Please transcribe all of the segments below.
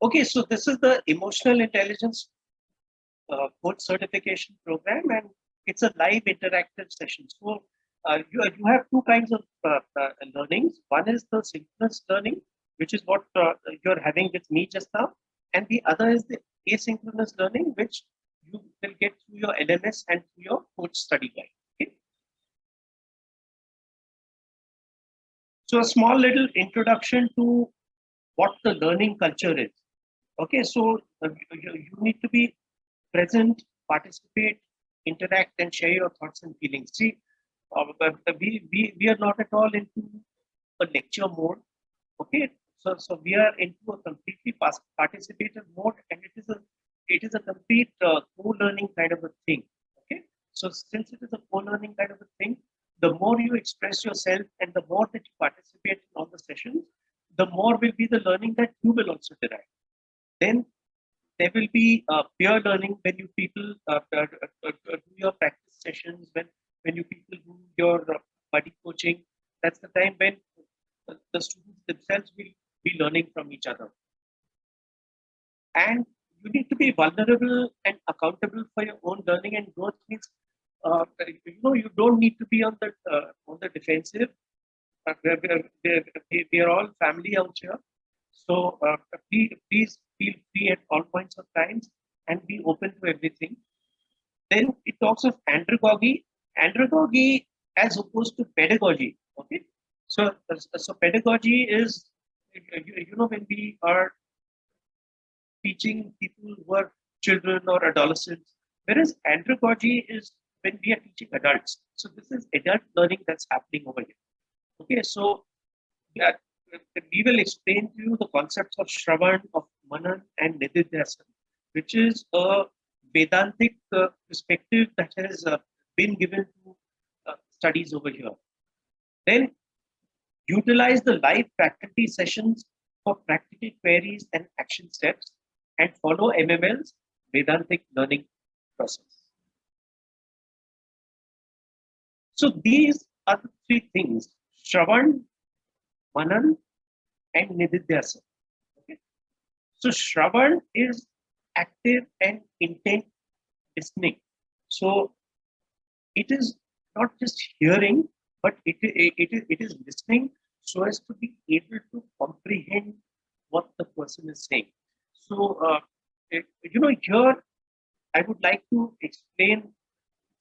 Okay, so this is the emotional intelligence coach certification program, and it's a live interactive session. So you have two kinds of learnings. One is the synchronous learning, which is what you're having with me just now, and the other is the asynchronous learning, which you will get through your LMS and through your coach study guide. Okay? So a small little introduction to what the learning culture is. Okay, so you need to be present, participate, interact, and share your thoughts and feelings. See, we are not at all into a lecture mode. Okay, so we are into a completely participative mode, and it is a complete co-learning kind of a thing. Okay, so since it is a co-learning kind of a thing, the more you express yourself and the more that you participate in all the sessions, the more will be the learning that you will also derive. Then there will be peer learning when you people do your practice sessions, when you people do your buddy coaching. That's the time when the students themselves will be learning from each other. And you need to be vulnerable and accountable for your own learning and growth. Means you don't need to be on the defensive. We are all family out here. So please feel free at all points of times and be open to everything. Then it talks of andragogy. Andragogy as opposed to pedagogy. Okay. So pedagogy is, when we are teaching people who are children or adolescents, whereas andragogy is when we are teaching adults. So this is adult learning that's happening over here. Okay, so yeah, we will explain to you the concepts of Shravan, of Manan, and Nididhyasana, which is a Vedantic perspective that has been given to studies over here. Then utilize the live faculty sessions for practical queries and action steps, and follow MML's Vedantic learning process. So these are the three things: Shravan, Manan, and Nididhyasana. Okay? So Shravan is active and intent listening. So it is not just hearing, but it is listening so as to be able to comprehend what the person is saying. So here I would like to explain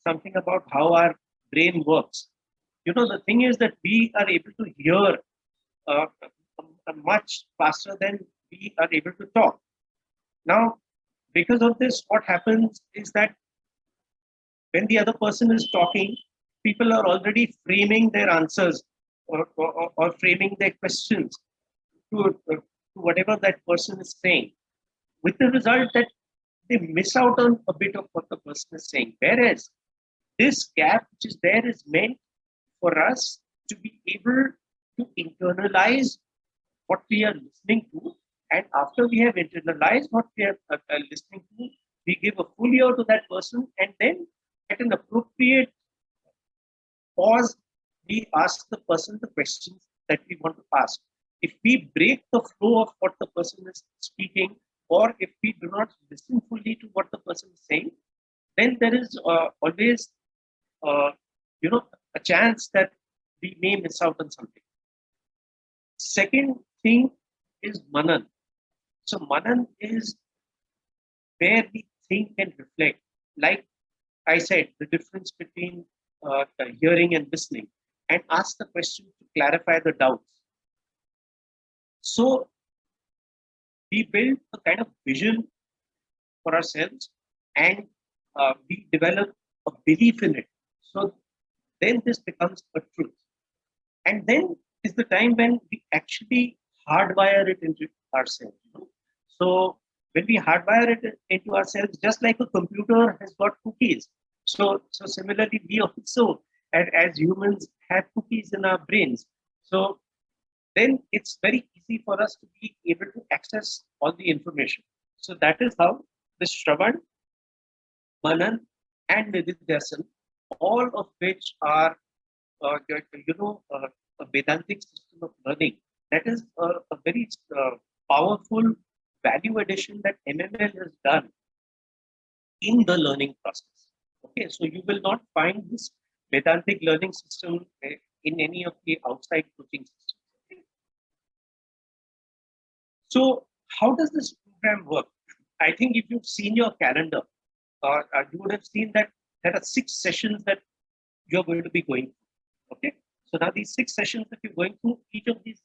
something about how our brain works. The thing is that we are able to hear uh, much faster than we are able to talk. Now, because of this, what happens is that when the other person is talking, people are already framing their answers or framing their questions to whatever that person is saying, with the result that they miss out on a bit of what the person is saying. Whereas this gap which is there is meant for us to be able to internalize what we are listening to, and after we have internalized what we are listening to, we give a full ear to that person, and then at an appropriate pause, we ask the person the questions that we want to ask. If we break the flow of what the person is speaking, or if we do not listen fully to what the person is saying, then there is always a chance that we may miss out on something. Second thing is Manan. So Manan is where we think and reflect. Like I said, the difference between the hearing and listening, and ask the question to clarify the doubts. So we build a kind of vision for ourselves, and we develop a belief in it. So then this becomes a truth. And then is the time when we actually hardwire it into ourselves. So when we hardwire it into ourselves, just like a computer has got cookies. So similarly, we also, as humans, have cookies in our brains. So then it's very easy for us to be able to access all the information. So that is how the Shravan, Manan, and Nididhyasana, all of which are, a Vedantic system of learning. That is a very powerful value addition that MML has done in the learning process. Okay, so you will not find this Vedantic learning system in any of the outside coaching systems. Okay? So, how does this program work? I think if you've seen your calendar, you would have seen that there are 6 sessions that you're going to be going through. Okay, so now these 6 sessions that you're going through, each of these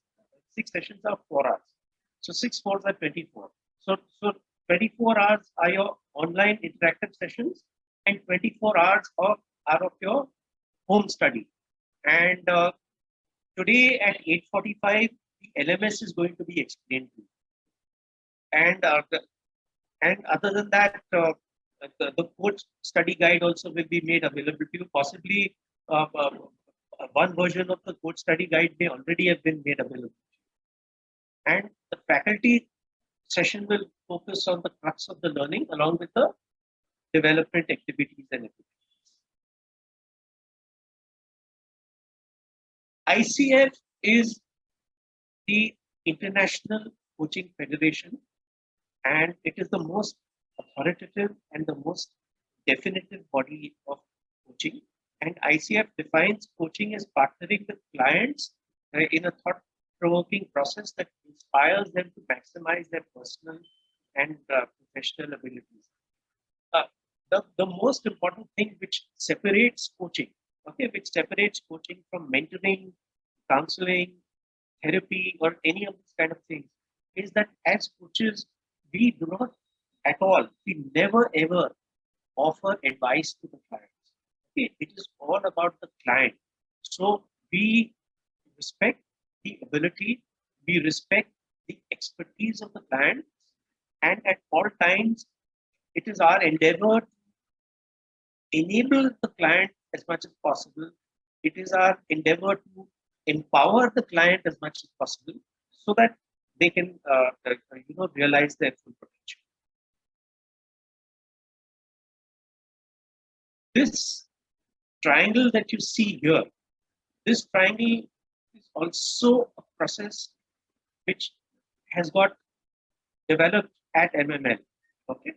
6 sessions are 4 hours. So 6 4s are 24. So 24 hours are your online interactive sessions, and 24 hours are of your home study. And today at 8:45, the LMS is going to be explained to you. And other than that, the coach study guide also will be made available to you. Possibly, one version of the coach study guide may already have been made available. And the faculty session will focus on the crux of the learning along with the development activities and activities. ICF is the International Coaching Federation, and it is the most authoritative and the most definitive body of coaching. And ICF defines coaching as partnering with clients in a thought-provoking process that inspires them to maximize their personal and professional abilities. The most important thing which separates coaching, okay, which separates coaching from mentoring, counseling, therapy, or any of these kind of things, is that as coaches, we do not at all, we never ever offer advice to the clients. Okay, it is all about the client. So we respect the ability, we respect the expertise of the client, and at all times, it is our endeavor to enable the client as much as possible. It is our endeavor to empower the client as much as possible so that they can realize their full potential. This triangle that you see here, this triangle is also a process which has got developed at MML. Okay,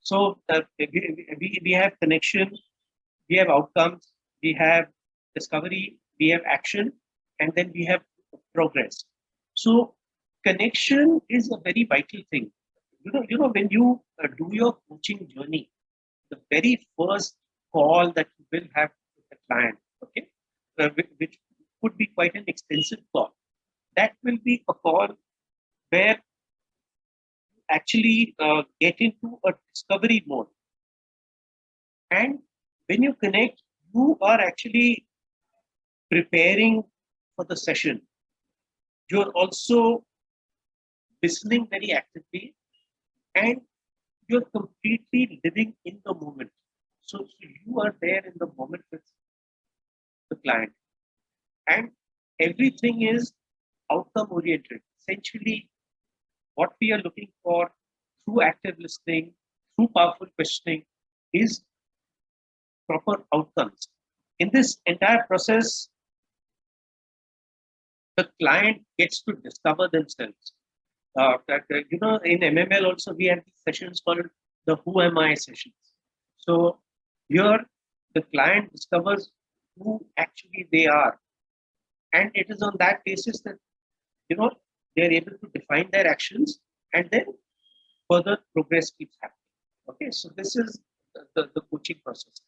so we have connection, we have outcomes, we have discovery, we have action, and then we have progress. So connection is a very vital thing. When you do your coaching journey, the very first call that you will have with the client, okay, which could be quite an extensive call, that will be a call where you actually get into a discovery mode. And when you connect, you are actually preparing for the session. You're also listening very actively, and you're completely living in the moment. So you are there in the moment with the client, and everything is outcome oriented. Essentially, what we are looking for through active listening, through powerful questioning, is proper outcomes. In this entire process, the client gets to discover themselves. In MML also we have these sessions called the Who Am I sessions. So here the client discovers who actually they are, and it is on that basis that they are able to define their actions, and then further progress keeps happening. Okay, so this is the coaching process.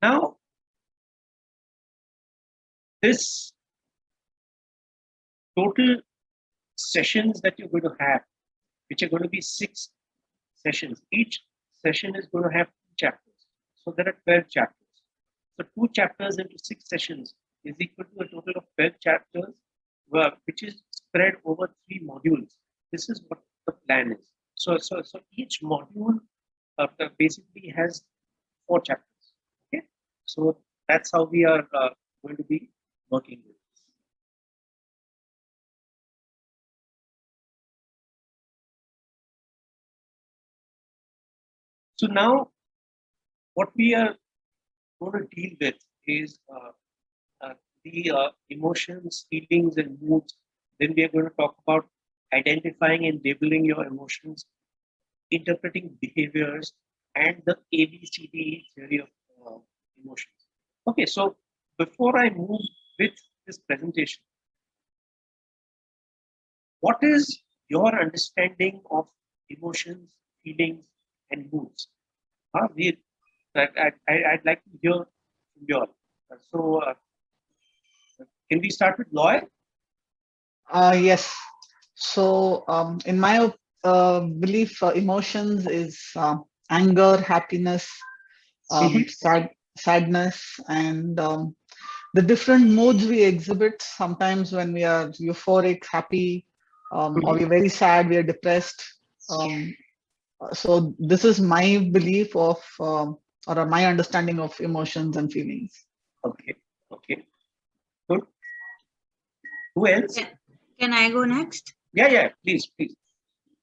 Now, this total sessions that you're going to have, which are going to be 6 sessions. Each session is going to have 2 chapters. So there are 12 chapters. So 2 chapters into 6 sessions is equal to a total of 12 chapters, which is spread over 3 modules. This is what the plan is. So each module basically has 4 chapters. Okay, so that's how we are going to be working with this. So now, what we are going to deal with is the the emotions, feelings, and moods. Then we are going to talk about identifying and labeling your emotions, interpreting behaviors, and the ABCD theory of emotions. Okay, so before I move with this presentation, what is your understanding of emotions, feelings, and moods? We, I'd like to hear from you all. So, can we start with Loy? Yes. So, in my belief, emotions is anger, happiness, Mhm. sadness, and the different moods we exhibit. Sometimes when we are euphoric, happy, or we're very sad, we are depressed. Um, so this is my belief of, or my understanding of emotions and feelings. Okay, okay, good. Who else? Can I go next? Yeah, please, please.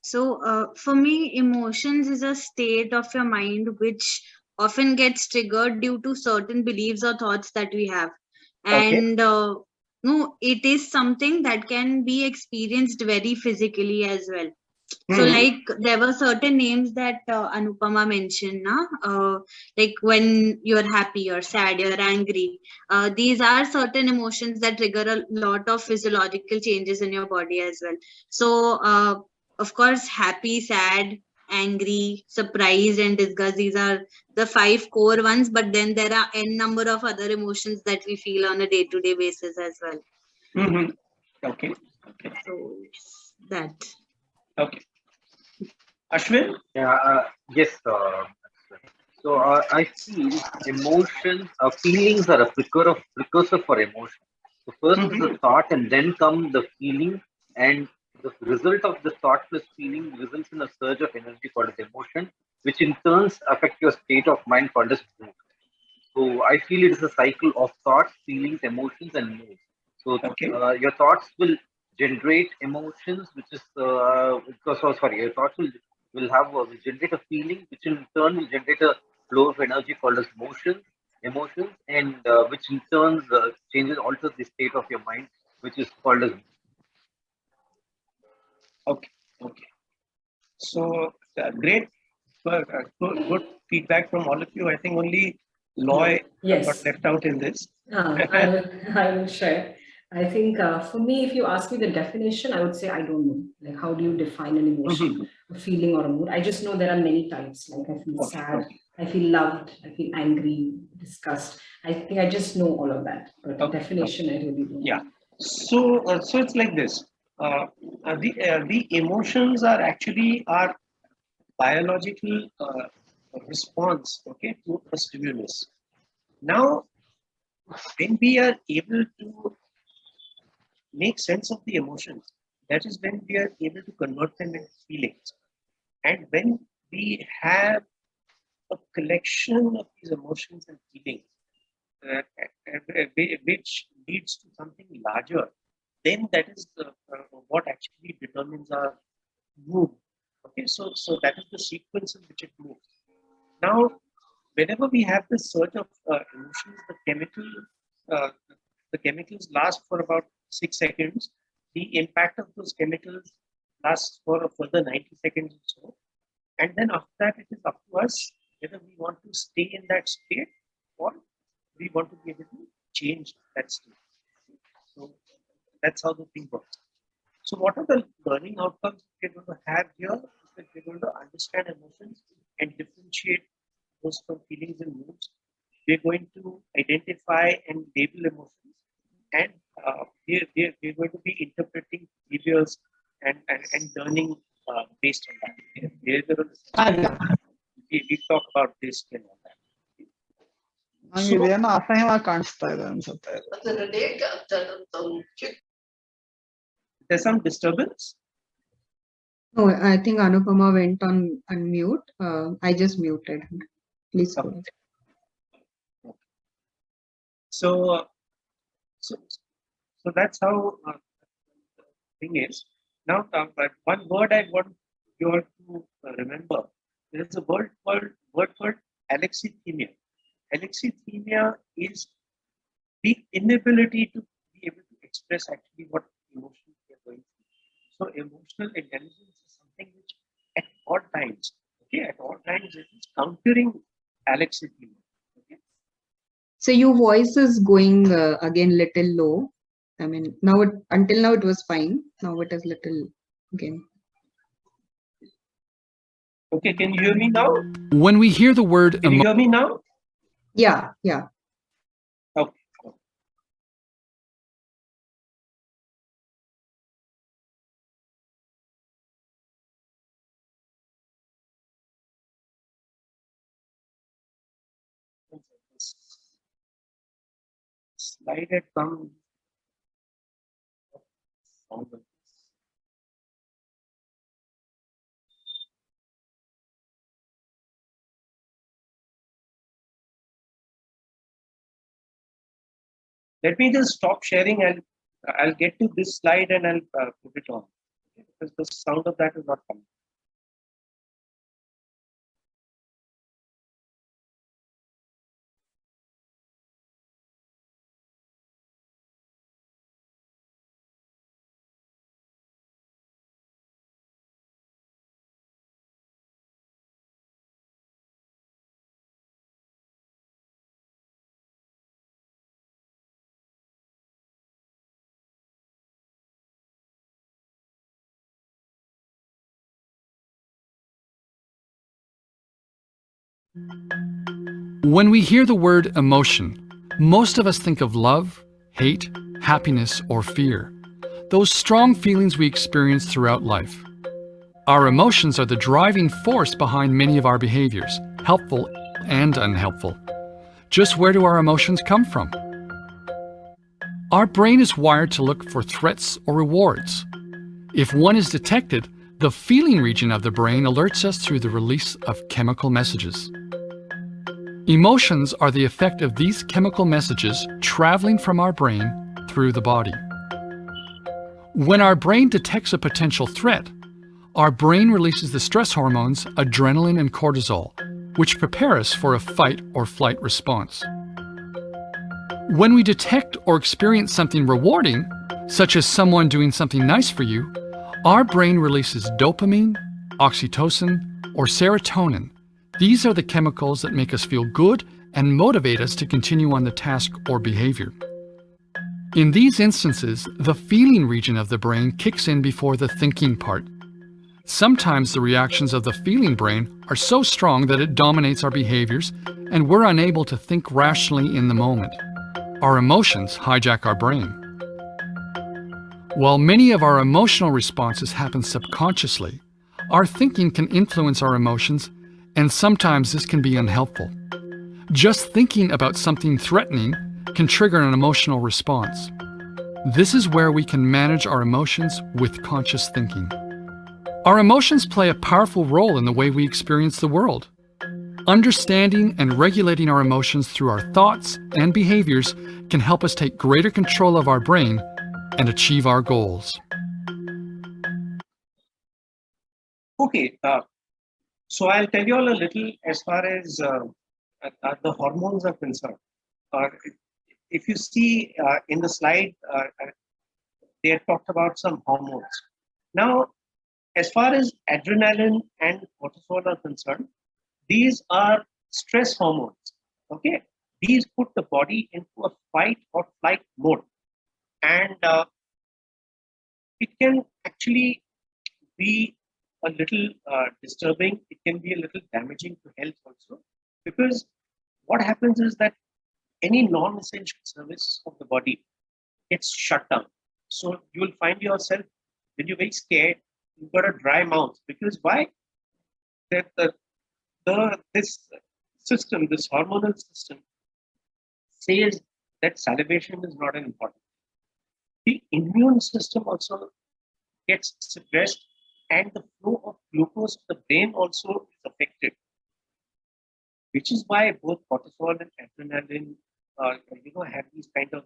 So, for me, emotions is a state of your mind which often gets triggered due to certain beliefs or thoughts that we have. Okay. And no, it is something that can be experienced very physically as well. So, Mhm. like, there were certain names that Anupama mentioned, like when you're happy, you're sad, you're angry. These are certain emotions that trigger a lot of physiological changes in your body as well. So, of course, happy, sad, angry, surprised, and disgust. These are the 5 core ones, but then there are n number of other emotions that we feel on a day-to-day basis as well. Mhm. Okay, okay, So, that. okay. Ashwin? Yeah, yes. So I feel emotions, feelings are a precursor for emotion. So first is the Mhm. thought, and then come the feeling, and the result of the thought plus feeling results in a surge of energy called as emotion, which in turns affect your state of mind called as mood. So I feel it is a cycle of thoughts, feelings, emotions, and moods. So Okay. your thoughts will generate emotions, which is sorry, your thoughts will generate a feeling, which in turn will generate a flow of energy called as emotions, and which in turn changes alters the state of your mind, which is called as. Okay, okay. So, great, good feedback from all of you. I think only Loy got Yes. left out in this. I will share. I think for me, if you ask me the definition, I would say I don't know. Like, how do you define an emotion, Mhm. a feeling, or a mood? I just know there are many types. Like, I feel Okay, sad, okay. I feel loved, I feel angry, disgust. I think I just know all of that. But Okay, definition, I really don't. Yeah. So, so it's like this. The emotions are actually our biological response, okay, to a stimulus. Now, when we are able to make sense of the emotions, that is when we are able to convert them into feelings. And when we have a collection of these emotions and feelings, which leads to something larger, then that is what actually determines our mood. Okay, so that is the sequence in which it moves. Now, whenever we have this surge of emotions, uh, the chemicals last for about 6 seconds. The impact of those chemicals lasts for a further 90 seconds or so. And then after that, it is up to us whether we want to stay in that state or we want to be able to change that state. So that's how the thing works. So what are the learning outcomes we're going to have here? Is that we're going to understand emotions and differentiate those from feelings and moods. We're going to identify and label emotions, and we're going to be interpreting behaviors and learning based on that. We talk about this and all that. ನಂಗೆ So ಇದೇನೋ ಅಸಹ್ಯವಾಗಿ ಕಾಣಿಸ್ತಾ ಇದೆ ಅನ್ಸುತ್ತೆ. there's some disturbance. Oh, I think Anupama went on unmute. I just muted her. Please go ahead. So, so, so that's how the thing is. Now, but one word I want you all to remember. There is a word called alexithymia. Alexithymia is the inability to be able to express actually what emotions we are going through. So emotional intelligence is something which at all times, okay, at all times it is countering Alex Sibley. Okay. So your voice is going again little low. I mean, now until now it was fine. Now it is little again. Okay, can you hear me now? When we hear the word Can you hear me now? Yeah, yeah. Okay. Slide it down. Let me just stop sharing. I'll get to this slide and I'll put it on, okay, because the sound of that is not coming. When we hear the word emotion, most of us think of love, hate, happiness, or fear. Those strong feelings we experience throughout life. Our emotions are the driving force behind many of our behaviors, helpful and unhelpful. Just where do our emotions come from? Our brain is wired to look for threats or rewards. If one is detected, the feeling region of the brain alerts us through the release of chemical messages. Emotions are the effect of these chemical messages traveling from our brain through the body. When our brain detects a potential threat, our brain releases the stress hormones adrenaline and cortisol, which prepare us for a fight or flight response. When we detect or experience something rewarding, such as someone doing something nice for you, our brain releases dopamine, oxytocin, or serotonin. These are the chemicals that make us feel good and motivate us to continue on the task or behavior. In these instances, the feeling region of the brain kicks in before the thinking part. Sometimes the reactions of the feeling brain are so strong that it dominates our behaviors and we're unable to think rationally in the moment. Our emotions hijack our brain. While many of our emotional responses happen subconsciously, our thinking can influence our emotions, and sometimes this can be unhelpful. Just thinking about something threatening can trigger an emotional response. This is where we can manage our emotions with conscious thinking. Our emotions play a powerful role in the way we experience the world. Understanding and regulating our emotions through our thoughts and behaviors can help us take greater control of our brain and achieve our goals. Okay, so I'll tell you all a little as far as the hormones are concerned. If you see in the slide, they had talked about some hormones. Now, as far as adrenaline and cortisol are concerned, these are stress hormones. Okay, these put the body into a fight or flight mode, and it can actually be a little disturbing. It can be a little damaging to health also, because what happens is that any non-essential service of the body gets shut down. So you will find yourself, when you're very scared, you've got a dry mouth, because why? That this system, this hormonal system, says that salivation is not important. The immune system also gets suppressed, and the flow of glucose to the brain also is affected, which is why both cortisol and adrenaline, have these kind of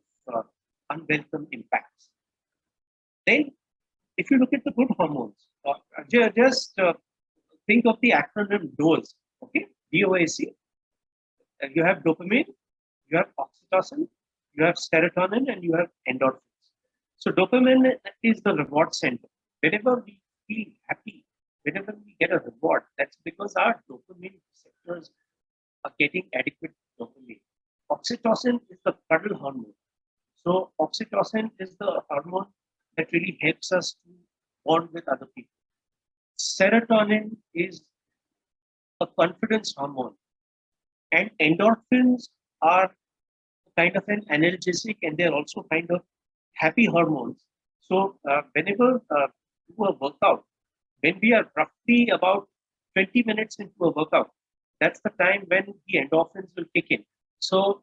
unwelcome impacts. Then, if you look at the good hormones, just think of the acronym DOAC. Okay, DOAC. You have dopamine, you have oxytocin, You have serotonin and you have endorphins. So dopamine is the reward center. Whenever we feel happy, whenever we get a reward, that's because our dopamine receptors are getting adequate dopamine. Oxytocin is the cuddle hormone. So oxytocin is the hormone that really helps us to bond with other people. Serotonin is a confidence hormone, and endorphins are kind of an analgesic, and they're also kind of happy hormones. So whenever do a workout, when we are roughly about 20 minutes into a workout, that's the time when the endorphins will kick in. So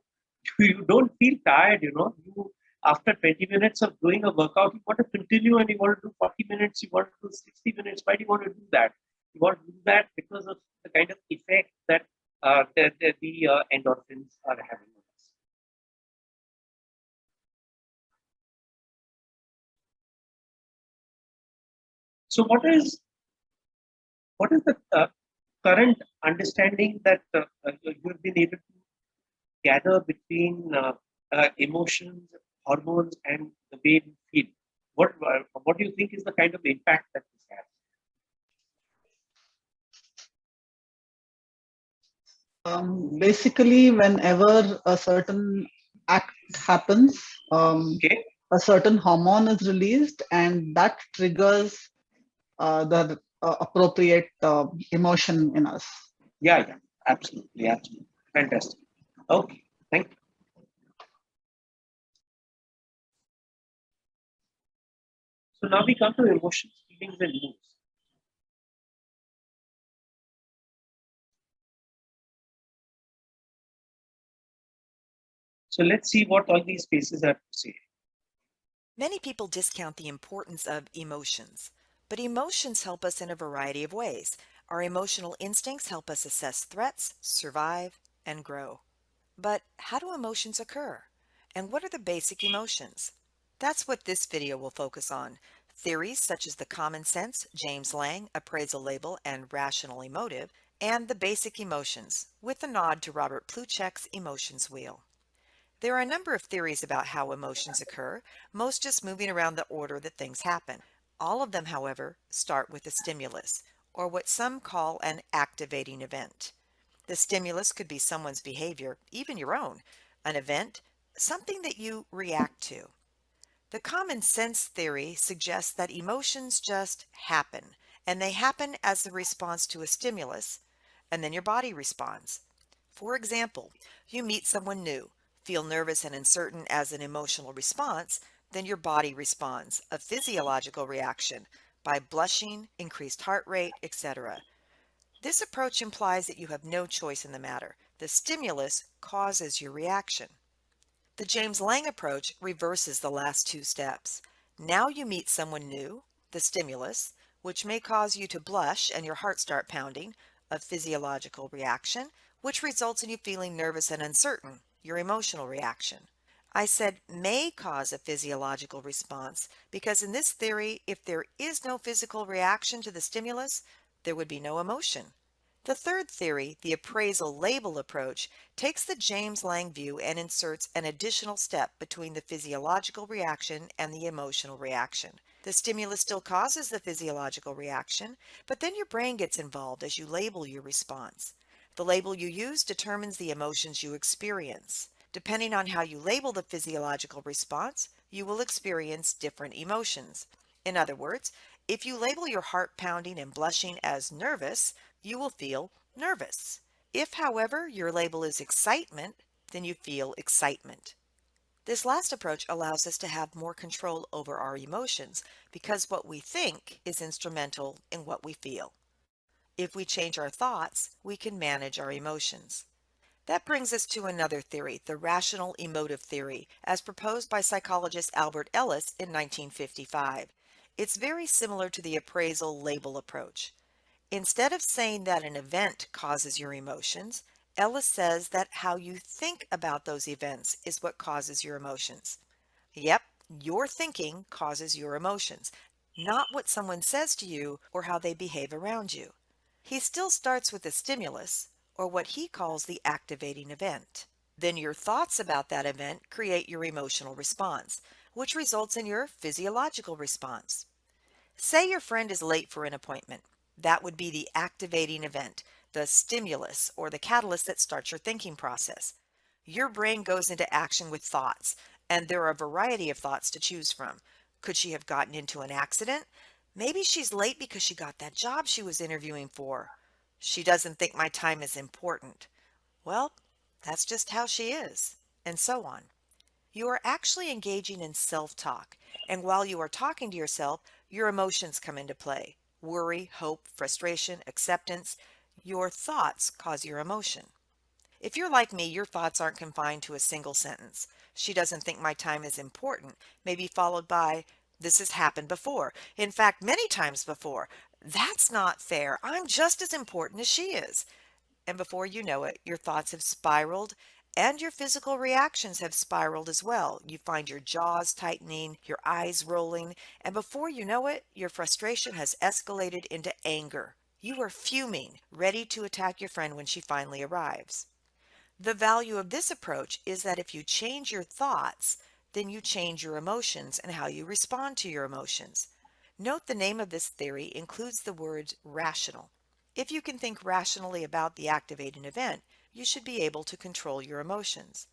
you don't feel tired, you after 20 minutes of doing a workout, you want to continue and you want to do 40 minutes, you want to do 60 minutes. Why do you want to do that? You want to do that because of the kind of effect that the endorphins are having on us. So what is the current understanding that you've been able to gather between emotions, hormones, and the way we feel? What do you think is the kind of impact that this has? Basically, whenever a certain act happens, Okay. a certain hormone is released, and that triggers the appropriate emotion in us. Yeah, absolutely. Fantastic. Okay, thank you. So now we come to emotions, feelings, and moods. So let's see what all these spaces have to say. Many people discount the importance of emotions, but emotions help us in a variety of ways. Our emotional instincts help us assess threats, survive, and grow. But how do emotions occur? And what are the basic emotions? That's what this video will focus on. Theories such as the common sense, James Lange, appraisal label, and rational emotive, and the basic emotions, with a nod to Robert Plutchik's emotions wheel. There are a number of theories about how emotions occur, most just moving around the order that things happen. All of them, however, start with a stimulus, or what some call an activating event. The stimulus could be someone's behavior, even your own, an event, something that you react to. The common sense theory suggests that emotions just happen, and they happen as a response to a stimulus, and then your body responds. For example, you meet someone new, feel nervous and uncertain as an emotional response, then your body responds, a physiological reaction, by blushing, increased heart rate, etc. This approach implies that you have no choice in the matter. The stimulus causes your reaction. The James Lange approach reverses the last two steps. Now you meet someone new, the stimulus, which may cause you to blush and your heart start pounding, a physiological reaction, which results in you feeling nervous and uncertain, your emotional reaction. I said may cause a physiological response because in this theory, if there is no physical reaction to the stimulus, there would be no emotion. The third theory, the appraisal label approach, takes the James Lange view and inserts an additional step between the physiological reaction and the emotional reaction. The stimulus still causes the physiological reaction, but then your brain gets involved as you label your response. The label you use determines the emotions you experience. Depending on how you label the physiological response, you will experience different emotions. In other words, if you label your heart pounding and blushing as nervous, you will feel nervous. If, however, your label is excitement, then you feel excitement. This last approach allows us to have more control over our emotions because what we think is instrumental in what we feel. If we change our thoughts, we can manage our emotions. That brings us to another theory, the rational emotive theory, as proposed by psychologist Albert Ellis in 1955. It's very similar to the appraisal label approach. Instead of saying that an event causes your emotions, Ellis says that how you think about those events is what causes your emotions. Yep, your thinking causes your emotions, not what someone says to you or how they behave around you. He still starts with a stimulus, or what he calls the activating event. Then your thoughts about that event create your emotional response, which results in your physiological response. Say your friend is late for an appointment. That would be the activating event, the stimulus or the catalyst that starts your thinking process. Your brain goes into action with thoughts, and there are a variety of thoughts to choose from. Could she have gotten into an accident? Maybe she's late because she got that job she was interviewing for. She doesn't think my time is important. Well, that's just how she is, and so on. You are actually engaging in self-talk, and while you are talking to yourself, your emotions come into play. Worry, hope, frustration, acceptance. Your thoughts cause your emotion. If you're like me, your thoughts aren't confined to a single sentence. She doesn't think my time is important, maybe followed by, this has happened before. In fact, many times before. That's not fair. I'm just as important as she is. And before you know it, your thoughts have spiraled and your physical reactions have spiraled as well. You find your jaws tightening, your eyes rolling, and before you know it, your frustration has escalated into anger. You are fuming, ready to attack your friend when she finally arrives. The value of this approach is that if you change your thoughts, then you change your emotions and how you respond to your emotions. Note the name of this theory includes the words rational. If you can think rationally about the activating event, you should be able to control your emotions.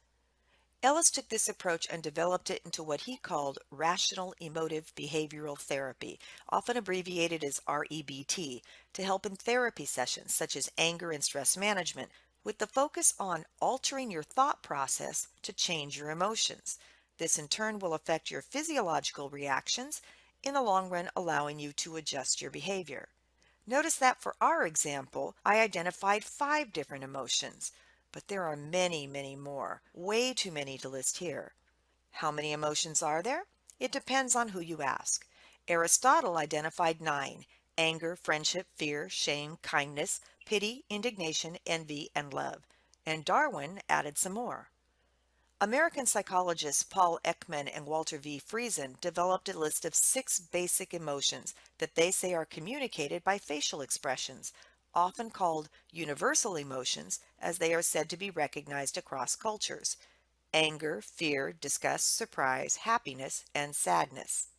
Ellis took this approach and developed it into what he called rational emotive behavioral therapy, often abbreviated as REBT, to help in therapy sessions such as anger and stress management, with the focus on altering your thought process to change your emotions. This in turn will affect your physiological reactions, in the long run allowing you to adjust your behavior. Notice that for our example, I identified 5 different emotions, but there are many, many more, way too many to list here. How many emotions are there? It depends on who you ask. Aristotle identified 9: anger, friendship, fear, shame, kindness, pity, indignation, envy, and love. And Darwin added some more. American psychologists Paul Ekman and Walter V. Friesen developed a list of 6 basic emotions that they say are communicated by facial expressions, often called universal emotions, as they are said to be recognized across cultures: anger, fear, disgust, surprise, happiness, and sadness.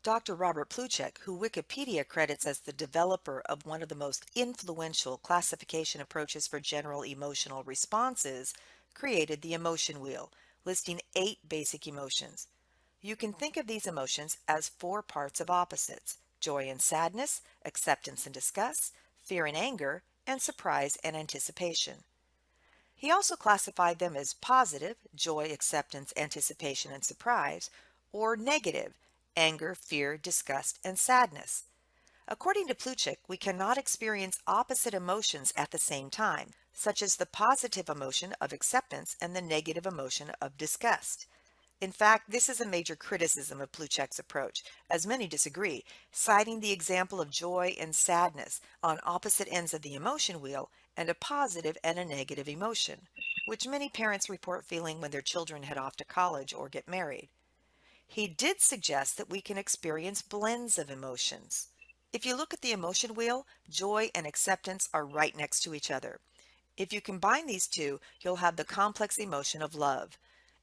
Dr. Robert Plutchik, who Wikipedia credits as the developer of one of the most influential classification approaches for general emotional responses, created the emotion wheel, listing 8 basic emotions. You can think of these emotions as 4 parts of opposites: joy and sadness, acceptance and disgust, fear and anger, and surprise and anticipation. He also classified them as positive, joy, acceptance, anticipation, and surprise, or negative, anger, fear, disgust, and sadness. According to Plutchik, we cannot experience opposite emotions at the same time, such as the positive emotion of acceptance and the negative emotion of disgust. In fact, this is a major criticism of Plutchik's approach, as many disagree, citing the example of joy and sadness on opposite ends of the emotion wheel and a positive and a negative emotion, which many parents report feeling when their children head off to college or get married. He did suggest that we can experience blends of emotions. If you look at the emotion wheel, joy and acceptance are right next to each other. If you combine these two, you'll have the complex emotion of love.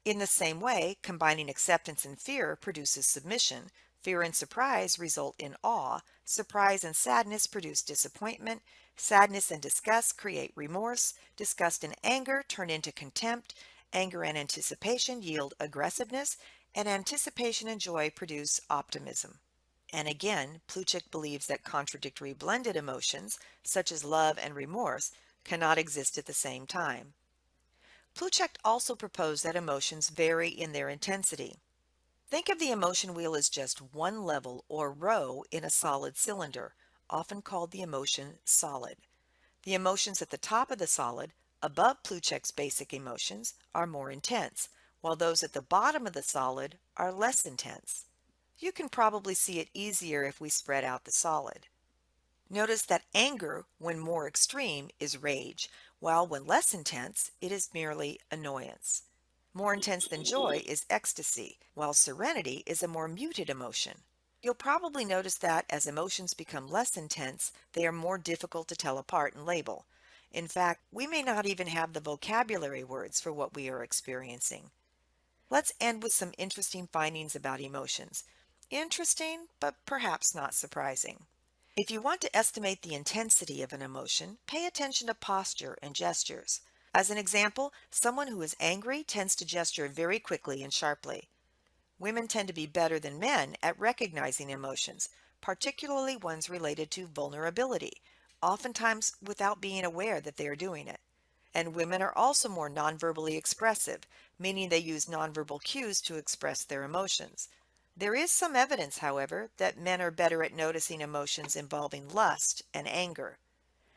In the same way, combining acceptance and fear produces submission. Fear and surprise result in awe. Surprise and sadness produce disappointment. Sadness and disgust create remorse. Disgust and anger turn into contempt. Anger and anticipation yield aggressiveness. And anticipation and joy produce optimism. And again, Plutchik believes that contradictory blended emotions, such as love and remorse, cannot exist at the same time. Plutchik also proposed that emotions vary in their intensity. Think of the emotion wheel as just one level or row in a solid cylinder, often called the emotion solid. The emotions at the top of the solid, above Plutchik's basic emotions, are more intense, while those at the bottom of the solid are less intense. You can probably see it easier if we spread out the solid. Notice that anger, when more extreme, is rage, while when less intense, it is merely annoyance. More intense than joy is ecstasy, while serenity is a more muted emotion. You'll probably notice that as emotions become less intense, they are more difficult to tell apart and label. In fact, we may not even have the vocabulary words for what we are experiencing. Let's end with some interesting findings about emotions. Interesting, but perhaps not surprising. If you want to estimate the intensity of an emotion, pay attention to posture and gestures. As an example, someone who is angry tends to gesture very quickly and sharply. Women tend to be better than men at recognizing emotions, particularly ones related to vulnerability, oftentimes without being aware that they are doing it. And women are also more nonverbally expressive, meaning they use nonverbal cues to express their emotions. There is some evidence, however, that men are better at noticing emotions involving lust and anger.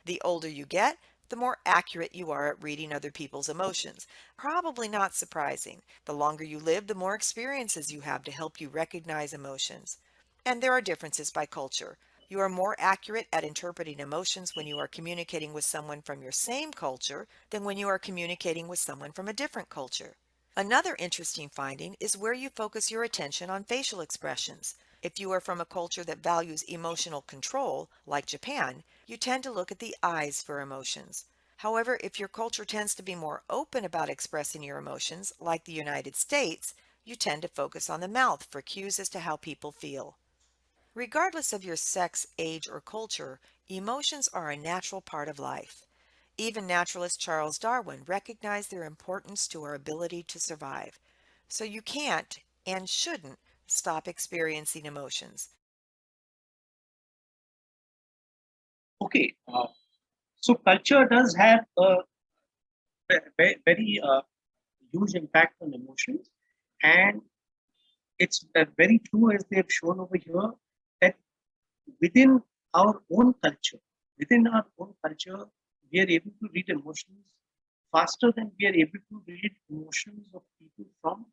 The older you get, the more accurate you are at reading other people's emotions. Probably not surprising. The longer you live, the more experiences you have to help you recognize emotions. And there are differences by culture. You are more accurate at interpreting emotions when you are communicating with someone from your same culture than when you are communicating with someone from a different culture. Another interesting finding is where you focus your attention on facial expressions. If you are from a culture that values emotional control, like Japan, you tend to look at the eyes for emotions. However, if your culture tends to be more open about expressing your emotions, like the United States, you tend to focus on the mouth for cues as to how people feel. Regardless of your sex, age, or culture, emotions are a natural part of life. Even naturalist Charles Darwin recognized their importance to our ability to survive. So you can't and shouldn't stop experiencing emotions. Okay, so culture does have a very huge impact on emotions, and it's very true, as they have shown over here, that within our own culture, within our own culture, we are able to read emotions faster than we are able to read emotions of people from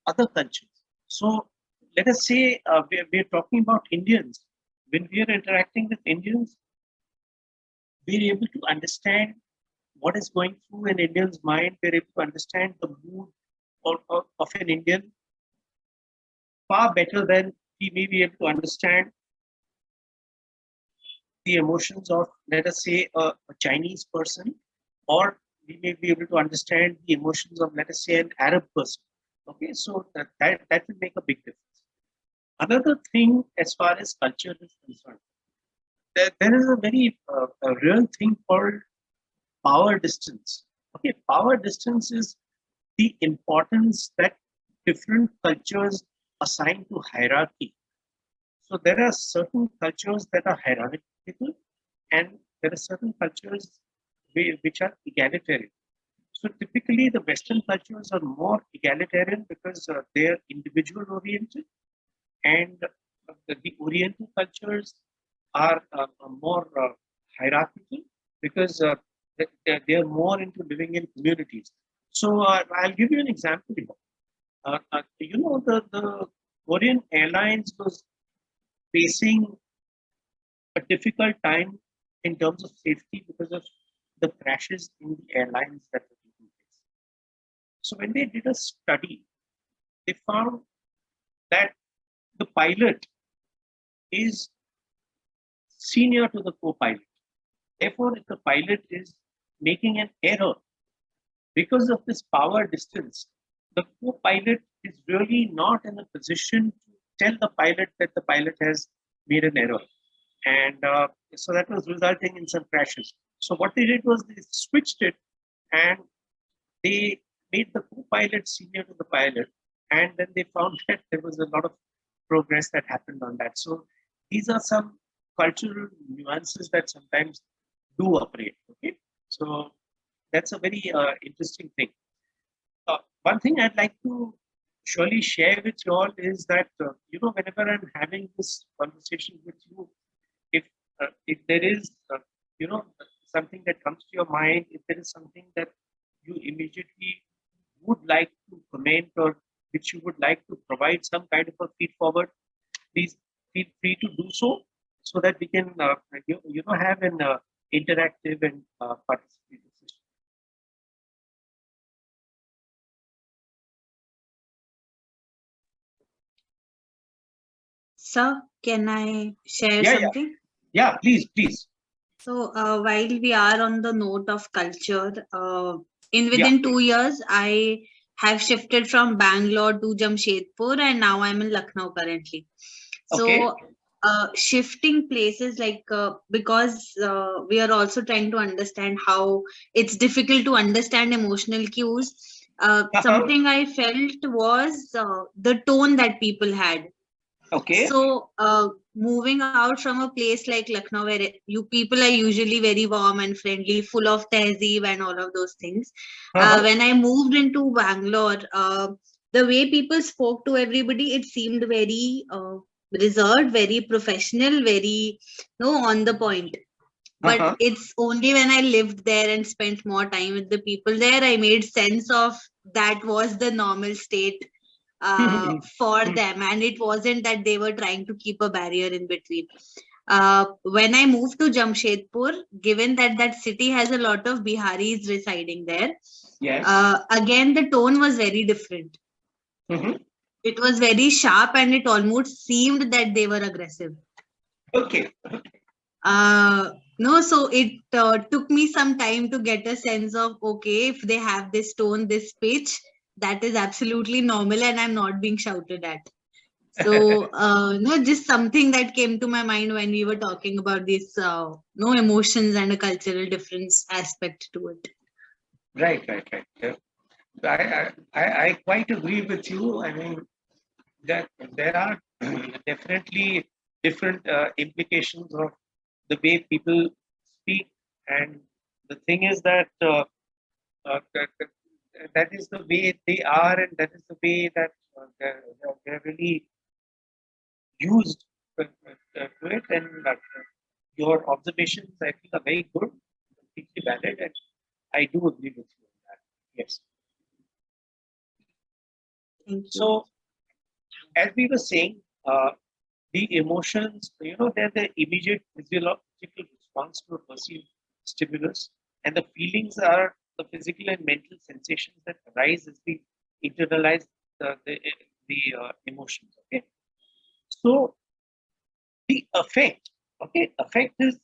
other cultures. So let us say we're talking about Indians. When we are interacting with Indians, we're able to understand what is going through an Indian's mind. We're able to understand the mood of an Indian far better than we may be able to understand the emotions of, let us say, a Chinese person, or we may be able to understand the emotions of, let us say, an Arab person. Okay, so that will make a big difference. Another thing, as far as culture is concerned, there is a very a real thing called power distance. Okay, power distance is the importance that different cultures assign to hierarchy. So there are certain cultures that are hierarchical, and there are certain cultures which are egalitarian. So typically, the Western cultures are more egalitarian because they are individual oriented, and the Oriental cultures are more hierarchical because they are more into living in communities. So I'll give you an example here. The Korean Airlines was facing a difficult time in terms of safety because of the crashes in the airlines that were taking place. So when they did a study, they found that the pilot is senior to the co-pilot. Therefore, if the pilot is making an error because of this power distance, the co-pilot is really not in a position to tell the pilot that the pilot has made an error. And so that was resulting in some crashes. So what they did was they switched it, and they made the co-pilot senior to the pilot, and then they found that there was a lot of progress that happened on that. So these are some cultural nuances that sometimes do operate. Okay, so that's a very interesting thing. One thing I'd like to surely share with you all is that whenever I'm having this conversation with you, if there is something that comes to your mind, if there is something that you immediately would like to comment, or which you would like to provide some kind of a feed forward, please feel free to do so that we can have an interactive and participative session. Sir, can I share Yeah, something? yeah, please. So while we are on the note of culture, in within 2 years, I have shifted from Bangalore to Jamshedpur, and now I'm in Lucknow currently. Okay. So shifting places, like because we are also trying to understand how it's difficult to understand emotional cues. Something I felt was the tone that people had. Okay. So, moving out from a place like Lucknow, where you people are usually very warm and friendly, full of tehzeeb and all of those things, when I moved into Bangalore, the way people spoke to everybody, it seemed very reserved, very professional, very on the point. But it's only when I lived there and spent more time with the people there, I made sense of that was the normal state for them, and it wasn't that they were trying to keep a barrier in between. When I moved to Jamshedpur, given that that city has a lot of Biharis residing there, Yes. again the tone was very different. Mhm. It was very sharp, and it almost seemed that they were aggressive. Okay. No, so it took me some time to get a sense of, okay, if they have this tone, this pitch, that is absolutely normal, and I'm not being shouted at. So, no, just something that came to my mind when we were talking about this, no emotions and a cultural difference aspect to it. Right. Yeah. I quite agree with you. I mean, that there are definitely different implications of the way people speak, and the thing is that that is the way they are, and that is the way that they're really used to it. And your observations, I think, are very good, completely valid, and I do agree with you on that. Yes. Thank you. So, as we were saying, the emotions, they're the immediate physiological response to a perceived stimulus, and the feelings are the physical and mental sensations that arise as we internalize the emotions. Okay, so the affect is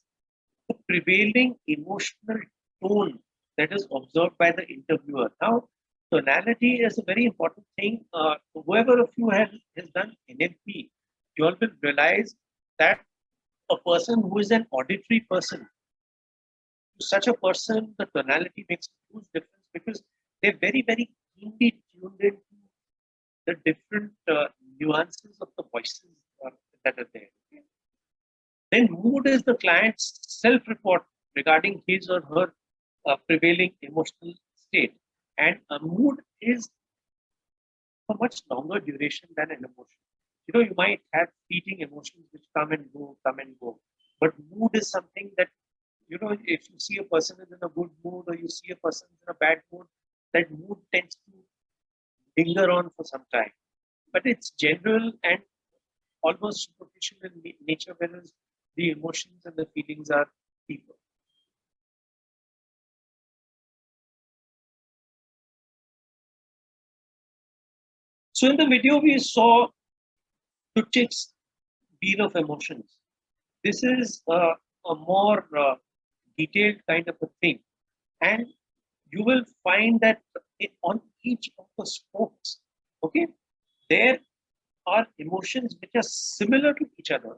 the prevailing emotional tone that is observed by the interviewer. Now, tonality is a very important thing. Whoever of you has done NLP, you all will realize that a person who is an auditory person, to such a person, the tonality makes a huge difference because they're very, very keenly tuned into the different nuances of the voices that are there. Then mood is the client's self-report regarding his or her prevailing emotional state. And a mood is a much longer duration than an emotion. You might have fleeting emotions which come and go. But mood is something that, if you see a person is in a good mood or you see a person is in a bad mood, that mood tends to linger on for some time. But it's general and almost superficial in nature, whereas the emotions and the feelings are deeper. So in the video, we saw Tuchik's wheel of emotions. This is a more detailed kind of a thing. And you will find that on each of the spokes, okay, there are emotions which are similar to each other.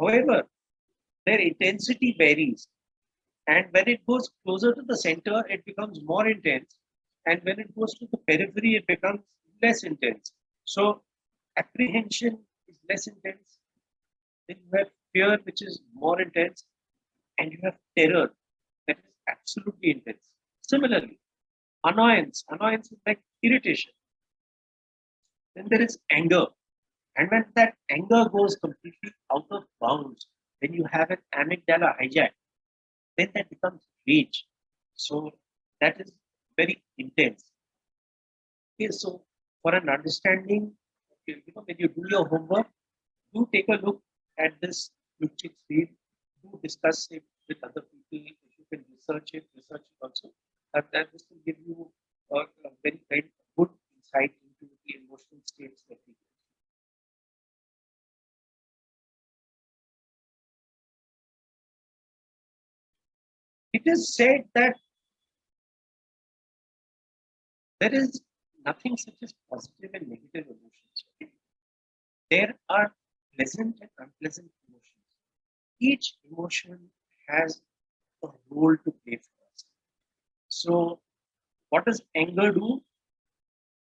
However, their intensity varies. And when it goes closer to the center, it becomes more intense. And when it goes to the periphery, it becomes less intense. So apprehension is less intense. Then you have fear, which is more intense. And you have terror, that is absolutely intense. Similarly, annoyance is like irritation. Then there is anger. And when that anger goes completely out of bounds, when you have an amygdala hijack, then that becomes rage. So that is very intense. Okay, so for an understanding, when you do your homework, do take a look at this Luchik field, do discuss it with other people. If you can research it also. And this will give you a very good insight into the emotional states that we it is said that there is nothing such as positive and negative emotions. Okay? There are pleasant and unpleasant emotions. Each emotion has a role to play for us. So, what does anger do?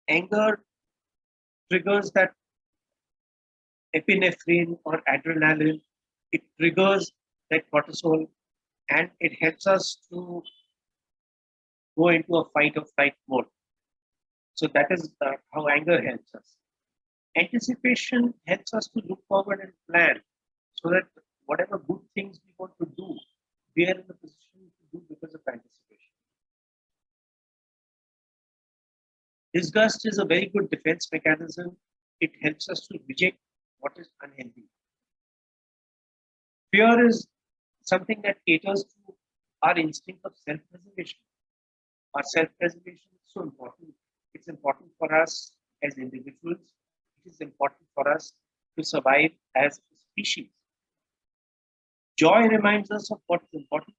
Anger triggers that epinephrine or adrenaline. It triggers that cortisol, and it helps us to go into a fight or flight mode. So that is how anger helps us. Anticipation helps us to look forward and plan so that whatever good things we want to do, we are in the position to do because of anticipation. Disgust is a very good defense mechanism. It helps us to reject what is unhealthy. Fear is something that caters to our instinct of self-preservation. Our self-preservation is so important. It's important for us as individuals. It is important for us to survive as a species. Joy reminds us of what is important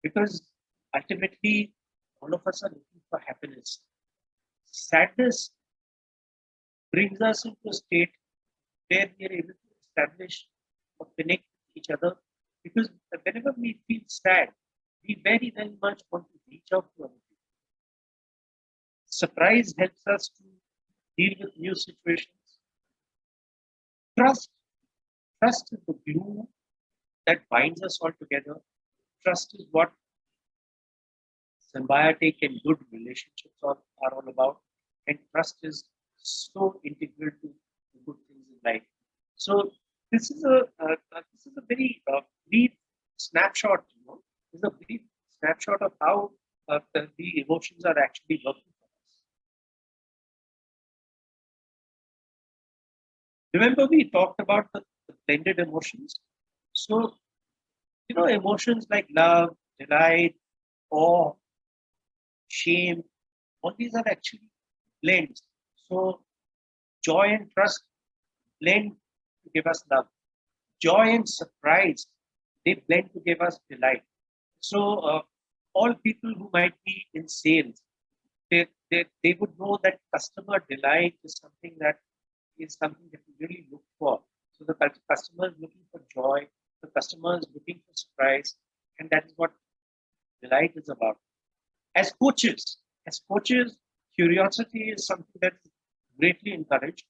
because ultimately all of us are looking for happiness. Sadness brings us into a state where we are able to establish or connect with each other because whenever we feel sad, we very, very much want to reach out to other people. Surprise helps us to deal with new situations. Trust is the glue that binds us all together. Trust is what symbiotic and good relationships are all about. And trust is so integral to the good things in life. So this is a very brief snapshot. This is a brief snapshot of how the emotions are actually working for us. Remember, we talked about the blended emotions. So, emotions like love, delight, awe, shame, all these are actually blends. So, joy and trust blend to give us love. Joy and surprise, they blend to give us delight. So, all people who might be in sales, they would know that customer delight is something that we really look for. So the customer is looking for joy, the customer is looking for surprise, and that is what delight is about. As coaches, curiosity is something that is greatly encouraged.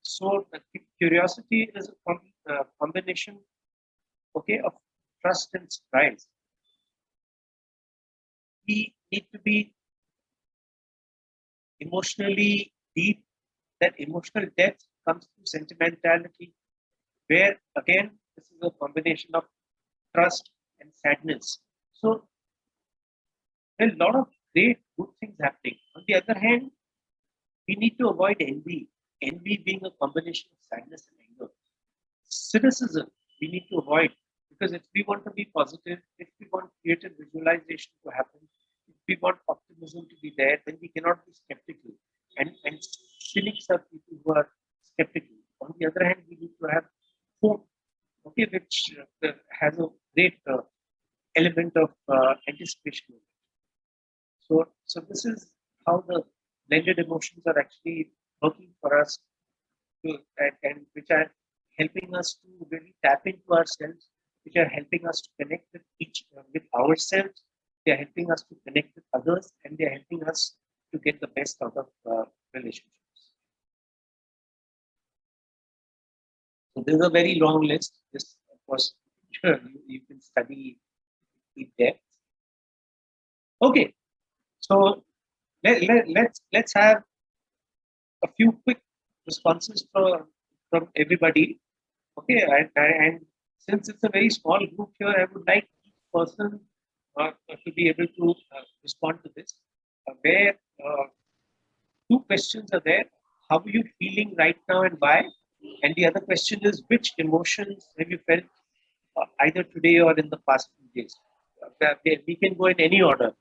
So curiosity is a combination, of trust and surprise. We need to be emotionally deep. That emotional depth comes through sentimentality, where again, this is a combination of trust and sadness. So there are a lot of great good things happening. On the other hand, we need to avoid envy. Envy being a combination of sadness and anger. Cynicism, we need to avoid because if we want to be positive, if we want creative visualization to happen, if we want optimism to be there, then we cannot be skeptical. And cynics are people who are skeptical. On the other hand, we need to have hope, which has a great element of anticipation. So this is how the blended emotions are actually working for us, and which are helping us to really tap into ourselves, which are helping us to connect with ourselves. They are helping us to connect with others, and they are helping us to get the best out of relationships. So there's a very long list. This, of course, you can study in depth. Okay, so let's have a few quick responses from everybody. Okay, and since it's a very small group here, I would like each person to be able to respond to this. Where two questions are there. How are you feeling right now and why? And the other question is, which emotions have you felt either today or in the past few days? We can go in any order.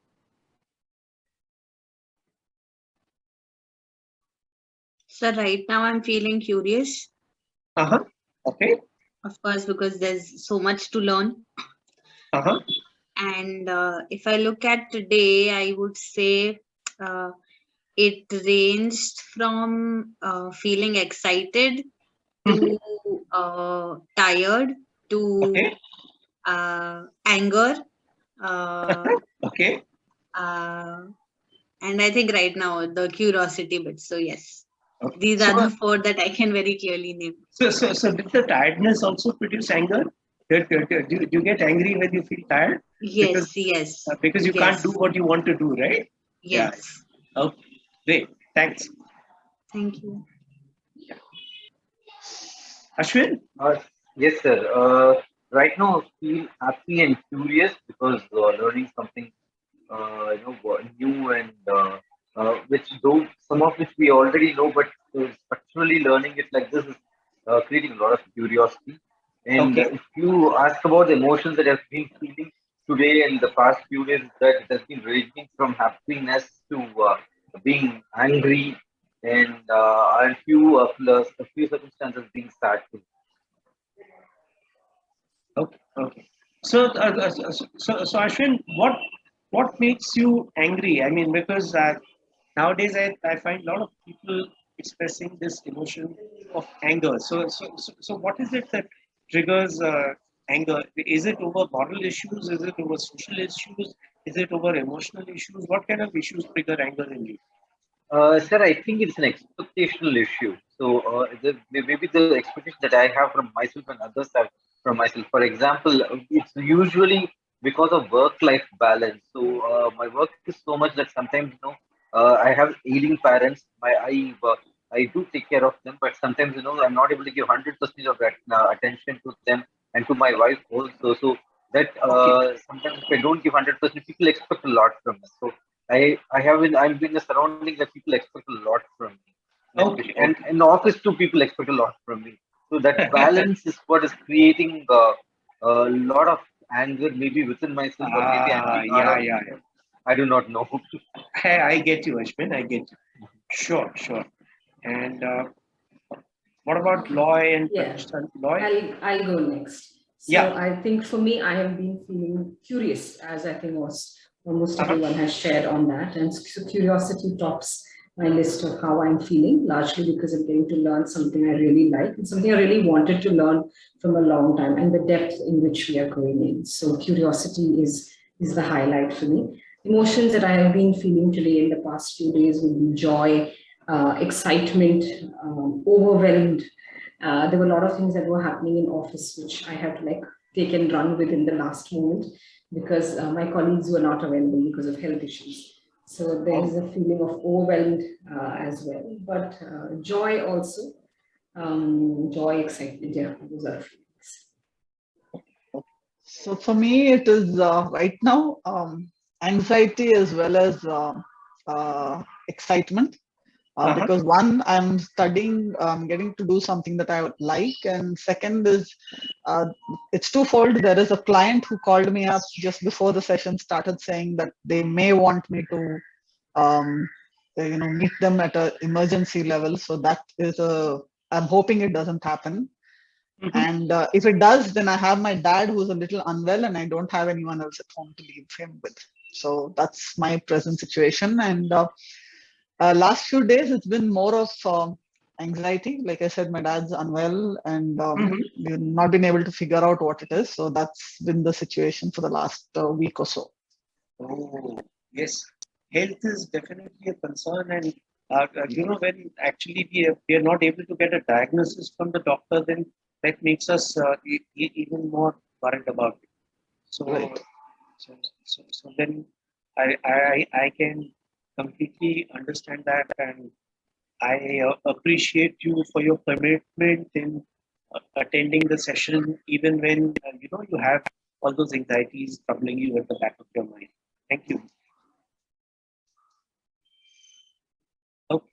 So right now I'm feeling curious. Okay. Of course, because there's so much to learn. And if I look at today, I would say it ranged from feeling excited to tired to Okay. anger. Uh, Okay. And I think right now the curiosity bit. So yes, Okay. these are the four that I can very clearly name. So did the tiredness also produce anger? Do you get angry when you feel tired? Yes, yes, Because you can't yes, do what you want to do, right? Yeah. yes. Okay. Great. Thanks. Thank you. Ashwin? Yes, sir. Right now, I feel happy and curious because learning something, new and which though some of which we already know, but structurally learning it like this is creating a lot of curiosity. And Okay. if you ask about the emotions that I've been feeling today and the past few days, that it has been ranging from happiness to being angry and a few circumstances being sad too. Okay. Okay. So Ashwin, what makes you angry? I mean, because nowadays I find a lot of people expressing this emotion of anger. So what is it that triggers anger? Is it over moral issues? Is it over social issues? Is it over emotional issues? What kind of issues trigger anger in you? Sir, I think it's an expectational issue. So, maybe the expectation that I have from myself and others have from myself. For example, it's usually because of work-life balance. So, my work is so much that sometimes, I have ailing parents. I do take care of them, but sometimes, I'm not able to give 100% of that attention to them and to my wife also. So that Okay. sometimes if I don't give 100%, people expect a lot from me. So I'm in a surrounding that people expect a lot from me. And Okay. especially and Okay. in the office too, people expect a lot from me. So that balance is what is creating a lot of anger, maybe within myself, or maybe I'm being Yeah, around yeah, people. I do not know. Hey, I get you, Ashwin. I get you. Sure, sure. And what about law and Yeah, law? I'll go next. So Yeah. I think for me, I have been feeling curious, as I think was almost Uh-huh. everyone has shared on that. And so curiosity tops my list of how I'm feeling, largely because I'm getting to learn something I really like and something I really wanted to learn from a long time, and the depth in which we are going in. So curiosity is the highlight for me. Emotions that I have been feeling today in the past few days would be joy, excitement, overwhelmed. There were a lot of things that were happening in office which I had to like take and run with in the last moment because my colleagues were not available because of health issues. So there is a feeling of overwhelmed as well, but joy also, joy, excitement. Yeah, those are feelings. So for me, it is right now anxiety as well as excitement. Uh-huh. Because one, I'm studying, getting to do something that I would like, and second is it's twofold. There is a client who called me up just before the session started, saying that they may want me to, meet them at an emergency level. So that is a. I'm hoping it doesn't happen. Mhm. And if it does, then I have my dad who's a little unwell, and I don't have anyone else at home to leave him with. So that's my present situation. And last few days, it's been more of anxiety. Like I said, my dad's unwell, and Mhm. we've not been able to figure out what it is. So that's been the situation for the last week or so. Oh, yes. Health is definitely a concern, and when actually we are not able to get a diagnosis from the doctor, then that makes us even more worried about it. So, Right. so then I can completely understand that, and I appreciate you for your commitment in attending the session, even when you have all those anxieties troubling you at the back of your mind. Thank you. Okay.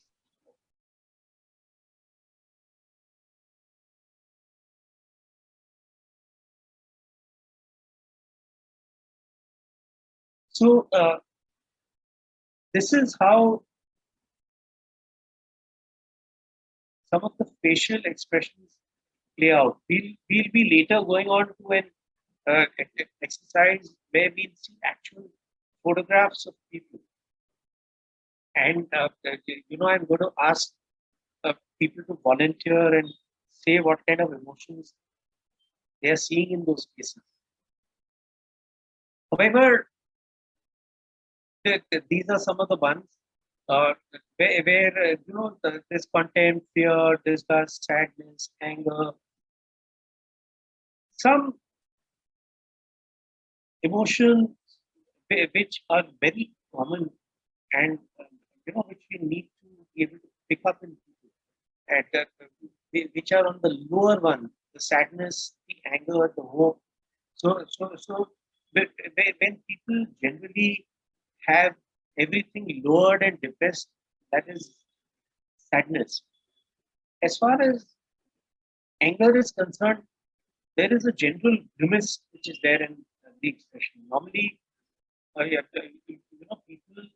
So this is how some of the facial expressions play out. We'll be later going on to an exercise where we see actual photographs of people. And I'm going to ask people to volunteer and say what kind of emotions they are seeing in those cases. However, these are some of the ones where there's contempt, fear, disgust, sadness, anger, some emotions which are very common and which we need to be able to pick up in people, and which are on the lower one, the sadness, the anger, the hope. So when people generally have everything lowered and depressed, that is sadness. As far as anger is concerned, there is a general grimace which is there in the expression. Normally, people's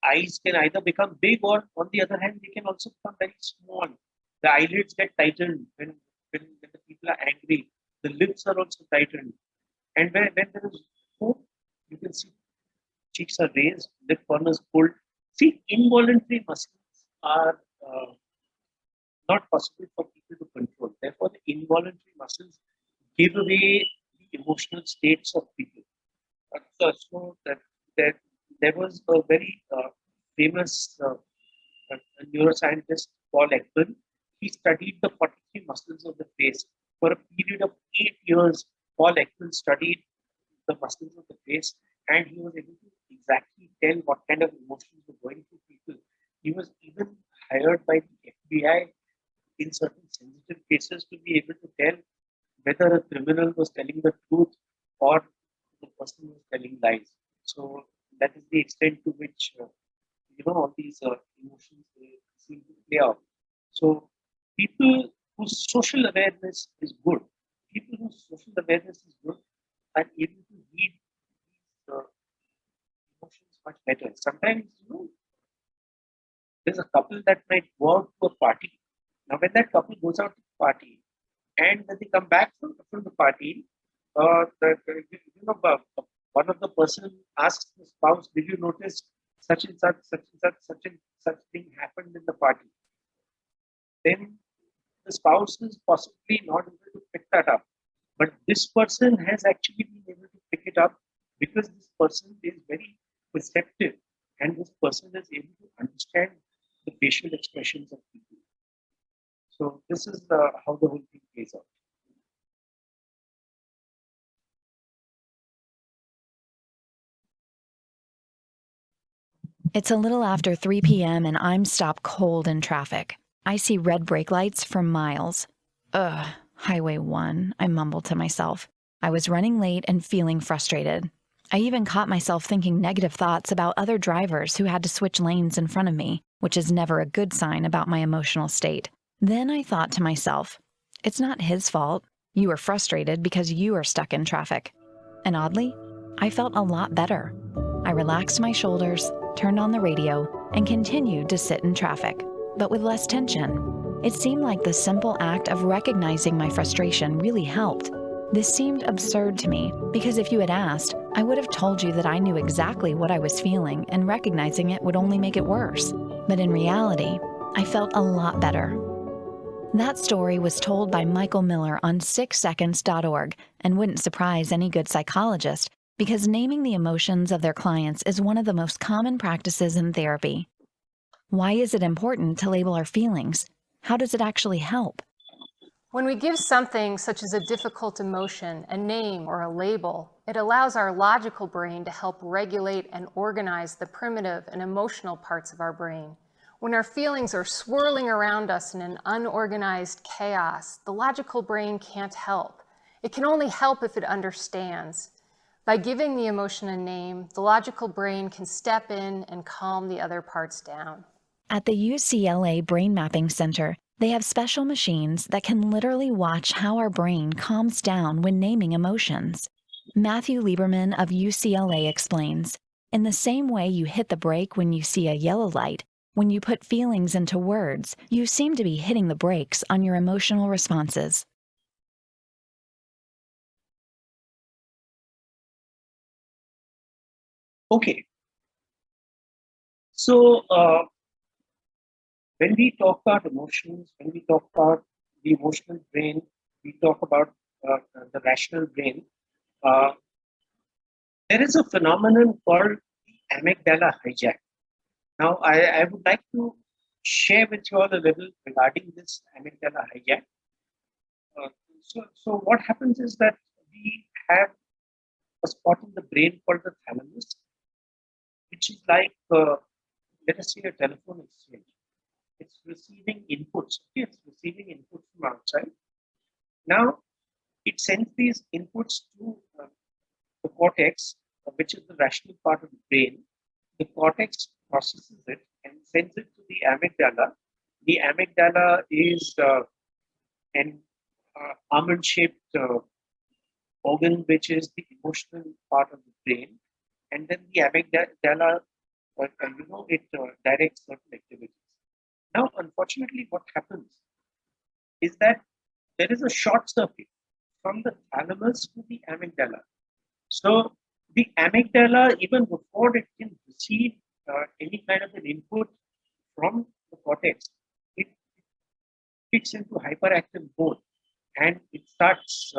eyes can either become big, or on the other hand, they can also become very small. The eyelids get tightened when the people are angry. The lips are also tightened. And when there is hope, you can see cheeks are raised, lip corners pulled. See, involuntary muscles are not possible for people to control. Therefore, the involuntary muscles give away the emotional states of people. So that there was a very famous neuroscientist, Paul Ekman. He studied the 43 muscles of the face. For a period of 8 years, Paul Ekman studied the muscles of the face, and he was able to exactly tell what kind of emotions were going through people. He was even hired by the FBI in certain sensitive cases to be able to tell whether a criminal was telling the truth or the person was telling lies. So that is the extent to which all these emotions seem to play out. So people whose social awareness is good, people whose social awareness is good, are able to read these emotions much better. Sometimes there's a couple that might go out to a party. Now, when that couple goes out to the party, and when they come back from the party, one of the person asks the spouse, "Did you notice such and such thing happened in the party?" Then the spouse is possibly not able to pick that up, but this person has actually been able to pick it up because this person is very perceptive, and this person is able to understand the facial expressions of people. So this is how the whole thing plays out. It's a little after 3 p.m. and I'm stopped cold in traffic. I see red brake lights for miles. Ugh, Highway 1, I mumble to myself. I was running late and feeling frustrated. I even caught myself thinking negative thoughts about other drivers who had to switch lanes in front of me, which is never a good sign about my emotional state. Then I thought to myself, it's not his fault. You are frustrated because you are stuck in traffic. And oddly, I felt a lot better. I relaxed my shoulders, turned on the radio, and continued to sit in traffic, but with less tension. It seemed like the simple act of recognizing my frustration really helped. This seemed absurd to me, because if you had asked, I would have told you that I knew exactly what I was feeling, and recognizing it would only make it worse. But in reality, I felt a lot better. That story was told by Michael Miller on 6seconds.org and wouldn't surprise any good psychologist, because naming the emotions of their clients is one of the most common practices in therapy. Why is it important to label our feelings? How does it actually help? When we give something such as a difficult emotion a name or a label, it allows our logical brain to help regulate and organize the primitive and emotional parts of our brain. When our feelings are swirling around us in an unorganized chaos, the logical brain can't help. It can only help if it understands. By giving the emotion a name, the logical brain can step in and calm the other parts down. At the UCLA Brain Mapping Center, they have special machines that can literally watch how our brain calms down when naming emotions. Matthew Lieberman of UCLA explains, in the same way you hit the brake when you see a yellow light, when you put feelings into words, you seem to be hitting the brakes on your emotional responses. Okay. So when we talk about emotions, when we talk about the emotional brain, we talk about the rational brain. There is a phenomenon called the amygdala hijack. Now, I would like to share with you all a little regarding this amygdala hijack. So what happens is that we have a spot in the brain called the thalamus, which is like, let us say, a telephone exchange. It's receiving inputs. Okay? It's receiving inputs from outside. Now, it sends these inputs to the cortex, which is the rational part of the brain. The cortex processes it and sends it to the amygdala. The amygdala is an almond-shaped organ, which is the emotional part of the brain, and then the amygdala, it directs certain activities. Now, unfortunately, what happens is that there is a short circuit from the thalamus to the amygdala. So the amygdala, even before it can receive any kind of an input from the cortex, it kicks into hyperactive mode and it starts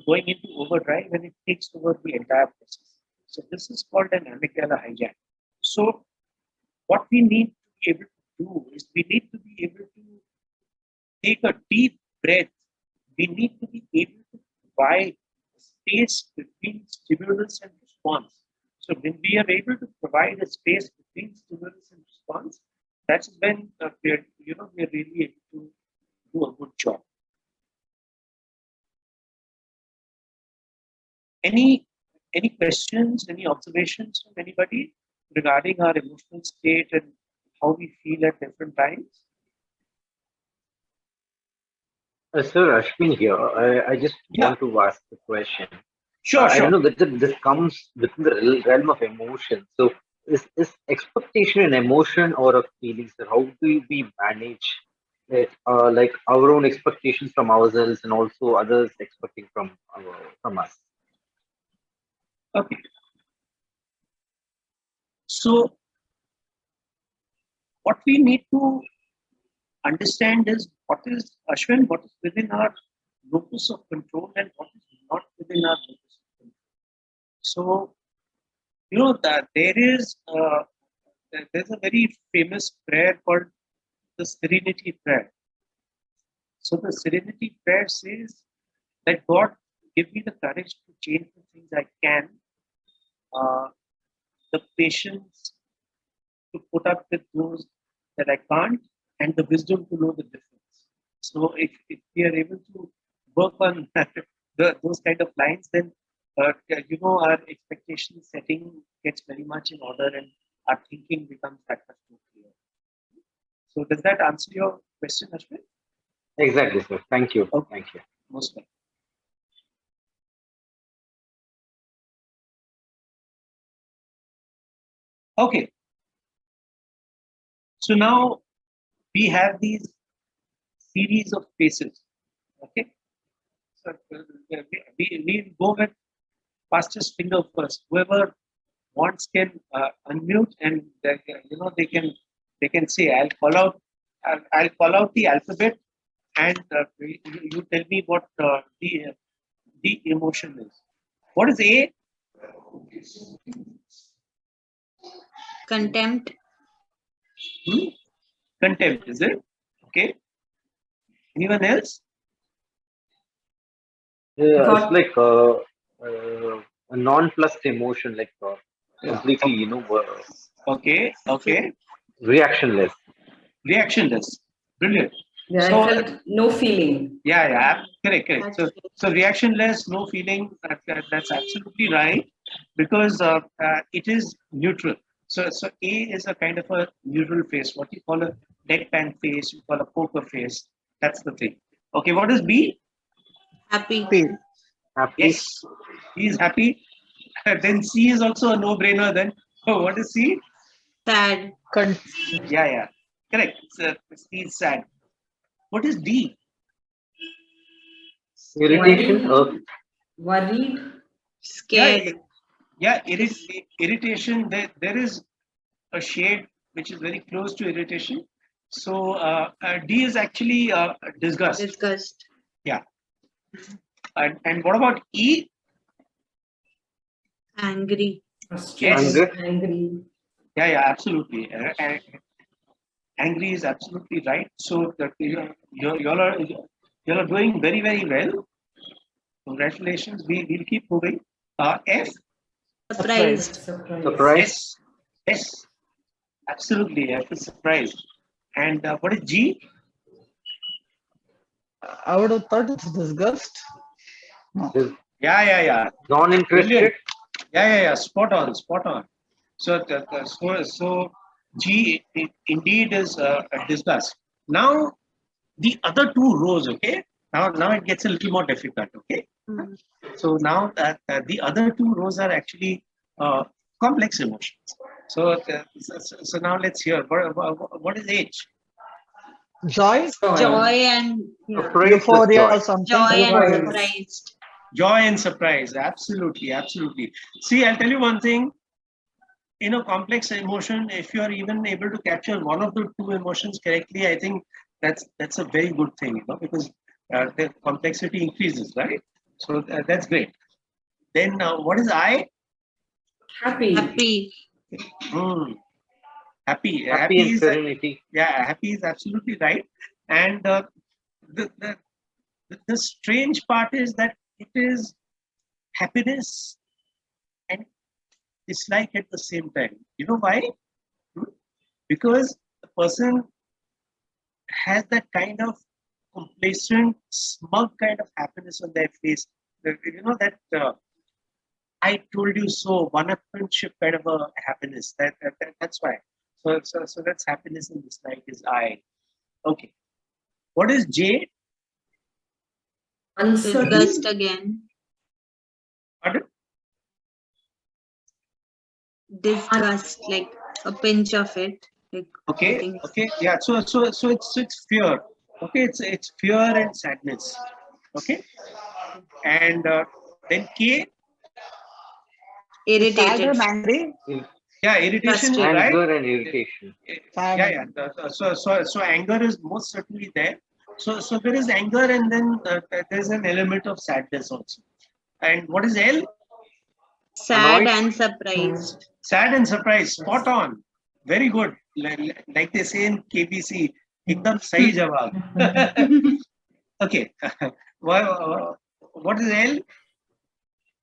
going into overdrive and it takes over the entire process. So this is called an amygdala hijack. So what we need to be able to do is we need to be able to take a deep breath. We need to be able to provide space between stimulus and response. So when we are able to provide a space between stimulus and response, that's when we're really able to do a good job. Any questions, any observations from anybody regarding our emotional state and how we feel at different times? Sir, Ashwin here. I just want to ask the question. Sure. I know that this comes within the realm of emotion. So, is expectation an emotion or a feeling, sir? How do we manage it? Like our own expectations from ourselves and also others expecting from us. Okay. So, what we need to understand is what is within our locus of control and what is not within our locus of control. So, that there's a very famous prayer called the Serenity Prayer. So the Serenity Prayer says that God, give me the courage to change the things I can, the patience to put up with those that I can't, and the wisdom to know the difference. So if we are able to work on those kind of lines, then our expectation setting gets very much in order and our thinking becomes that much more clear. So does that answer your question, Ashwin? Exactly, sir. Thank you. Okay. Thank you. Most welcome. Okay. So now we have these series of faces. Okay. So we go with fastest finger first. Whoever wants can unmute and they can say, I'll call out the alphabet and you tell me what the emotion is. What is A? Contempt. Contempt, is it? Okay. Anyone else? It's like a nonplussed emotion, like completely, Okay. reactionless. Reactionless. Brilliant. Yeah, So, I felt no feeling. Yeah, correct. So reactionless, no feeling. That's absolutely right, because it is neutral. So A is a kind of a neutral face. What you call a deadpan face, you call a poker face. That's the thing. Okay, what is B? Happy. Happy. Yes, he is happy. Then C is also a no-brainer. Then, what is C? Sad. Yeah, correct. C is sad. What is D? Irritation. Worried. Scared. Yeah, irritation. There is a shade which is very close to irritation. So D is actually disgust. Disgust. Yeah. And what about E? Angry. Frustrated, Anger. angry. Yeah, absolutely. Angry is absolutely right. So that y'all are doing very, very well. Congratulations. We'll keep moving. F. Surprised. Surprise. Surprise. Yes. Yes. Absolutely. F is surprised. And what is G? I would have thought it's disgust. No. Yeah. Non-interested. Brilliant. Yeah. Spot on. So, so G indeed is disgust. Now, the other two rows, okay? Now it gets a little more difficult, okay? Mm. So now that the other two rows are actually complex emotions. So now let's hear what is H? Joy, Joy and yeah. Surprise with euphoria, joy. or something. Joy and Surprise. surprised. Joy and surprise. Absolutely. See, I'll tell you one thing. In a complex emotion, if you are even able to capture one of the two emotions correctly, I think that's a very good thing, you know, because the complexity increases, right? So that's great. Then what is I? Happy. Happy. Happy. Happy and is serenity. happy is absolutely right. And the strange part is that it is happiness and dislike at the same time. You know why? Because the person has that kind of complacent, smug kind of happiness on their face. You know that I told you so, one-upmanship kind of a happiness. That's why. So that's happiness and dislike is I. Okay. What is J? Uncertain. Disgust again. Pardon? Disgust, like a pinch of it. Like I Okay. think Okay. Yeah. So it's fear. Okay. It's fear and sadness. Okay. And then K. Sad irritated. and angry. Yeah. Irritation is Frustrated. right. Anger and irritation. Sad. Yeah. So anger is most certainly there. So there is anger, and then there's an element of sadness also. And what is L? Sad Annoyed. and surprised. Sad and surprised. Spot on. Very good. Like they say in KBC, ekdam sahi jawab. Okay. What is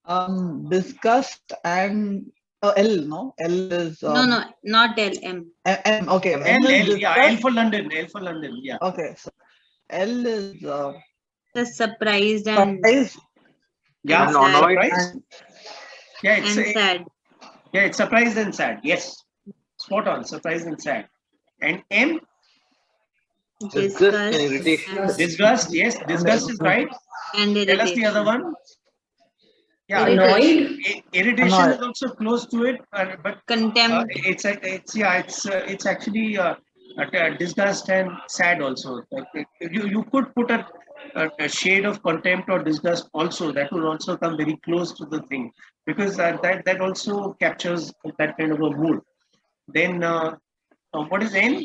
L? Disgust and L. No, L is No, not L, M. M. Okay, M L. is Yeah. L disgust. for London. L for London. Yeah. Okay, so L is The surprised and surprise Yeah. and sad. Annoyed. Surprise. and Yeah. It's And sad. yeah. It's surprised and sad. Yes. Spot on. Surprised and sad. And M. Disgust and Disgust irritation. Disgust. Yes. Disgust is right. and Tell us the other irritation. one. Yeah. Annoyed. Irritation Annoyed. is also close to it, but Contempt. it's actually disgust and sad also. Like, you could put a shade of contempt or disgust also. That would also come very close to the thing, because that also captures that kind of a mood. Then what is N?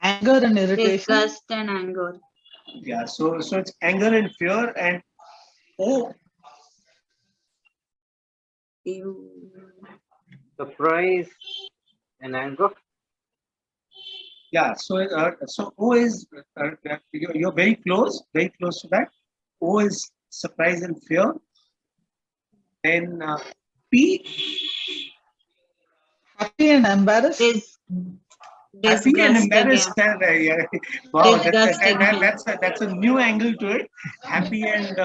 anger and irritation. Disgust and anger. Yeah, so it's anger and fear. And O. Surprise and anger. Yeah, so O is you're very close to that. O is surprise and fear. Then P. Happy and embarrassed. Happy and Disgust embarrassed. again. Yeah. Wow, Disgust again. that's a new angle to it. Happy and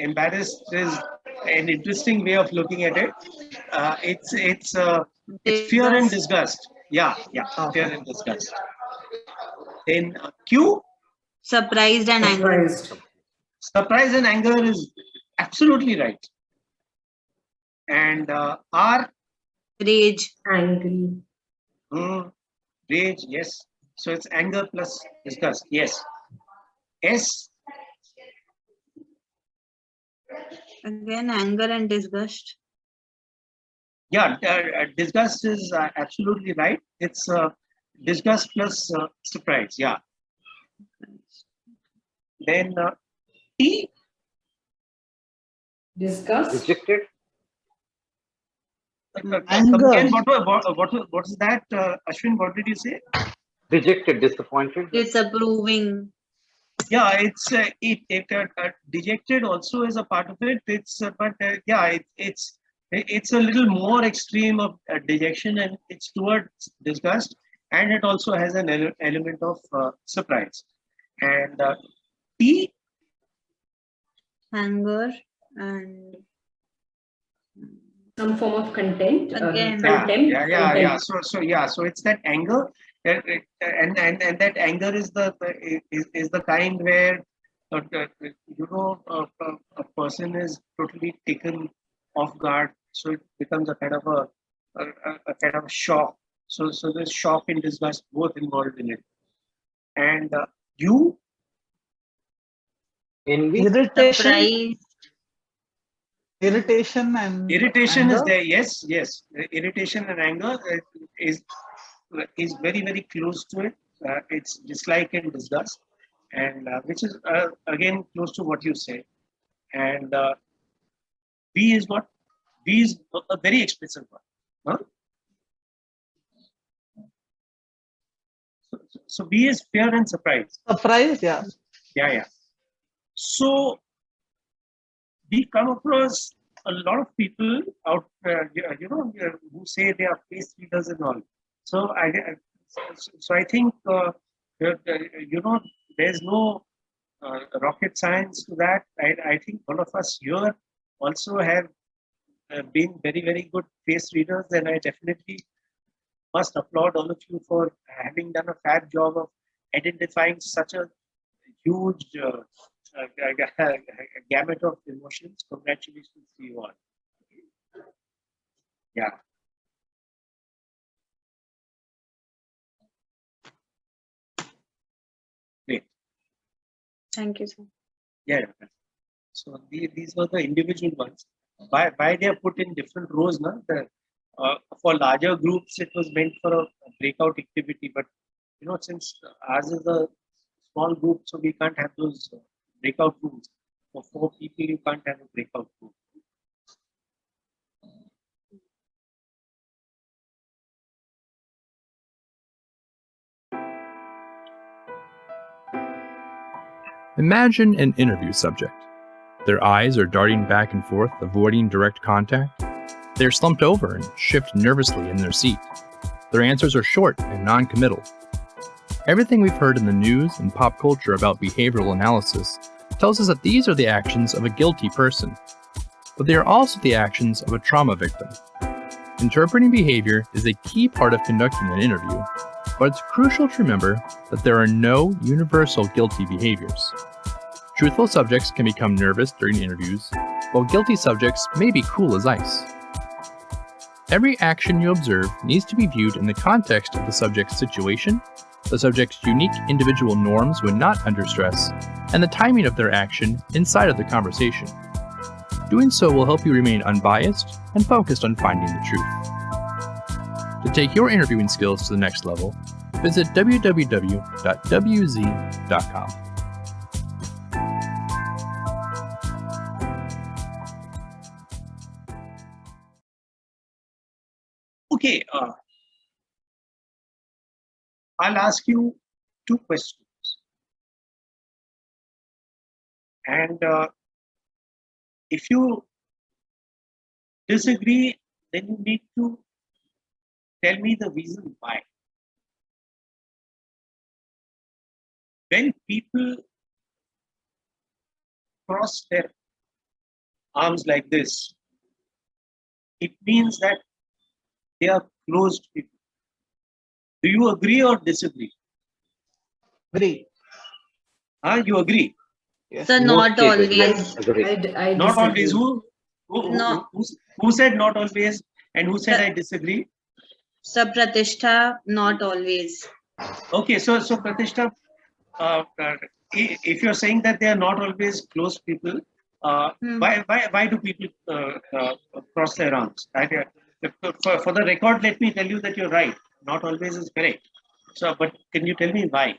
embarrassed is an interesting way of looking at it. It's fear and disgust. Yeah, fear and disgust. Then Q. Surprised and anger. Surprised. Surprise and anger is absolutely right. And R. Rage. Angry. Rage, yes. So it's anger plus disgust, yes. S. Again, anger and disgust. Yeah, disgust is absolutely right. It's disgust plus surprise. Yeah. Then T. Disgust. Rejected. Come again. What is that, Ashwin? What did you say? Rejected. Disappointed. Disapproving. Yeah, it's dejected also is a part of it. It's but yeah, it's a little more extreme of dejection, and it's towards disgust, and it also has an element of surprise. And T. Anger and Some form of content. Again. Contempt. Yeah. So it's that anger, and that anger is the kind where a person is totally taken off guard, so it becomes a kind of a kind of shock. So there's shock and disgust both involved in it. And you. Envy. Irritation. Surprise. Irritation and Irritation is anger. there. Yes. Irritation and anger is very, very close to it. It's dislike and disgust, and which is again close to what you say. And B is what? B is a very explicit one. Huh? So B is fear and surprise. Surprise, yeah. Yeah. So we come across a lot of people out, who say they are face readers and all. So I think there's no rocket science to that. I think all of us here also have been very, very good face readers, and I definitely must applaud all of you for having done a fab job of identifying such a huge gamut of emotions. Congratulations to you all. Yeah. Great. Thank you, sir. Yeah. So these were the individual ones. Why they are put in different rows, na? For larger groups, it was meant for a breakout activity, but since ours is a small group, so we can't have those breakout rooms. For 4 people, you can't have a breakout room. Imagine an interview subject. Their eyes are darting back and forth, avoiding direct contact. They're slumped over and shift nervously in their seat. Their answers are short and non-committal. Everything we've heard in the news and pop culture about behavioral analysis tells us that these are the actions of a guilty person, but they are also the actions of a trauma victim. Interpreting behavior is a key part of conducting an interview, but it's crucial to remember that there are no universal guilty behaviors. Truthful subjects can become nervous during interviews, while guilty subjects may be cool as ice. Every action you observe needs to be viewed in the context of the subject's situation, the subject's unique individual norms when not under stress, and the timing of their action inside of the conversation. Doing so will help you remain unbiased and focused on finding the truth. To take your interviewing skills to the next level, visit www.wz.com. Okay, I'll ask you 2 questions. And if you disagree, then you need to tell me the reason why. When people cross their arms like this, it means that they are closed people. Do you agree or disagree? Agree. You agree? Yes. So not always. I Not disagree. always. No. Who said not always? And who said I disagree? So Pratishtha, not always. Okay, so Pratishtha, if you're saying that they are not always close people, why do people cross their arms? For the record, let me tell you that you're right. Not always is correct. So, but can you tell me why?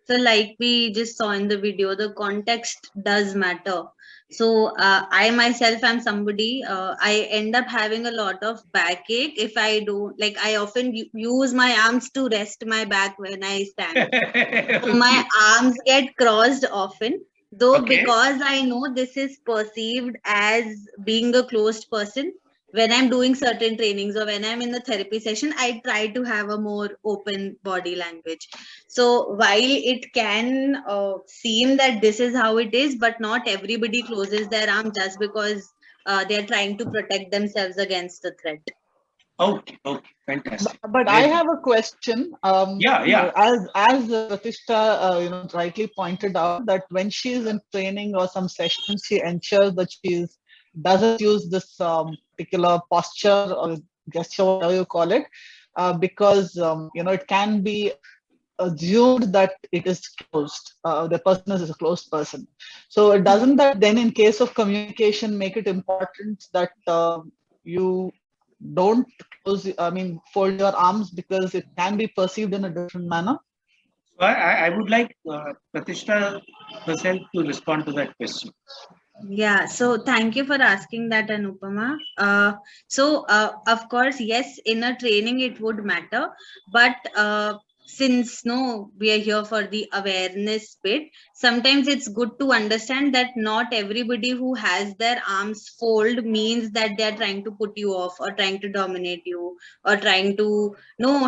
So like we just saw in the video, the context does matter. So I myself am somebody, I end up having a lot of backache if I don't, like I often use my arms to rest my back when I stand. So my arms get crossed often, though Okay. because I know this is perceived as being a closed person. When I'm doing certain trainings or when I'm in the therapy session, I try to have a more open body language. So while it can seem that this is how it is, but not everybody closes their arm just because they're trying to protect themselves against the threat. Okay, okay, fantastic. But I have a question. Yeah. As Pratishtha, rightly pointed out that when she is in training or some sessions, she ensures that she doesn't use this particular posture or gesture, whatever you call it, because it can be assumed that it is closed. The person is a closed person. So it doesn't that then, in case of communication, make it important that you don't fold your arms because it can be perceived in a different manner? So I would like Pratishtha herself to respond to that question. Yeah, so thank you for asking that, Anupama. Of course, yes, in a training it would matter, but since we are here for the awareness bit, sometimes it's good to understand that not everybody who has their arms fold means that they're trying to put you off or trying to dominate you or trying to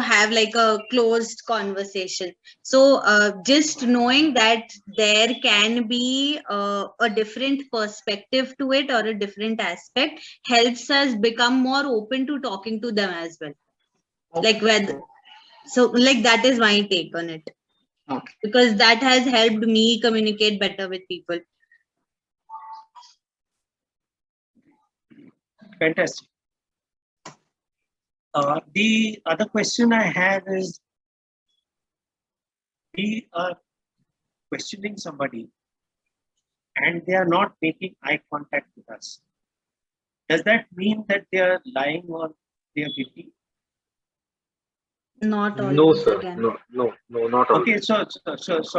have like a closed conversation. So just knowing that there can be a different perspective to it or a different aspect helps us become more open to talking to them as well. Like that is my take on it. Okay. Because that has helped me communicate better with people. Fantastic. The other question I have is, we are questioning somebody and they are not making eye contact with us. Does that mean that they are lying or they are guilty? Not always. No, sir. Again. No, not always. Okay, so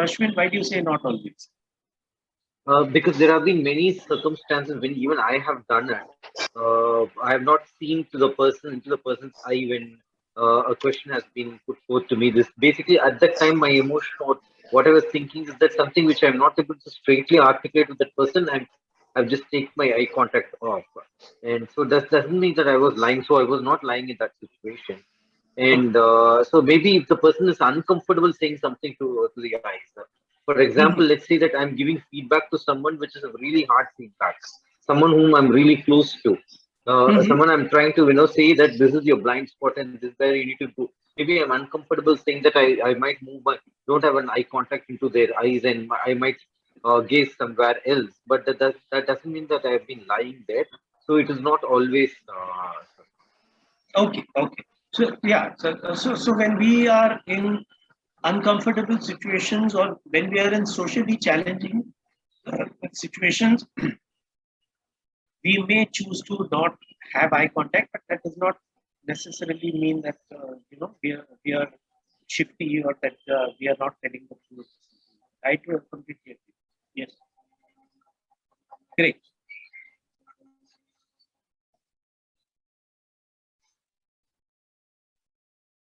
Ashwin, why do you say not always? Because there have been many circumstances when even I have done it. I have not seen into the person's eye when a question has been put forth to me. This basically at that time my emotion or what I was thinking is that something which I'm not able to straightly articulate with that person. I've just taken my eye contact off, and so that doesn't mean that I was lying. So I was not lying in that situation. And so maybe if the person is uncomfortable saying something to the eyes. For example, let's say that I'm giving feedback to someone which is a really hard feedback, someone whom I'm really close to, someone I'm trying to say that this is your blind spot and this is where you need to do. Maybe I'm uncomfortable saying that I might don't have an eye contact into their eyes and I might gaze somewhere else. But that doesn't mean that I have been lying there. So it is not always. Okay. So yeah, so when we are in uncomfortable situations or when we are in socially challenging situations, we may choose to not have eye contact, but that does not necessarily mean that we are shifty or that we are not telling the truth. I do completely agree. Yes. Great.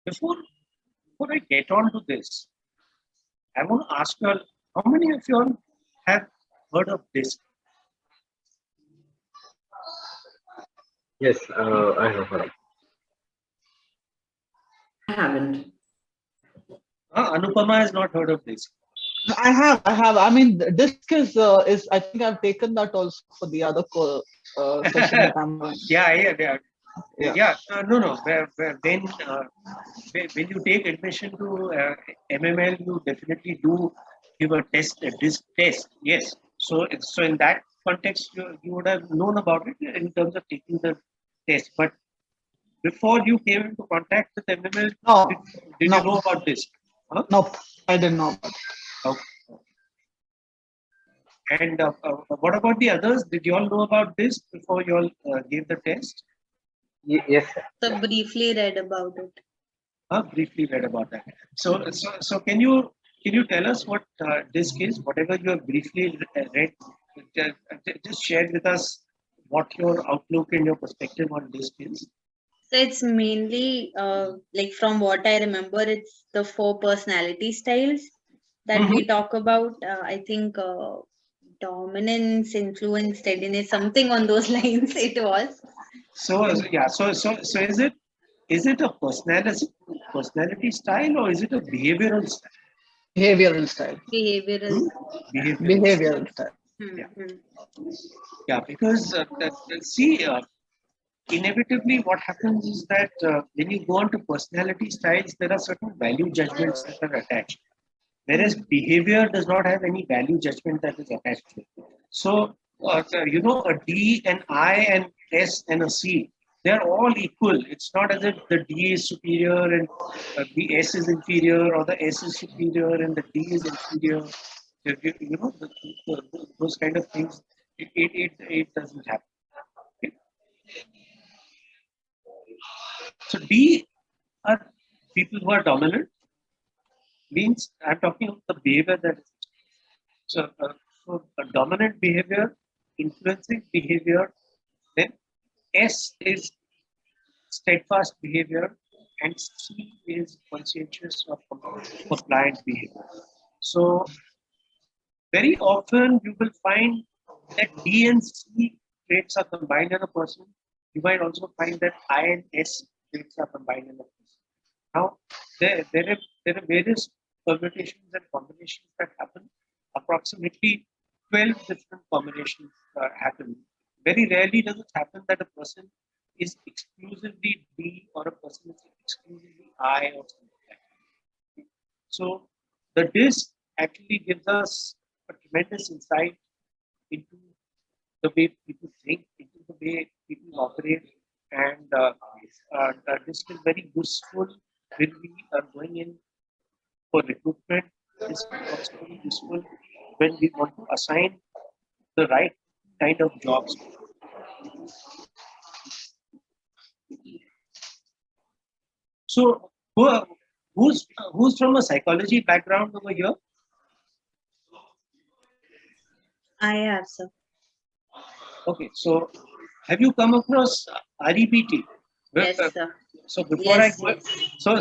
Before I get on to this, I want to ask you all, how many of you all have heard of this? Yes, I have heard. I haven't. Anupama has not heard of this. I have. I mean, DISC is I think I've taken that also for the other session that I'm on. Yeah. No. When you take admission to MML, you definitely do give a DISC test. Yes. So in that context, you would have known about it in terms of taking the test. But before you came into contact with MML, did you know about this? Huh? Nope, I didn't know about it. Okay. And what about the others? Did you all know about this before you all gave the test? Yes, sir. So briefly read about it. Briefly read about that. So can you tell us what DISC is? Whatever you have briefly read, just share with us what your outlook and your perspective on DISC is. So it's mainly like from what I remember, it's the 4 personality styles that we talk about. I think dominance, influence, steadiness, something on those lines it was. So yeah, so is it a personality style or is it a behavioral style? Behavioral style. Behavioral. Behavioral style. Yeah. Yeah, because see, inevitably what happens is that when you go on to personality styles, there are certain value judgments that are attached, whereas behavior does not have any value judgment that is attached to it. So, a D, an I, and S, and a C, they're all equal. It's not as if the D is superior and the S is inferior, or the S is superior and the D is inferior. Those kind of things, it doesn't happen. Okay? So D are people who are dominant, means I'm talking of the behavior that is. So a dominant behavior, influencing behavior, then S is steadfast behavior, and C is conscientious or compliant behavior. So very often you will find that D and C traits are combined in a person. You might also find that I and S traits are combined in a person. Now, there are various permutations and combinations that happen. Approximately 12 different combinations happen. Very rarely does it happen that a person is exclusively D or a person is exclusively I or something like that. So the DISC actually gives us a tremendous insight into the way people think, into the way people operate, and this is very useful when we are going in for recruitment. This is also very useful when we want to assign the right kind of jobs. So, who's from a psychology background over here? I have, sir. Okay, so have you come across REBT? Yes, sir. So before Yes, I go,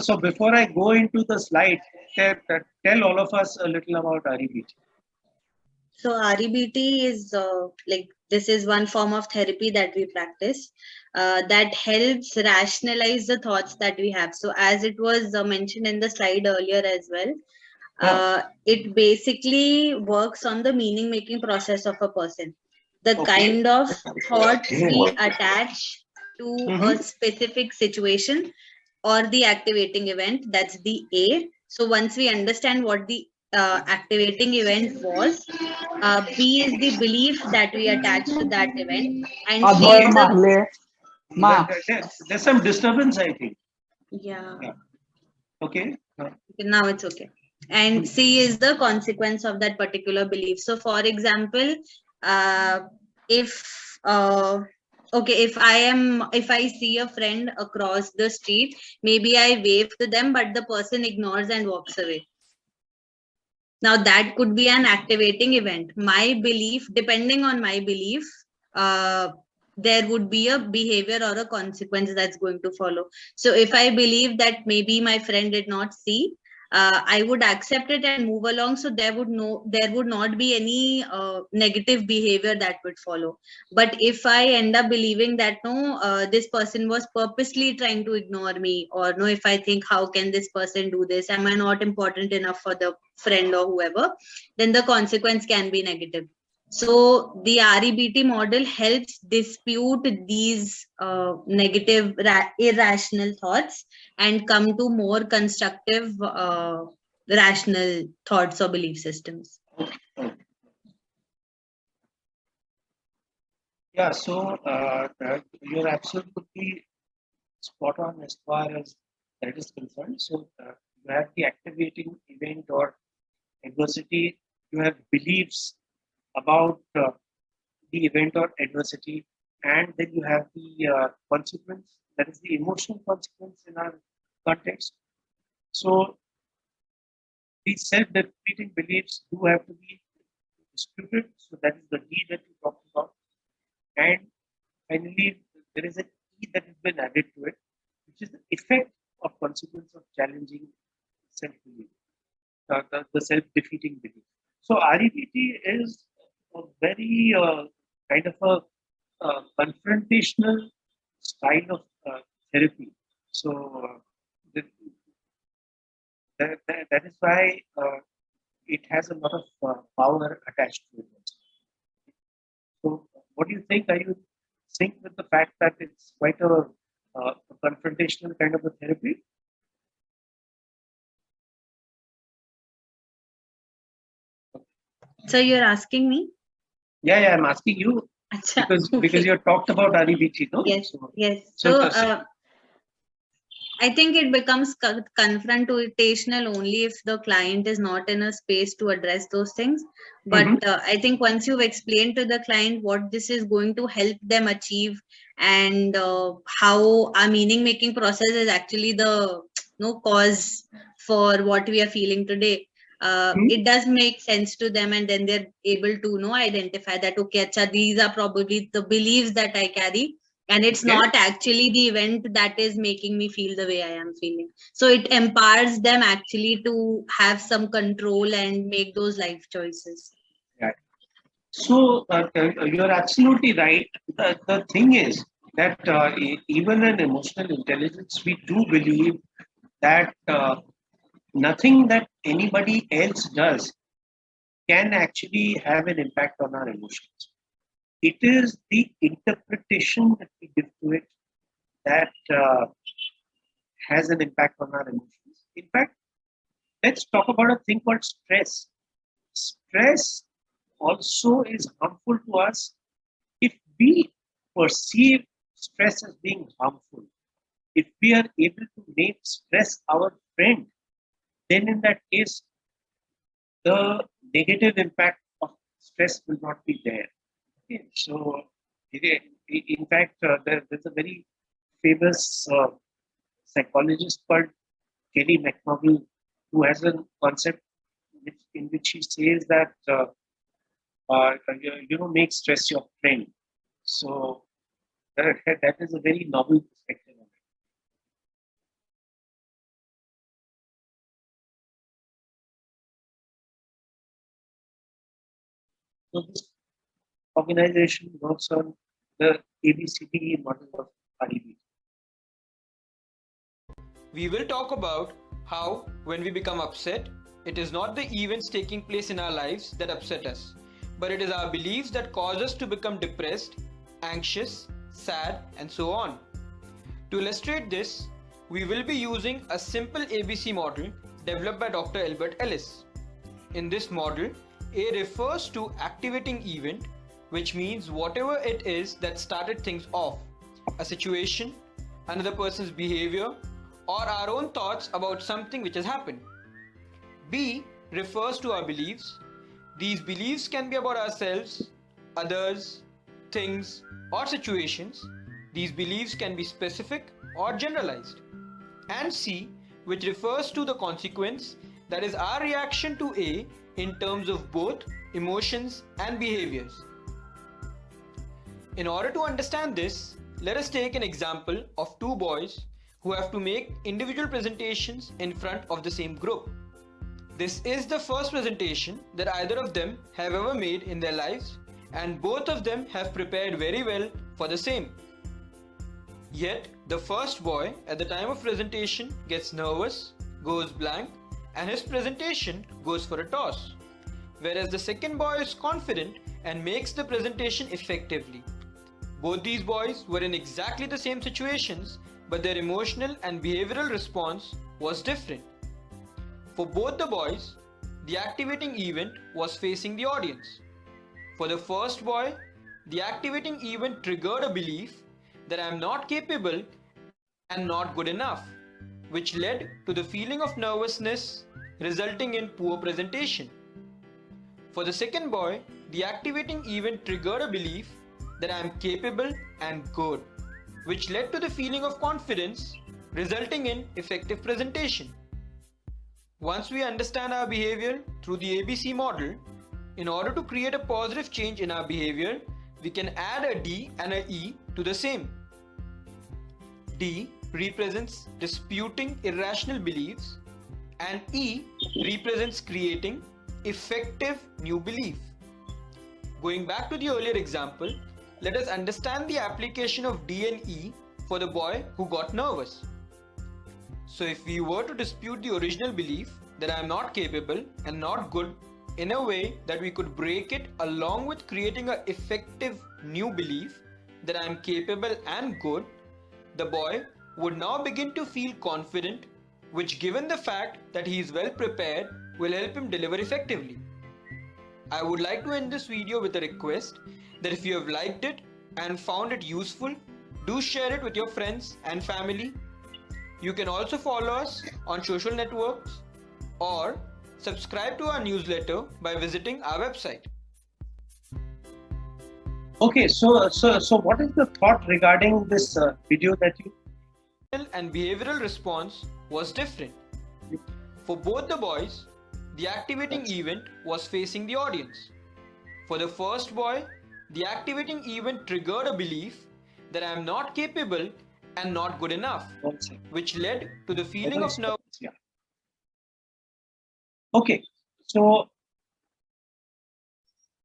so before I go into the slide, tell all of us a little about REBT. So REBT is like this is one form of therapy that we practice that helps rationalize the thoughts that we have. So as it was mentioned in the slide earlier as well, it basically works on the meaning making process of a person. The kind of thoughts we attach to a specific situation or the activating event, that's the A. So once we understand what the activating event was, B is the belief that we attach to that event, and C is the There's some disturbance, I think. yeah. Okay. Now it's okay. And C is the consequence of that particular belief. So, for example, if if I see a friend across the street, maybe I wave to them, but the person ignores and walks away. Now that could be an activating event. My belief, depending on my belief, there would be a behavior or a consequence that's going to follow. So if I believe that maybe my friend did not see, I would accept it and move along. So there would not be any negative behavior that would follow. But if I end up believing that no, this person was purposely trying to ignore me, or no, if I think how can this person do this? Am I not important enough for the friend or whoever? Then the consequence can be negative. So the REBT model helps dispute these negative, irrational thoughts and come to more constructive, rational thoughts or belief systems. Yeah, so you're absolutely spot on as far as that is concerned. So you have the activating event or adversity, you have beliefs about the event or adversity, and then you have the consequence that is the emotional consequence in our context. So these self-defeating beliefs do have to be disputed. So that is the D that you talked about. And finally, there is an E that has been added to it, which is the effect of consequence of challenging self-belief, the self-defeating belief. So REBT is a very kind of a confrontational style of therapy. So that is why it has a lot of power attached to it. So what do you think? Are you sync with the fact that it's quite a confrontational kind of a therapy? So you're asking me? Yeah, I'm asking you Acha, because you talked about REBT, no? Yes, So, yes. so- So I think it becomes confrontational only if the client is not in a space to address those things. But I think once you've explained to the client what this is going to help them achieve and how our meaning making process is actually the cause for what we are feeling today, it does make sense to them, and then they're able to identify that, okay, acha, these are probably the beliefs that I carry. And it's Okay. not actually the event that is making me feel the way I am feeling. So it empowers them actually to have some control and make those life choices. Right. So you're absolutely right. The thing is that even in emotional intelligence, we do believe that nothing that anybody else does can actually have an impact on our emotions. It is the interpretation that we give to it that has an impact on our emotions. In fact, let's talk about a thing called stress. Stress also is harmful to us if we perceive stress as being harmful. If we are able to make stress our friend, then in that case, the negative impact of stress will not be there. Okay, so in fact, there's a very famous psychologist called Kelly McNaughton who has a concept in which he says that make stress your friend. So that is a very novel perspective on it. So this organization works on the ABCD model of REBT. We will talk about how, when we become upset, it is not the events taking place in our lives that upset us, but it is our beliefs that cause us to become depressed, anxious, sad, and so on. To illustrate this, we will be using a simple ABC model developed by Dr. Albert Ellis. In this model, A refers to activating event, which means whatever it is that started things off, a situation, another person's behavior, or our own thoughts about something which has happened. B refers to our beliefs. These beliefs can be about ourselves, others, things, or situations. These beliefs can be specific or generalized. And C, which refers to the consequence, that is our reaction to A in terms of both emotions and behaviors. In order to understand this, let us take an example of two boys who have to make individual presentations in front of the same group. This is the first presentation that either of them have ever made in their lives, and both of them have prepared very well for the same. Yet, the first boy at the time of presentation gets nervous, goes blank, and his presentation goes for a toss. Whereas the second boy is confident and makes the presentation effectively. Both these boys were in exactly the same situations, but their emotional and behavioral response was different. For both the boys, the activating event was facing the audience. For the first boy, the activating event triggered a belief that I am not capable and not good enough, which led to the feeling of nervousness resulting in poor presentation. For the second boy, the activating event triggered a belief that I am capable and good, which led to the feeling of confidence, resulting in effective presentation. Once we understand our behavior through the ABC model, in order to create a positive change in our behavior, we can add a D and a E to the same. D represents disputing irrational beliefs and E represents creating effective new belief. Going back to the earlier example, let us understand the application of D and E for the boy who got nervous. So if we were to dispute the original belief that I am not capable and not good in a way that we could break it along with creating an effective new belief that I am capable and good, the boy would now begin to feel confident, which given the fact that he is well prepared will help him deliver effectively. I would like to end this video with a request that if you have liked it and found it useful, do share it with your friends and family. You can also follow us on social networks or subscribe to our newsletter by visiting our website. Okay, so what is the thought regarding this video that you... And behavioral response was different. For both the boys, the activating event was facing the audience. For the first boy, the activating event triggered a belief that I am not capable and not good enough, which led to the feeling of nervousness. Yeah. Okay, so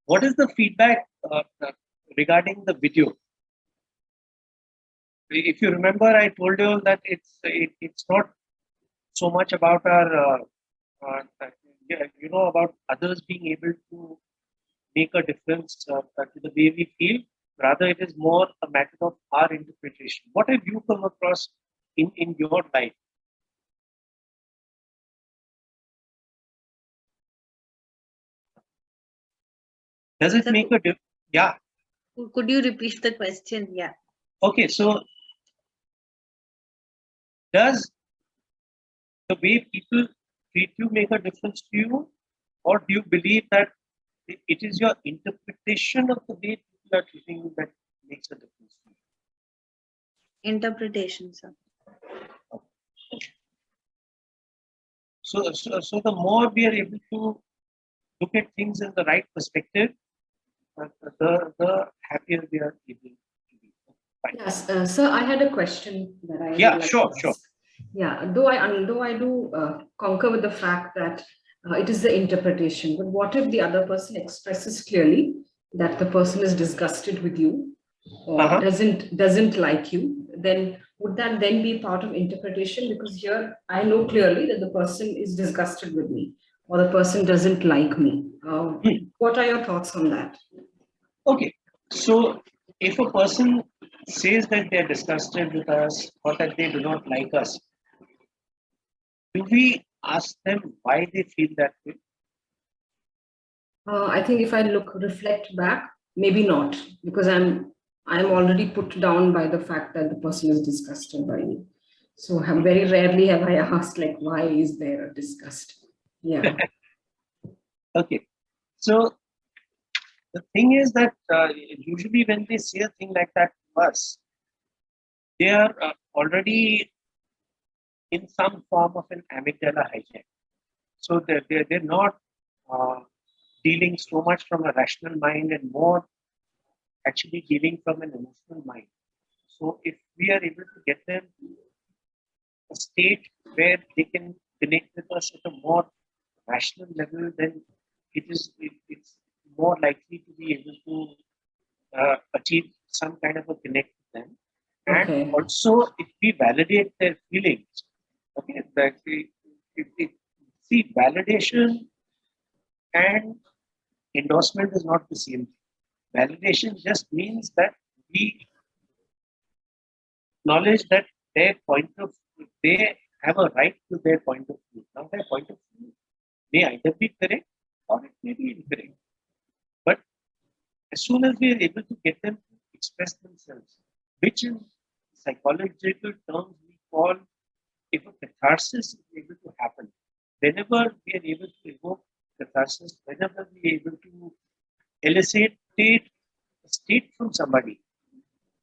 what is the feedback regarding the video? If you remember, I told you that it's not so much about our about others being able to make a difference to the way we feel. Rather, it is more a matter of our interpretation. What have you come across in your life? Does it make a difference? Yeah. Could you repeat the question? Yeah. Okay, so does the way people treat you make a difference to you, or do you believe that it is your interpretation of the way people are treating you that makes a difference to you? Interpretation, sir. So the more we are able to look at things in the right perspective, the happier we are able to be. Fine. Yes, sir, I had a question that I Yeah, would like sure, to sure. ask. Yeah, though I do concur with the fact that it is the interpretation, but what if the other person expresses clearly that the person is disgusted with you or doesn't like you? Then would that then be part of interpretation? Because here I know clearly that the person is disgusted with me or the person doesn't like me. What are your thoughts on that? Okay, so if a person says that they are disgusted with us or that they do not like us, do we ask them why they feel that way? I think if I reflect back, maybe not, because I'm already put down by the fact that the person is disgusted by me. So very rarely have I asked like, why is there a disgust? Yeah. Okay, so the thing is that usually when they say a thing like that to us, they are already in some form of an amygdala hijack. So they're not dealing so much from a rational mind and more actually dealing from an emotional mind. So if we are able to get them a state where they can connect with us at a more rational level, then it's more likely to be able to achieve some kind of a connect with them. And also, if we validate their feelings, okay, that see, validation and endorsement is not the same thing. Validation just means that we acknowledge that they have a right to their point of view. Now, their point of view may either be correct or it may be incorrect. But as soon as we are able to get them to express themselves, which in psychological terms we call, if a catharsis is able to happen, whenever we are able to evoke catharsis, whenever we are able to elicit a state from somebody,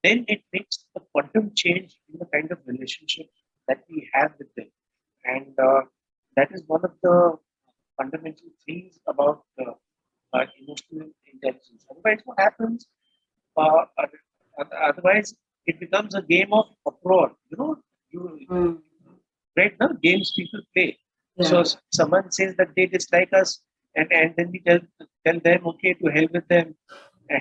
then it makes a quantum change in the kind of relationship that we have with them. And that is one of the fundamental things about emotional intelligence. Otherwise, what happens? Otherwise, it becomes a game of uproar. You know, you right now games people play. So someone says that they dislike us, and then we tell them, okay, to hell with them.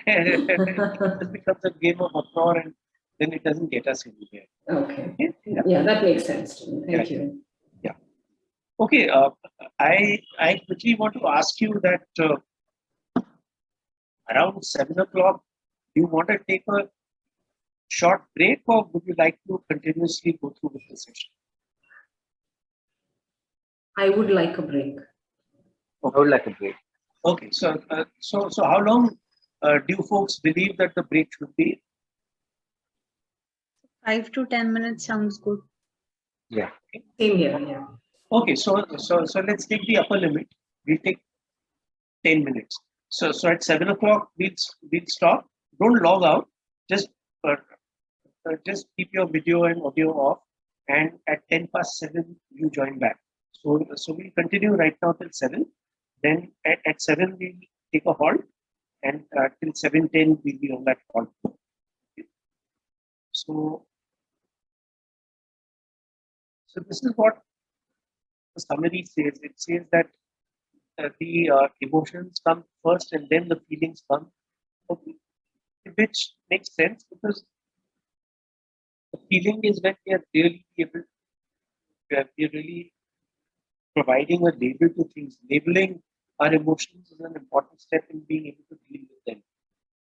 And it becomes a game of uproar, and then it doesn't get us anywhere. Okay. Yeah. Yeah, that makes sense to me. Thank you. Yeah. Okay. I quickly want to ask you that around 7 o'clock, do you want to take a short break, or would you like to continuously go through with the session? I would like a break. I would like a break. Okay. So how long do you folks believe that the break should be? 5 to 10 minutes sounds good. Yeah. Same here. Yeah. Okay. So let's take the upper limit. We'll take 10 minutes. So at 7 o'clock we'll stop. Don't log out. Just keep your video and audio off. And at 7:10 you join back. So we'll continue right now till 7. Then at 7 we'll take a halt, and till 7:10 we'll be on that halt. Okay. So this is what the summary says. It says that the emotions come first and then the feelings come, okay, which makes sense because the feeling is when we are really able, we are really providing a label to things. Labeling our emotions is an important step in being able to deal with them.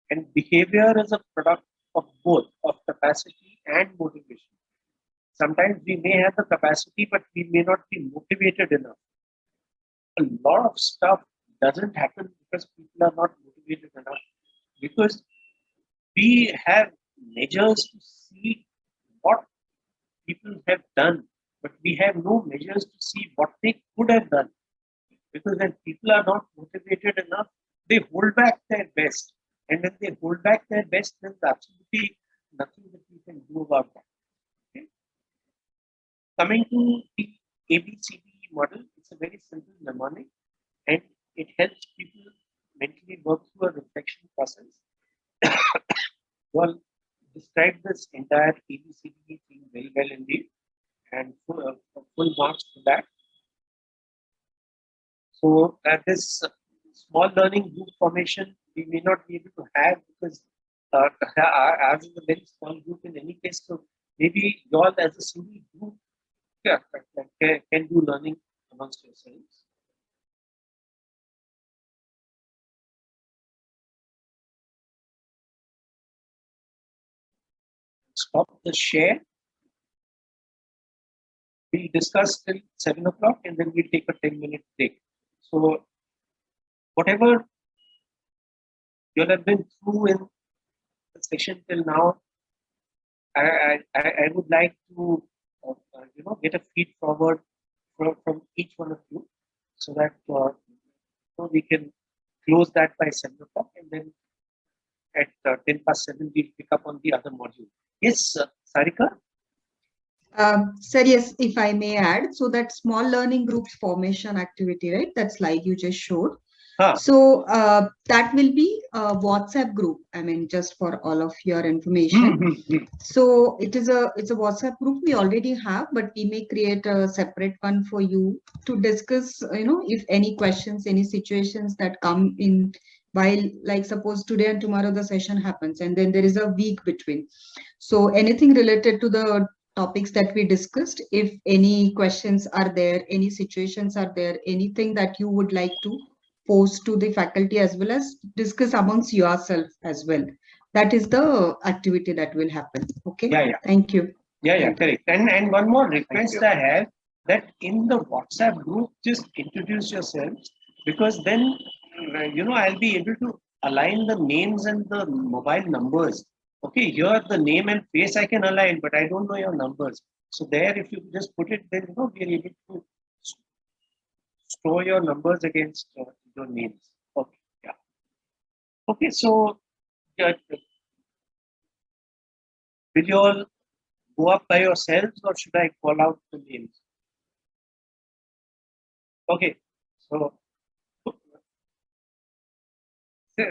And behavior is a product of both, of capacity and motivation. Sometimes we may have the capacity, but we may not be motivated enough. A lot of stuff doesn't happen because people are not motivated enough, because we have measures to see what people have done, but we have no measures to see what they could have done. Because when people are not motivated enough, they hold back their best. And when they hold back their best, there's absolutely nothing that we can do about that. Okay? Coming to the ABCD model, it's a very simple mnemonic, and it helps people mentally work through a reflection process. Well, describe this entire ABCD thing very well indeed, and full marks for that. So this small learning group formation we may not be able to have because ours is a very small group in any case. So maybe you all as a single group can do learning amongst yourselves. Stop the share. We'll discuss till 7 o'clock and then we'll take a 10-minute break. So whatever you'll have been through in the session till now, I would like to get a feed forward from each one of you, so that we can close that by 7 o'clock, and then at 7:10 we'll pick up on the other module. Yes, Sarika? Sir, yes, if I may add, so that small learning groups formation activity, right? That slide you just showed. So that will be a WhatsApp group. I mean, just for all of your information. So it's a WhatsApp group we already have, but we may create a separate one for you to discuss, if any questions, any situations that come in while, like suppose today and tomorrow the session happens, and then there is a week between. So anything related to the topics that we discussed, if any questions are there, any situations are there, anything that you would like to post to the faculty as well as discuss amongst yourself as well. That is the activity that will happen. Okay. Yeah. Thank you. Yeah, correct. And one more request I have, that in the WhatsApp group, just introduce yourselves, because then I'll be able to align the names and the mobile numbers. Okay, here the name and face I can align, but I don't know your numbers. So there, if you just put it, then we are able to store your numbers against your names. Okay, yeah. Okay, so Will you all go up by yourselves or should I call out the names? Okay, so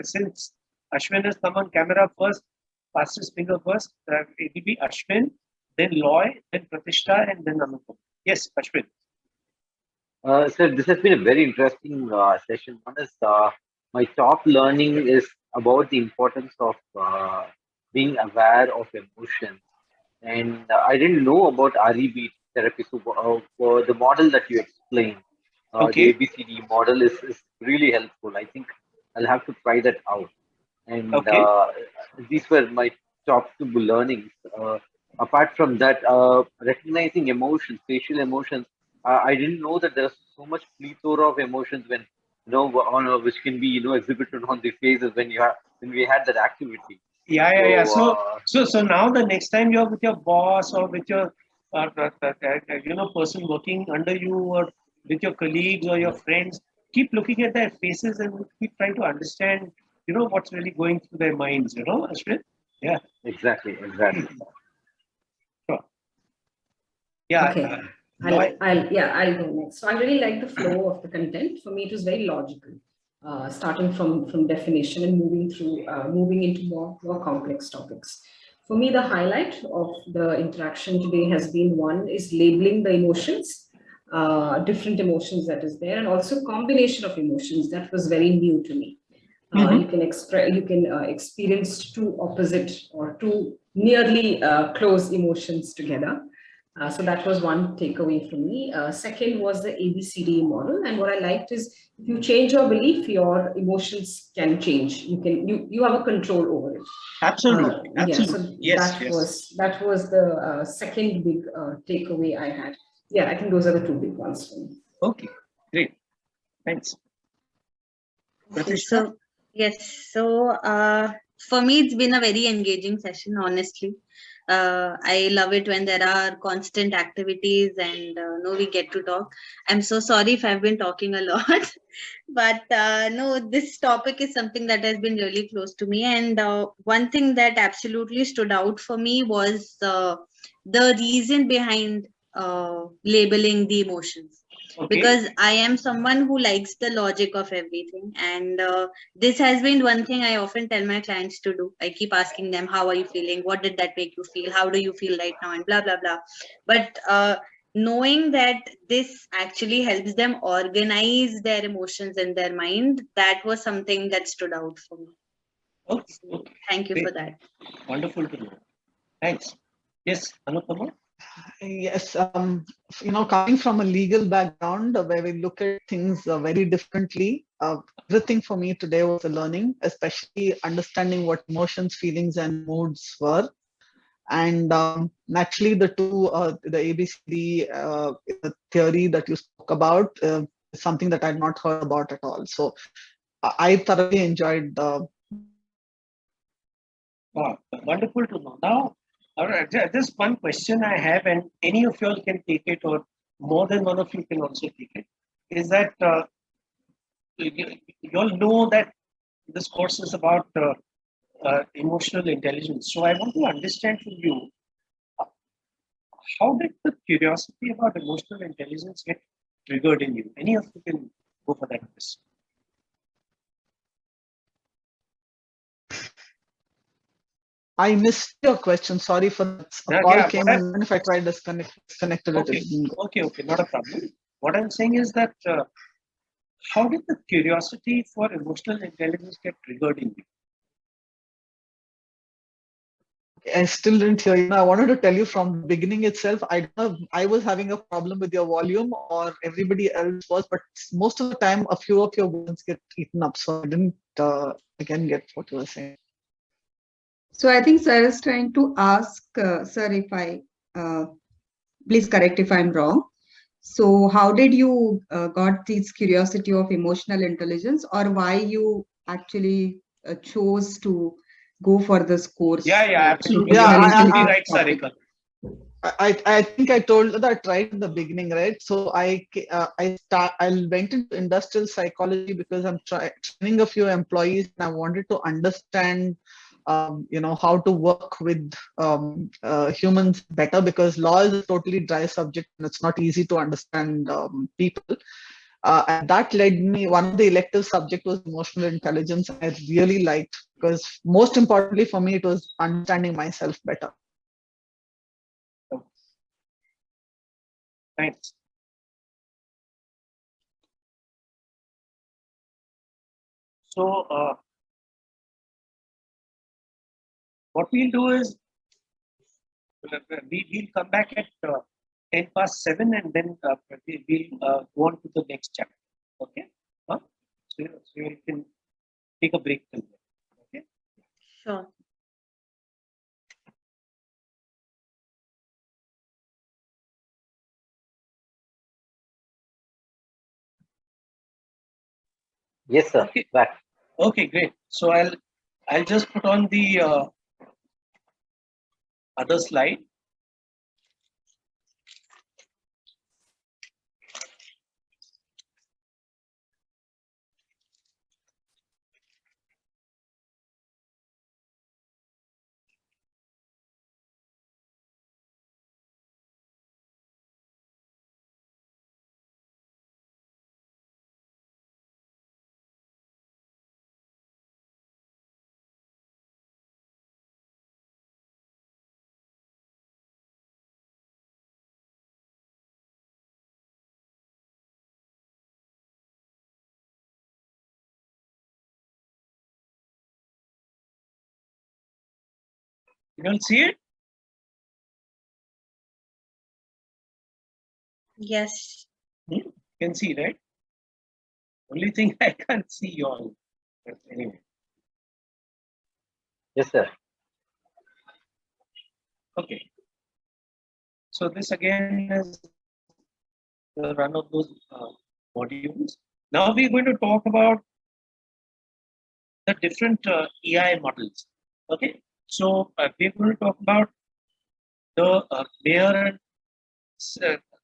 since Ashwin has come on camera first, fastest finger first, it will be Ashwin, then Loy, then Pratishtha, and then Anupam. Yes, Ashwin. So this has been a very interesting session. One is my top learning is about the importance of being aware of emotions. And I didn't know about REB therapy. So for the model that you explained, Okay. the ABCD model is really helpful. I think I'll have to try that out. And Okay. these were my top two learnings. Apart from that, recognizing emotions, facial emotions, I didn't know that there's so much plethora of emotions when which can be exhibited on the faces when we had that activity. Yeah. So, So now the next time you're with your boss or with your person working under you or with your colleagues or your friends, keep looking at their faces and keep trying to understand what's really going through their minds. Ashwin. Yeah. exactly. Sure. Yeah. Okay. I'll go next. So I really like the flow of the content. For me, it was very logical, starting from definition and moving into more complex topics. For me, the highlight of the interaction today has been one is labeling the emotions, different emotions that is there, and also combination of emotions that was very new to me. You can experience two opposite or two nearly close emotions together. So that was one takeaway from me. Second was the ABCD model, and what I liked is if you change your belief, your emotions can change. You have a control over it. Absolutely. Yeah. So that was the second big takeaway I had. Yeah, I think those are the two big ones for me. Okay, great. Thanks. Okay, so yes, so for me it's been a very engaging session, honestly. I love it when there are constant activities and we get to talk. I'm so sorry if I've been talking a lot, but no, this topic is something that has been really close to me. And one thing that absolutely stood out for me was the reason behind labeling the emotions. Okay. Because I am someone who likes the logic of everything. And this has been one thing I often tell my clients to do. I keep asking them, how are you feeling? What did that make you feel? How do you feel right now? And blah, blah, blah. But knowing that this actually helps them organize their emotions in their mind, that was something that stood out for me. Okay. Thank you Great. for that. Wonderful to know. Thanks. Yes, Anupama? Yes, coming from a legal background where we look at things very differently, everything for me today was a learning, especially understanding what emotions, feelings, and moods were. And naturally, the ABCD theory that you spoke about is something that I've not heard about at all. So I thoroughly enjoyed the. Wow, wonderful to know. Now, all right, just one question I have, and any of you all can take it, or more than one of you can also take it, is that you all know that this course is about emotional intelligence. So I want to understand from you, how did the curiosity about emotional intelligence get triggered in you? Any of you can go for that question. I missed your question. Sorry for that. A call came and if I try to disconnected okay. it. Okay, not a problem. What I'm saying is that how did the curiosity for emotional intelligence get triggered in you? I still didn't hear you. I wanted to tell you from the beginning itself. I don't know if I was having a problem with your volume or everybody else was, but most of the time, a few of your words get eaten up. So I didn't again get what you were saying. So I think sir is trying to ask, sir, if I, please correct if I'm wrong. So how did you got this curiosity of emotional intelligence, or why you actually chose to go for this course? Yeah, absolutely. Yeah, absolutely right, Sarika. I think I told that right in the beginning, right? So I went into industrial psychology because I'm training a few employees and I wanted to understand how to work with humans better, because law is a totally dry subject and it's not easy to understand people. And that led me, one of the elective subject was emotional intelligence. I really liked, because most importantly for me, it was understanding myself better. Thanks. So what we'll do is we'll come back at 7:10, and then we'll go on to the next chapter. Okay? So you can take a break till then. Okay? Sure. Yes, sir. Okay. Back. Okay, great. So I'll just put on the other slide. You don't see it? Yes. You can see, right? Only thing I can't see you all. But anyway. Yes, sir. Okay. So this again is the run of those modules. Now we're going to talk about the different EI models. Okay. So we're going to talk about the Mayer and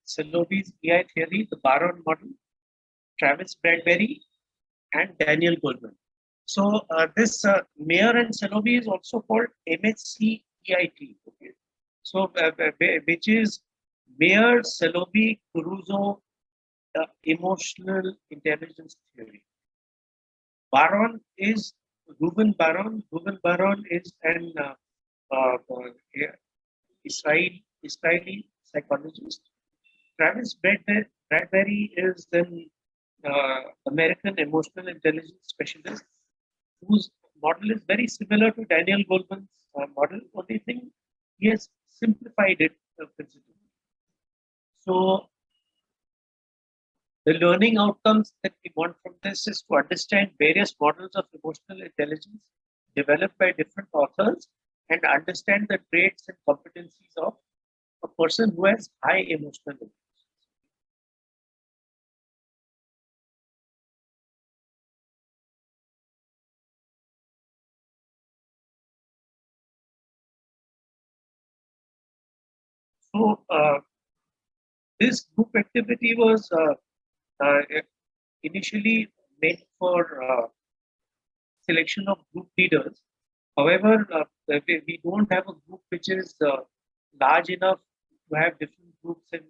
Salovey's EI theory, the Baron model, Travis Bradbury, and Daniel Goleman. So this Mayer and Salovey is also called MHC EIT. Okay. So which is Mayer, Salovey, Caruso emotional intelligence theory. Baron is Reuben Baron. Reuben Baron is an Israeli psychologist. Travis Bradbury is an American emotional intelligence specialist whose model is very similar to Daniel Goleman's model. Only thing, he has simplified it considerably. So the learning outcomes that we want from this is to understand various models of emotional intelligence developed by different authors and understand the traits and competencies of a person who has high emotional intelligence. So this group activity was initially meant for selection of group leaders. However, we don't have a group which is large enough to have different groups and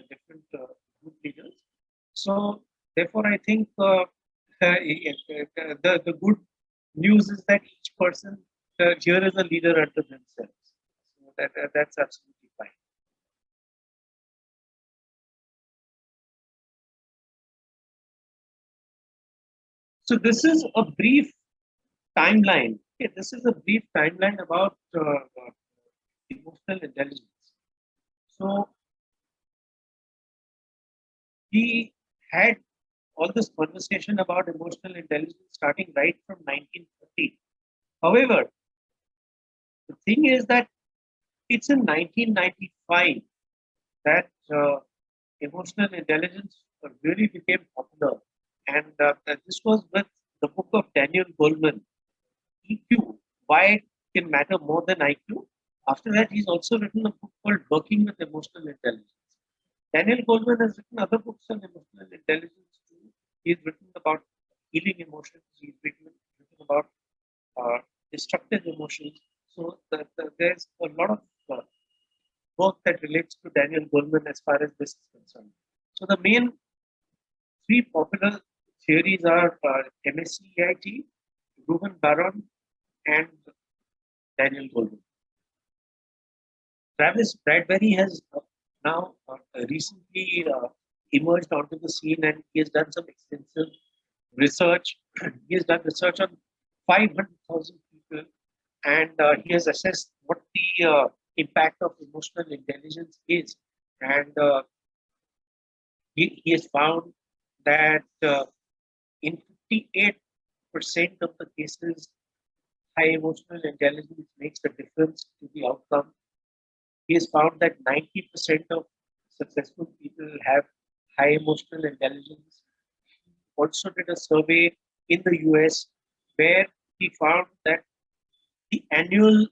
different group leaders. So therefore, I think the good news is that each person here is a leader unto themselves. So that's absolutely fine. So this is a brief timeline. Okay, this is a brief timeline about emotional intelligence. So we had all this conversation about emotional intelligence starting right from 1950. However, the thing is that it's in 1995 that emotional intelligence really became popular. And this was with the book of Daniel Goleman, EQ, Why It Can Matter More Than IQ. After that, he's also written a book called Working with Emotional Intelligence. Daniel Goleman has written other books on emotional intelligence too. He's written about healing emotions. He's written about destructive emotions. So there's a lot of work that relates to Daniel Goleman as far as this is concerned. So the main three popular theories are MSCEIT, Reuben Barron, and Daniel Goleman. Travis Bradbury has now recently emerged onto the scene, and he has done some extensive research. He has done research on 500,000 people, and he has assessed what the impact of emotional intelligence is. And he has found that in 58% of the cases, high emotional intelligence makes a difference to the outcome. He has found that 90% of successful people have high emotional intelligence. Also did a survey in the US where he found that the annual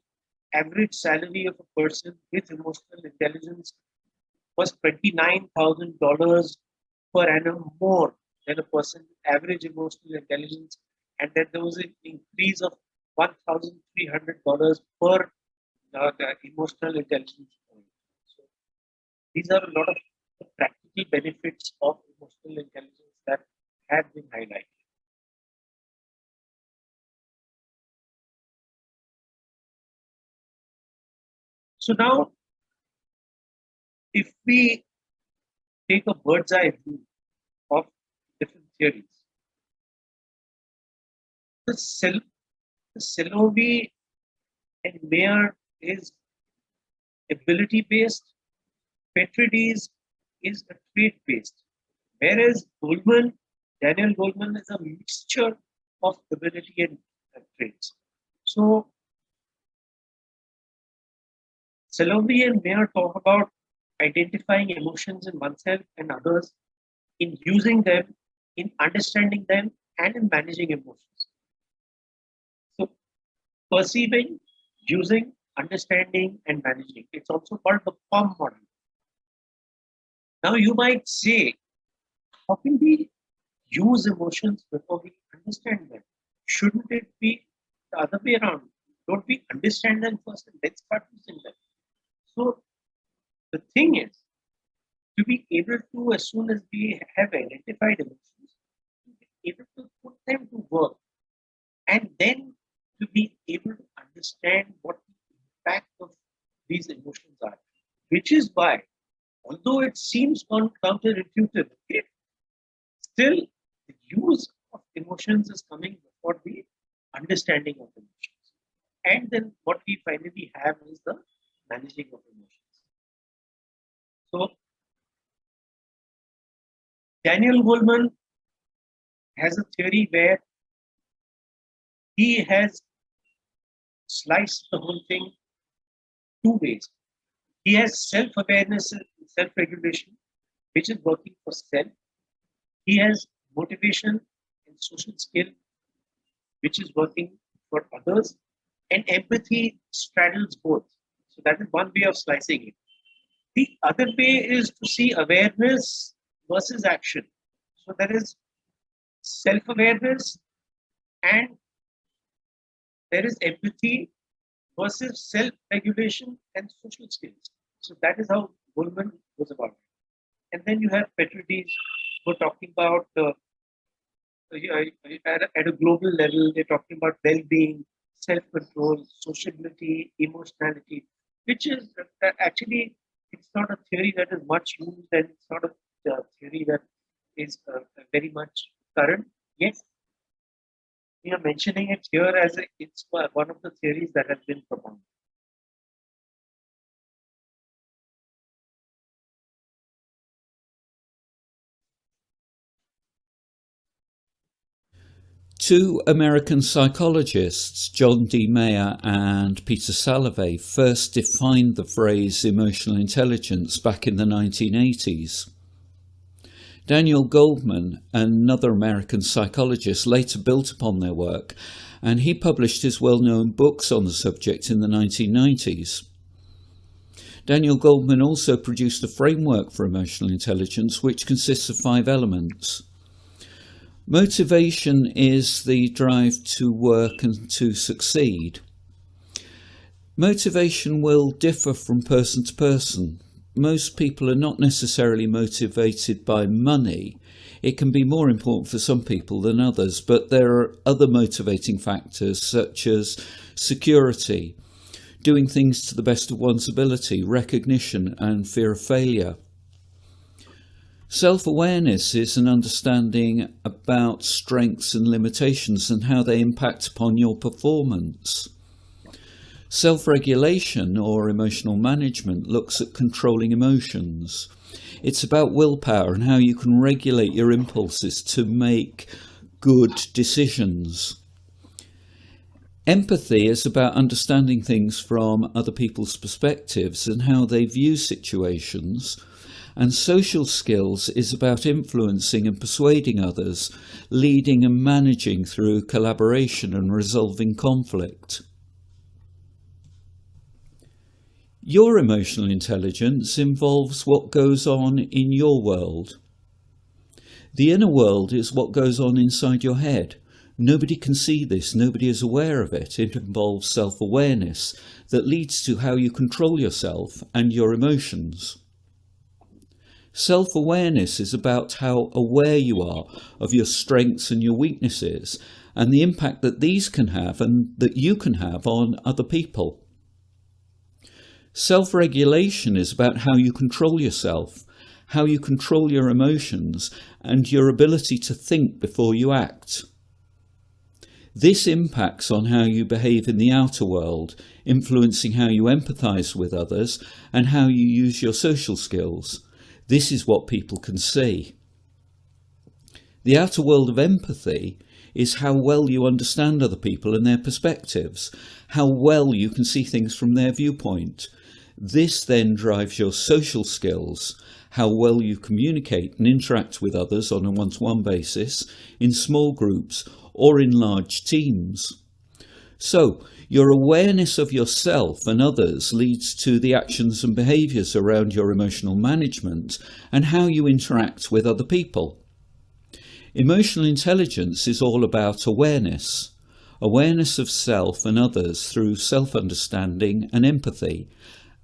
average salary of a person with emotional intelligence was $29,000 per annum more than a person with average emotional intelligence, and that there was an increase of $1,300 per emotional intelligence point. So these are a lot of practical benefits of emotional intelligence that have been highlighted. So now, if we take a bird's eye view of different theories, the Salovey and Mayer is ability-based, Petrides is a trait-based, whereas Daniel Goleman is a mixture of ability and traits. So Salovey and Mayer talk about identifying emotions in oneself and others, in using them, in understanding them, and in managing emotions. So perceiving, using, understanding, and managing. It's also called the POM model. Now you might say, how can we use emotions before we understand them? Shouldn't it be the other way around? Don't we understand them first and then start using them? So the thing is, to be able to, as soon as we have identified emotions, to be able to put them to work, and then to be able to understand what the impact of these emotions are. Which is why, although it seems counterintuitive, still the use of emotions is coming before the understanding of emotions. And then what we finally have is the managing of emotions. So Daniel Goleman has a theory where he has sliced the whole thing two ways. He has self-awareness and self-regulation, which is working for self. He has motivation and social skill, which is working for others. And empathy straddles both. So that is one way of slicing it. The other way is to see awareness versus action. So there is self-awareness and there is empathy versus self-regulation and social skills. So that is how Goleman goes about it. And then you have Petrides who are talking about at a global level, they're talking about well-being, self-control, sociability, emotionality, which is actually, it's not a theory that is much used, and it's not a theory that is very much current. Yes, we are mentioning it here as it's one of the theories that has been propounded. Two American psychologists, John D. Mayer and Peter Salovey, first defined the phrase emotional intelligence back in the 1980s. Daniel Goleman, another American psychologist, later built upon their work, and he published his well-known books on the subject in the 1990s. Daniel Goleman also produced a framework for emotional intelligence which consists of 5 elements. Motivation is the drive to work and to succeed. Motivation will differ from person to person. Most people are not necessarily motivated by money. It can be more important for some people than others, but there are other motivating factors such as security, doing things to the best of one's ability, recognition, and fear of failure. Self-awareness is an understanding about strengths and limitations and how they impact upon your performance. Self-regulation or emotional management looks at controlling emotions. It's about willpower and how you can regulate your impulses to make good decisions. Empathy is about understanding things from other people's perspectives and how they view situations. And social skills is about influencing and persuading others, leading and managing through collaboration and resolving conflict. Your emotional intelligence involves what goes on in your world. The inner world is what goes on inside your head. Nobody can see this, nobody is aware of it. It involves self-awareness that leads to how you control yourself and your emotions. Self-awareness is about how aware you are of your strengths and your weaknesses and the impact that these can have and that you can have on other people. Self-regulation is about how you control yourself, how you control your emotions and your ability to think before you act. This impacts on how you behave in the outer world, influencing how you empathize with others and how you use your social skills. This is what people can see. The outer world of empathy is how well you understand other people and their perspectives, how well you can see things from their viewpoint. This then drives your social skills, how well you communicate and interact with others on a one-to-one basis, in small groups or in large teams. So, your awareness of yourself and others leads to the actions and behaviours around your emotional management and how you interact with other people. Emotional intelligence is all about awareness. Awareness of self and others through self-understanding and empathy,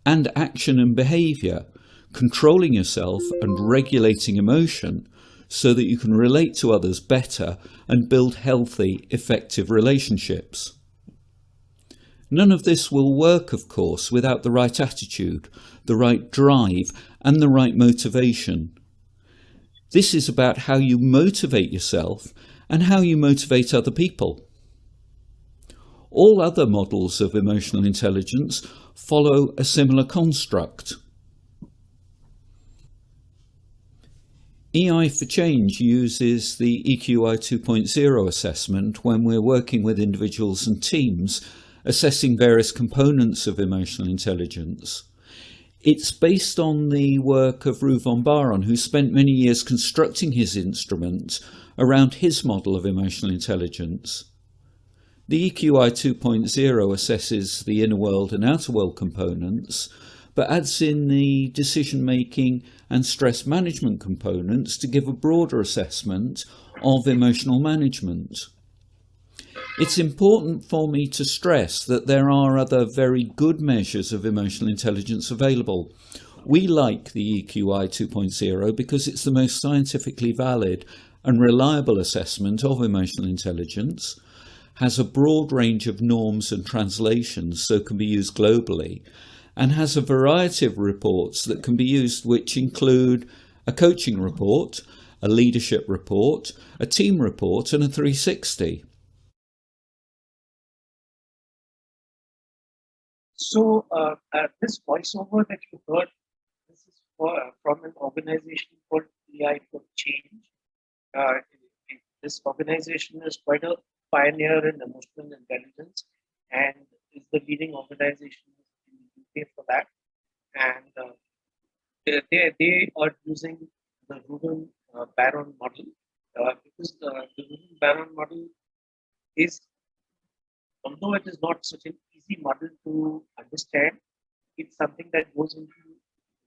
and action and behaviour, controlling yourself and regulating emotion so that you can relate to others better and build healthy, effective relationships. None of this will work, of course, without the right attitude, the right drive, and the right motivation. This is about how you motivate yourself and how you motivate other people. All other models of emotional intelligence follow a similar construct. EI for Change uses the EQI 2.0 assessment when we're working with individuals and teams assessing various components of emotional intelligence. It's based on the work of Roo von Baron, who spent many years constructing his instrument around his model of emotional intelligence. The EQI 2.0 assesses the inner world and outer world components, but adds in the decision-making and stress management components to give a broader assessment of emotional management. It's important for me to stress that there are other very good measures of emotional intelligence available. We like the EQI 2.0 because it's the most scientifically valid and reliable assessment of emotional intelligence, has a broad range of norms and translations so can be used globally, and has a variety of reports that can be used, which include a coaching report, a leadership report, a team report, and a 360. So this voiceover that you heard, this is from an organization called EI for Change. This organization is quite a pioneer in emotional intelligence and is the leading organization in the UK for that. And they are using the Rubin Baron model because the Rubin Baron model is, although it is not such an easy model to understand, it's something that goes into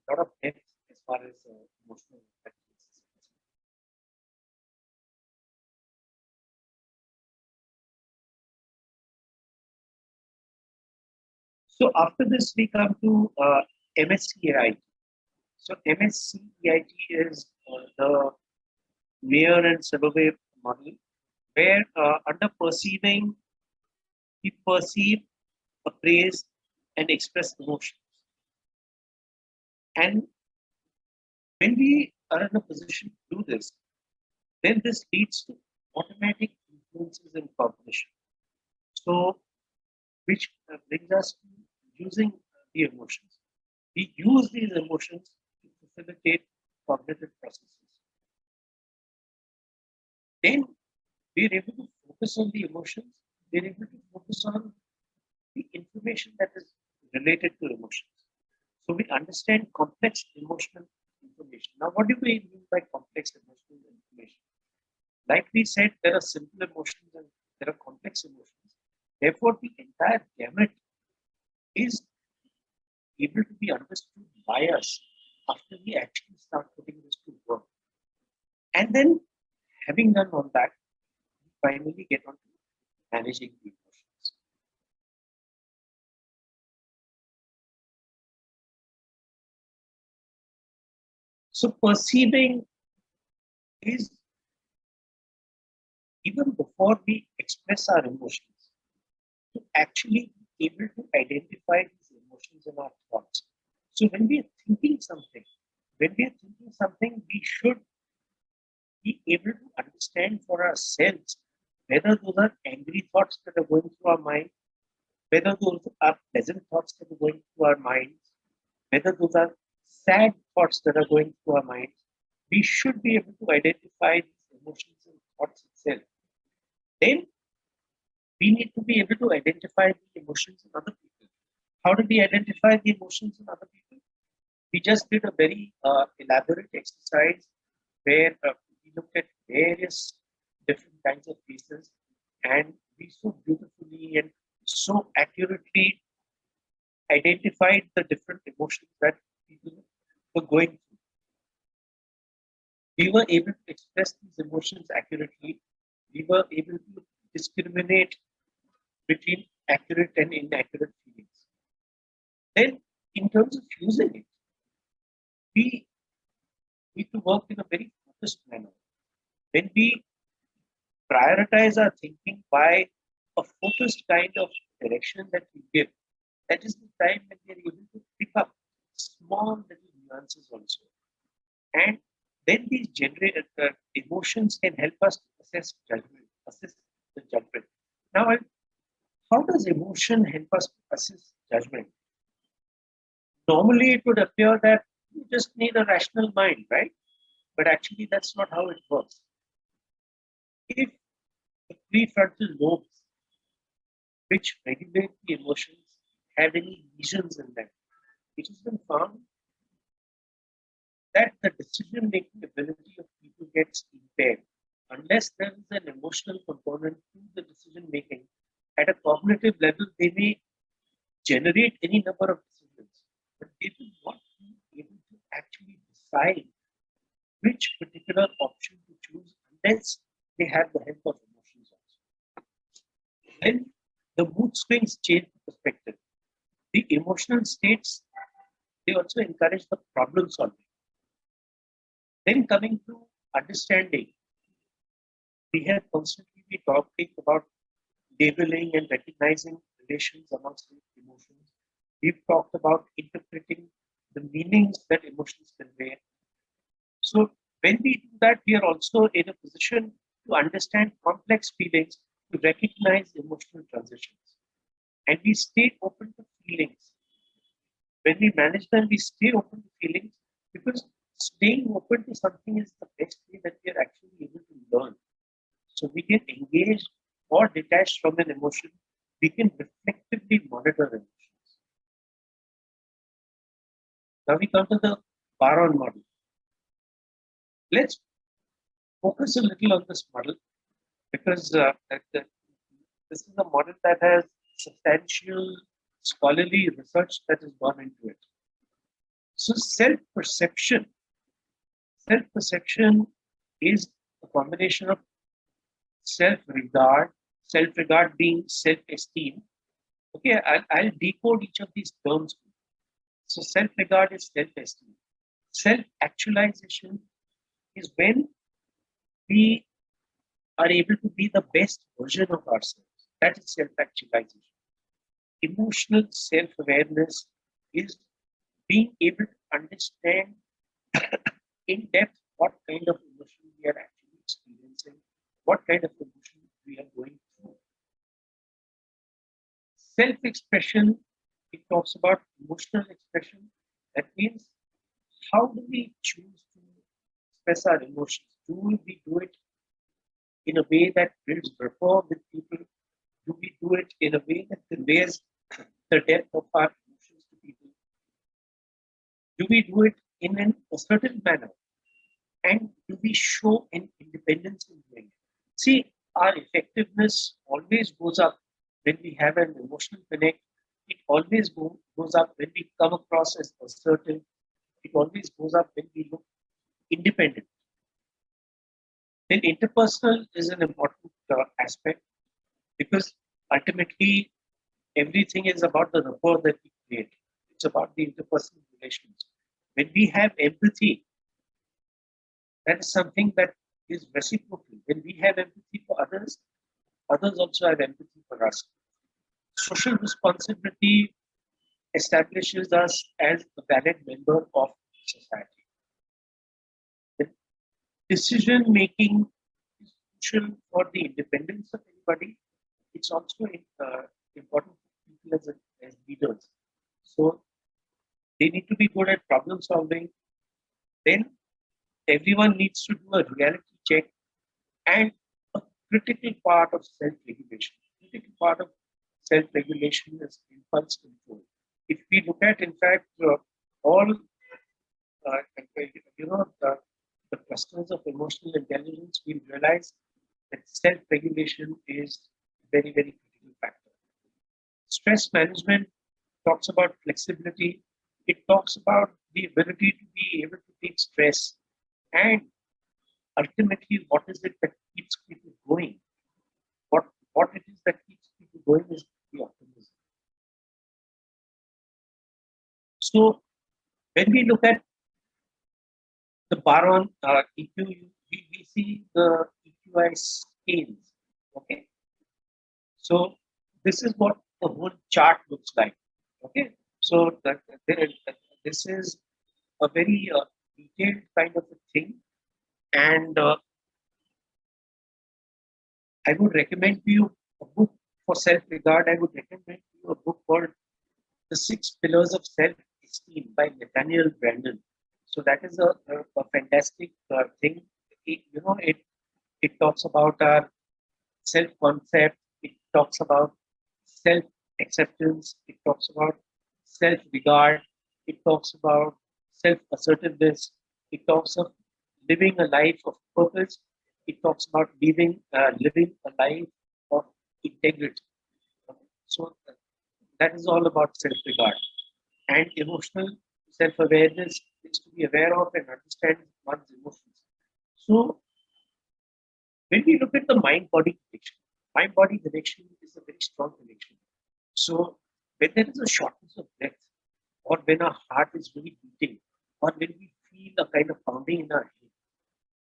a lot of depth as far as emotional So after this, we come to MSCIT. So MSCIT is the Mayer and Salovey model, where under perceiving, we perceive, appraise, and express emotions. And when we are in a position to do this, then this leads to automatic influences in cognition. So, which brings us to using the emotions. We use these emotions to facilitate cognitive processes. Then we're able to focus on the emotions, we're able to focus on the information that is related to emotions. So we understand complex emotional information. Now, what do we mean by complex emotional information? Like we said, there are simple emotions and there are complex emotions. Therefore, the entire gamut is able to be understood by us after we actually start putting this to work. And then, having done all that, we finally get on to managing the emotions. So perceiving is even before we express our emotions, to actually be able to identify these emotions in our thoughts. So when we are thinking something, we should be able to understand for ourselves whether those are angry thoughts that are going through our mind, whether those are pleasant thoughts that are going through our minds, whether those are sad thoughts that are going through our minds. We should be able to identify these emotions and thoughts itself. Then we need to be able to identify the emotions in other people. How do we identify the emotions in other people? We just did a very elaborate exercise where we looked at various different kinds of faces, and we so beautifully and so accurately identified the different emotions that people were going through. We were able to express these emotions accurately. We were able to discriminate between accurate and inaccurate feelings. Then, in terms of using it, we need to work in a very focused manner. When we prioritize our thinking by a focused kind of direction that we give, that is the time when we are able to pick up small little nuances also. And then these emotions can help us to assess the judgment. Now, how does emotion help us to assess judgment? Normally, it would appear that you just need a rational mind, right? But actually, that's not how it works. If the prefrontal lobes, which regulate the emotions, have any lesions in them, it has been found that the decision-making ability of people gets impaired unless there is an emotional component to the decision-making. At a cognitive level, they may generate any number of decisions, but they will not be able to actually decide which particular option to choose unless they have the help of emotions also. Then the mood swings change the perspective. The emotional states, they also encourage the problem solving. Then coming to understanding, we have constantly been talking about labeling and recognizing relations amongst emotions. We've talked about interpreting the meanings that emotions convey. So when we do that, we are also in a position to understand complex feelings, to recognize emotional transitions. And we stay open to feelings. When we manage them, we stay open to feelings because staying open to something is the best way that we are actually able to learn. So we get engaged or detached from an emotion, we can reflectively monitor emotions. Now we come to the Baron model. Let's focus a little on this model because this is a model that has substantial scholarly research that has gone into it. So self-perception is a combination of self-regard being self-esteem, Okay, I'll decode each of these terms. So self-regard is self-esteem. Self-actualization is when we are able to be the best version of ourselves. That is self-actualization. Emotional self-awareness is being able to understand in depth what kind of emotion we are actually experiencing, what kind of emotion we are going through. Self-expression, it talks about emotional expression. That means, how do we choose to express our emotions? Do we do it in a way that builds rapport with people? Do we do it in a way that conveys the depth of our emotions to people? Do we do it in a certain manner? And do we show an independence in doing it? See, our effectiveness always goes up when we have an emotional connect. It always goes up when we come across as assertive. It always goes up when we look independent. Then interpersonal is an important aspect, because ultimately everything is about the rapport that we create. It's about the interpersonal relations. When we have empathy, that is something that is reciprocal. When we have empathy for others, others also have empathy for us. Social responsibility establishes us as a valid member of society. The decision making is crucial for the independence of anybody. It's also important for people as leaders. So they need to be good at problem solving. Then everyone needs to do a reality check, and a critical part of self-regulation. Critical part of self-regulation is impulse control. If we look at, in fact, all the clusters of emotional intelligence, we realize that self-regulation is a very, very critical factor. Stress management talks about flexibility. It talks about the ability to be able to take stress, and ultimately, what is it that keeps people going? What it is that keeps people going is the optimism. So when we look at the Baron EQ, we see the EQI scales. Okay, so this is what the whole chart looks like. Okay, so this is a very detailed kind of a thing, and I would recommend to you a book for self-regard. I would recommend to you a book called The 6 Pillars of Self-Esteem by Nathaniel Branden. So that is a fantastic thing. It talks about our self-concept. It talks about self-acceptance. It talks about self-regard. It talks about self-assertiveness. It talks of living a life of purpose. It talks about living a life of integrity. So that is all about self-regard. And emotional self-awareness is to be aware of and understand one's emotions. So when we look at the mind-body connection is a very strong connection. So when there is a shortness of breath, or when our heart is really beating, or when we feel a kind of pounding in our head,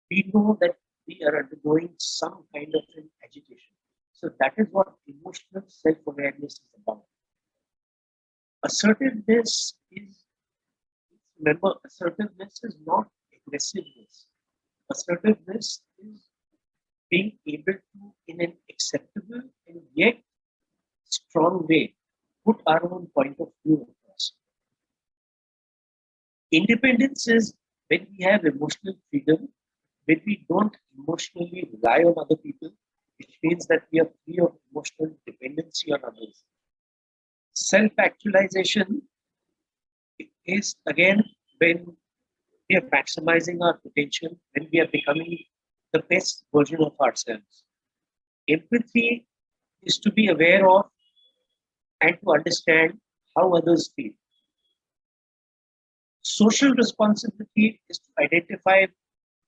we know that we are undergoing some kind of an agitation. So that is what emotional self-awareness is about. Assertiveness is, remember, assertiveness is not aggressiveness. Assertiveness is being able to, in an acceptable and yet strong way, put our own point of view across. Independence is when we have emotional freedom, when we don't emotionally rely on other people, which means that we are free of emotional dependency on others. Self-actualization is again when we are maximizing our potential, when we are becoming the best version of ourselves. Empathy is to be aware of and to understand how others feel. Social responsibility is to identify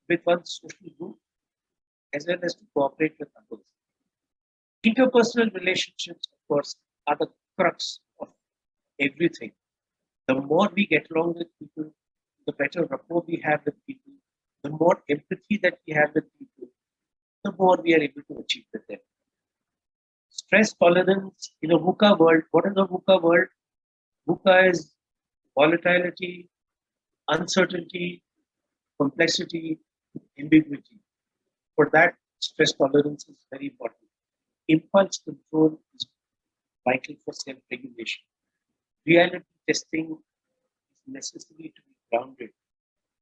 with one's social group as well as to cooperate with others. Interpersonal relationships, of course, are the crux of everything. The more we get along with people, the better rapport we have with people, the more empathy that we have with people, the more we are able to achieve with them. Stress tolerance in a VUCA world. What is a VUCA world? VUCA is volatility, uncertainty, complexity, ambiguity. For that, stress tolerance is very important. Impulse control is vital for self-regulation. Reality testing is necessary to be grounded.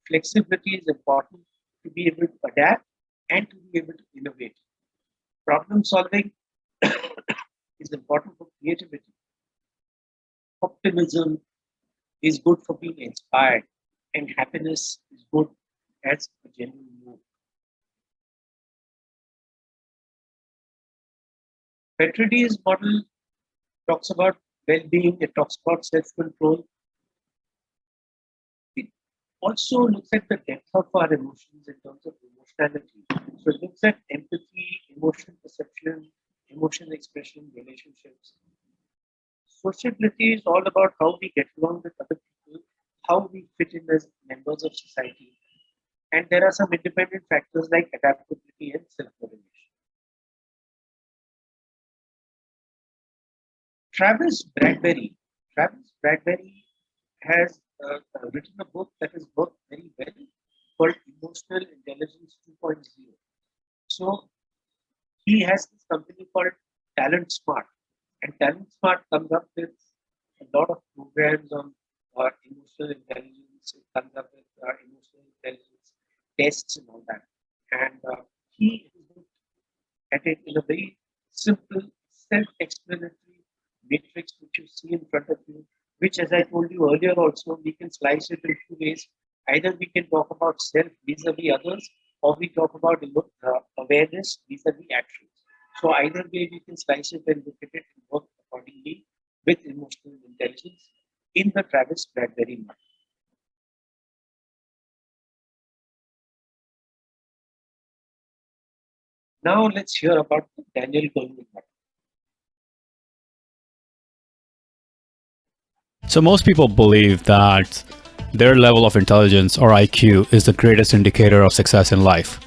Flexibility is important to be able to adapt and to be able to innovate. Problem solving is important for creativity. Optimism is good for being inspired, and happiness is good as a genuine mood. Petrides model talks about well-being, it talks about self-control. It also looks at the depth of our emotions in terms of emotionality. So it looks at empathy, emotion perception, emotion expression, relationships. Sociability is all about how we get along with other people, how we fit in as members of society. And there are some independent factors like adaptability and self-motivation. Travis Bradbury has written a book that has worked very well called Emotional Intelligence 2.0. So he has this company called Talent Smart, and Talent Smart comes up with a lot of programs on emotional intelligence. It comes up with emotional intelligence tests and all that. And he has looked at it in a very simple, self-explanatory matrix which you see in front of you, which, as I told you earlier also, we can slice it in two ways. Either we can talk about self vis-a-vis others, or we talk about awareness vis-a-vis actions. So either way we can slice it and look at it and work accordingly with emotional intelligence in the Travis Bradbury model. Now let's hear about the Daniel Goleman model. So most people believe that their level of intelligence or IQ is the greatest indicator of success in life.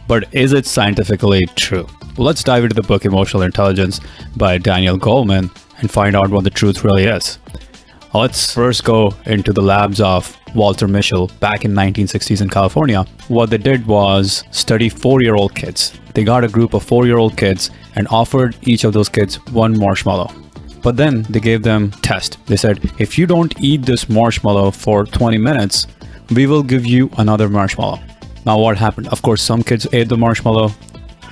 But is it scientifically true? Well, let's dive into the book Emotional Intelligence by Daniel Goleman and find out what the truth really is. Let's first go into the labs of Walter Mischel back in 1960s in California. What they did was study 4-year-old kids. They got a group of 4-year-old kids and offered each of those kids one marshmallow. But then they gave them a test. They said, if you don't eat this marshmallow for 20 minutes, we will give you another marshmallow. Now what happened? Of course, some kids ate the marshmallow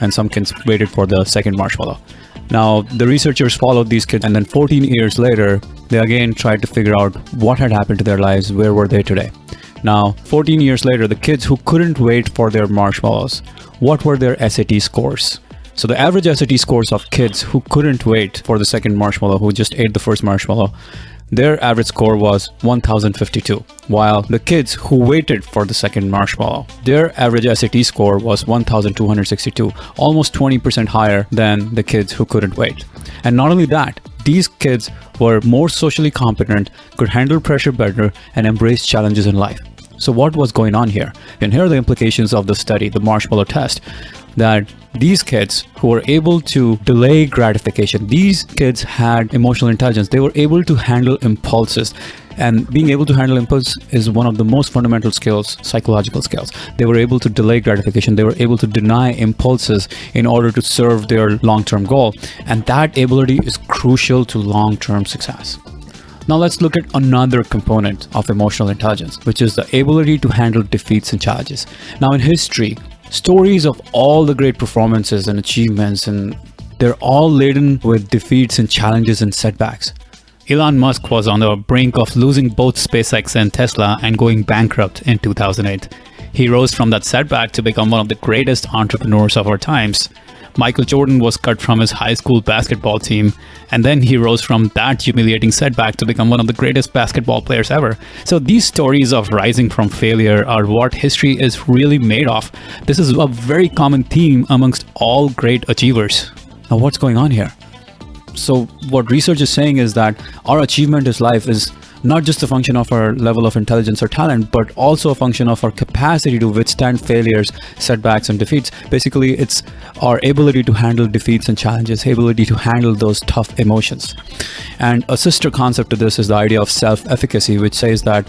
and some kids waited for the second marshmallow. Now the researchers followed these kids, and then 14 years later, they again tried to figure out what had happened to their lives, where were they today. Now 14 years later, the kids who couldn't wait for their marshmallows, what were their SAT scores? So the average SAT scores of kids who couldn't wait for the second marshmallow, who just ate the first marshmallow, their average score was 1052, while the kids who waited for the second marshmallow, their average SAT score was 1262, almost 20% higher than the kids who couldn't wait. And not only that, these kids were more socially competent, could handle pressure better, and embrace challenges in life. So what was going on here? And here are the implications of the study, the marshmallow test, that these kids who were able to delay gratification, these kids had emotional intelligence. They were able to handle impulses. And being able to handle impulse is one of the most fundamental skills, psychological skills. They were able to delay gratification. They were able to deny impulses in order to serve their long-term goal. And that ability is crucial to long-term success. Now let's look at another component of emotional intelligence, which is the ability to handle defeats and challenges. Now in history, stories of all the great performances and achievements, and they're all laden with defeats and challenges and setbacks. Elon Musk was on the brink of losing both SpaceX and Tesla and going bankrupt in 2008. He rose from that setback to become one of the greatest entrepreneurs of our times. Michael Jordan was cut from his high school basketball team, and then he rose from that humiliating setback to become one of the greatest basketball players ever. So these stories of rising from failure are what history is really made of. This is a very common theme amongst all great achievers. Now what's going on here? So what research is saying is that our achievement in life is not just a function of our level of intelligence or talent, but also a function of our capacity to withstand failures, setbacks, and defeats. Basically, it's our ability to handle defeats and challenges, ability to handle those tough emotions. And a sister concept to this is the idea of self-efficacy, which says that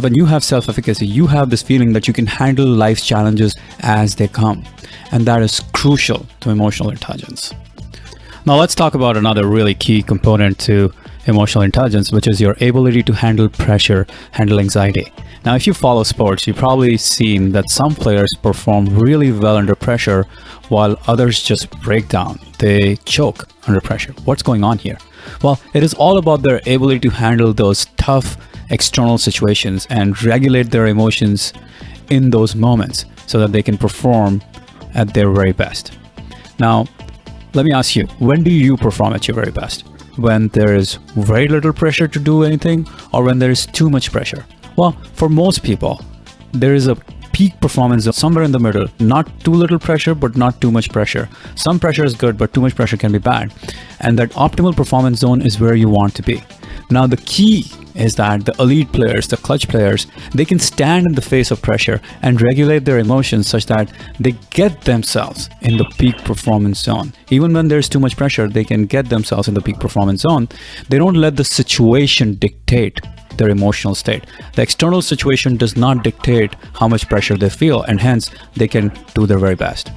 when you have self-efficacy, you have this feeling that you can handle life's challenges as they come. And that is crucial to emotional intelligence. Now let's talk about another really key component to emotional intelligence, which is your ability to handle pressure, handle anxiety. Now, if you follow sports, you've probably seen that some players perform really well under pressure while others just break down. They choke under pressure. What's going on here? Well, it is all about their ability to handle those tough external situations and regulate their emotions in those moments so that they can perform at their very best. Now, let me ask you, when do you perform at your very best? When there is very little pressure to do anything, or when there is too much pressure? Well, for most people, there is a peak performance somewhere in the middle. Not too little pressure, but not too much pressure. Some pressure is good, but too much pressure can be bad. And that optimal performance zone is where you want to be. Now, the key is that the elite players, the clutch players, they can stand in the face of pressure and regulate their emotions such that they get themselves in the peak performance zone. Even when there's too much pressure, they can get themselves in the peak performance zone. They don't let the situation dictate their emotional state. The external situation does not dictate how much pressure they feel, and hence they can do their very best.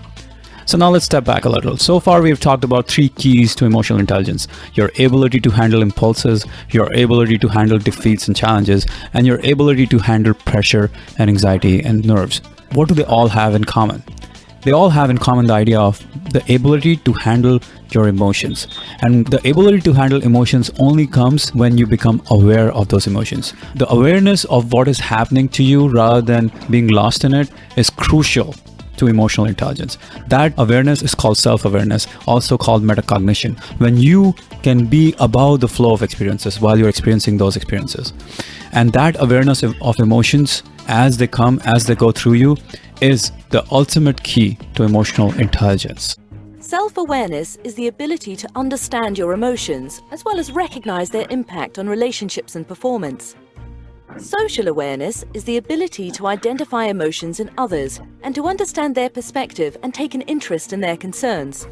So now let's step back a little. So far, we've talked about 3 keys to emotional intelligence: your ability to handle impulses, your ability to handle defeats and challenges, and your ability to handle pressure and anxiety and nerves. What do they all have in common? They all have in common the idea of the ability to handle your emotions. And the ability to handle emotions only comes when you become aware of those emotions. The awareness of what is happening to you rather than being lost in it is crucial to emotional intelligence. That awareness is called self-awareness, also called metacognition, when you can be above the flow of experiences while you're experiencing those experiences. And that awareness of emotions as they come, as they go through you, is the ultimate key to emotional intelligence. Self-awareness is the ability to understand your emotions as well as recognize their impact on relationships and performance. Social awareness is the ability to identify emotions in others and to understand their perspective and take an interest in their concerns.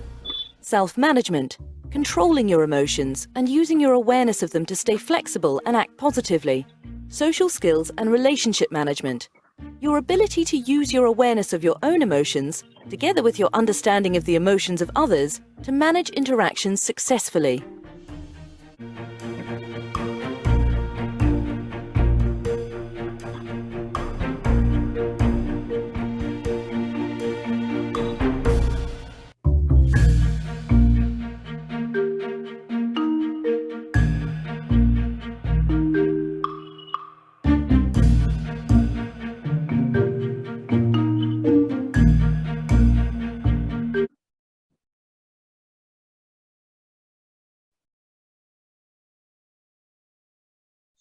Self-management, controlling your emotions and using your awareness of them to stay flexible and act positively. Social skills and relationship management, your ability to use your awareness of your own emotions, together with your understanding of the emotions of others, to manage interactions successfully.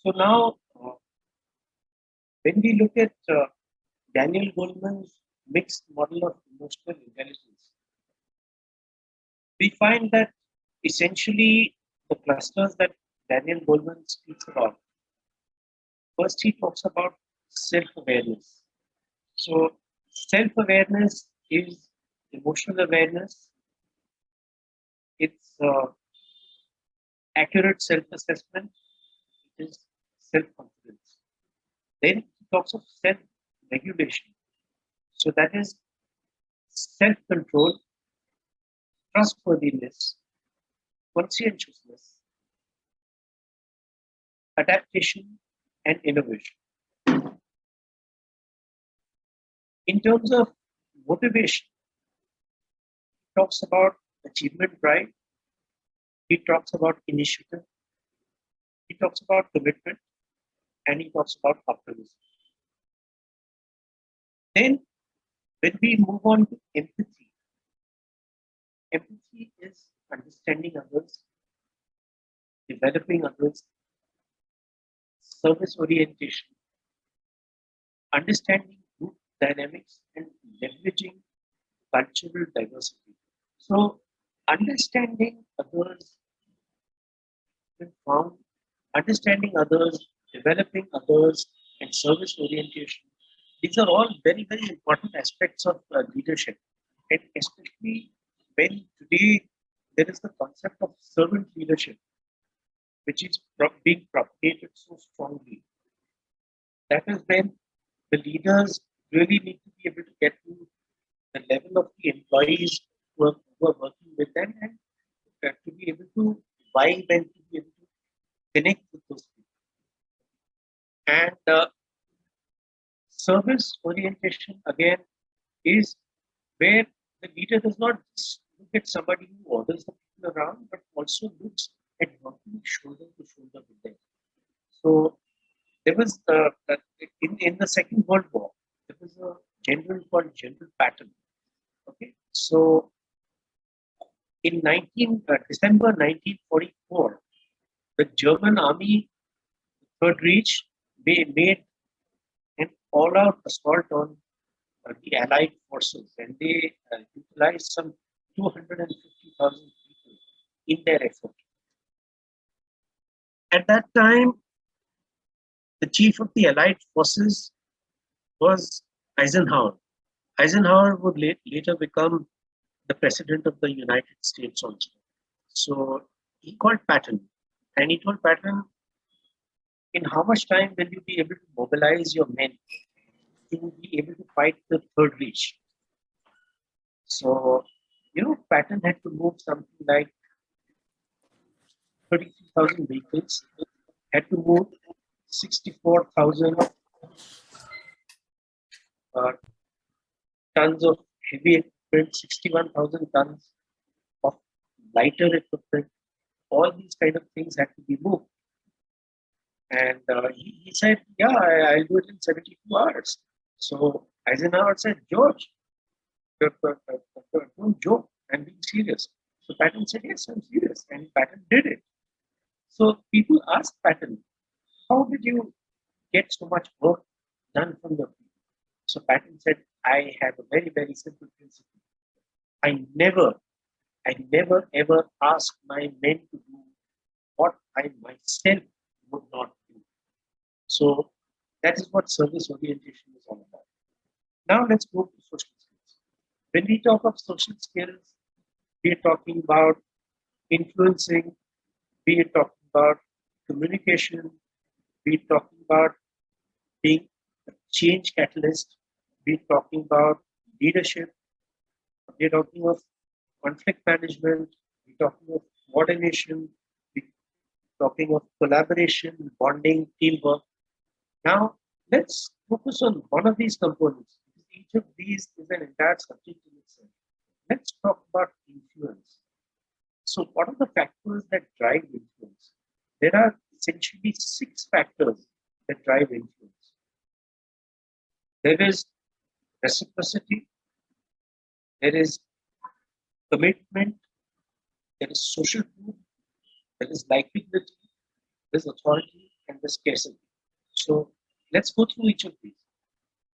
So now, when we look at Daniel Goleman's mixed model of emotional intelligence, we find that essentially the clusters that Daniel Goleman speaks about, first he talks about self-awareness. So self-awareness is emotional awareness. It's accurate self-assessment. It is self-confidence. Then he talks of self-regulation. So that is self-control, trustworthiness, conscientiousness, adaptation, and innovation. In terms of motivation, he talks about achievement drive, he talks about initiative, he talks about commitment, and he talks about optimism. Then, when we move on to empathy, empathy is understanding others, developing others, service orientation, understanding group dynamics, and leveraging cultural diversity. So, understanding others been found understanding others, developing others, and service orientation. These are all very, very important aspects of leadership. And especially when today there is the concept of servant leadership, which is being propagated so strongly. That is when the leaders really need to be able to get to the level of the employees who are working with them, and to be able to vibe and to be able to connect with those people. And service orientation again is where the leader does not just look at somebody who orders the people around, but also looks at working shoulder to shoulder with them. So there was in the Second World War, there was a general called General Patton. Okay, so in December 1944, the German army, Third Reich, made an all-out assault on the Allied forces, and they utilized some 250,000 people in their effort. At that time, the chief of the Allied forces was Eisenhower. Eisenhower would later become the president of the United States also. So he called Patton, and he told Patton, in how much time will you be able to mobilize your men to be able to fight the Third Reich? So, Patton had to move something like 33,000 vehicles, had to move 64,000 tons of heavy equipment, 61,000 tons of lighter equipment. All these kind of things had to be moved. And he said, yeah, I'll do it in 72 hours. So Eisenhower said, George, don't joke, I'm being serious. So Patton said, yes, I'm serious. And Patton did it. So people asked Patton, how did you get so much work done from your people? So Patton said, I have a very, very simple principle. I never ever ask my men to do what I myself would not do. So that is what service orientation is all about. Now let's go to social skills. When we talk of social skills, we are talking about influencing, we are talking about communication, we are talking about being a change catalyst, we are talking about leadership, we are talking of conflict management, we are talking of coordination, we are talking of collaboration, bonding, teamwork. Now, let's focus on one of these components. Each of these is an entire subject in itself. Let's talk about influence. So, what are the factors that drive influence? There are essentially 6 factors that drive influence. There is reciprocity, there is commitment, there is social proof, there is likability, there is authority, and there is scarcity. So let's go through each of these.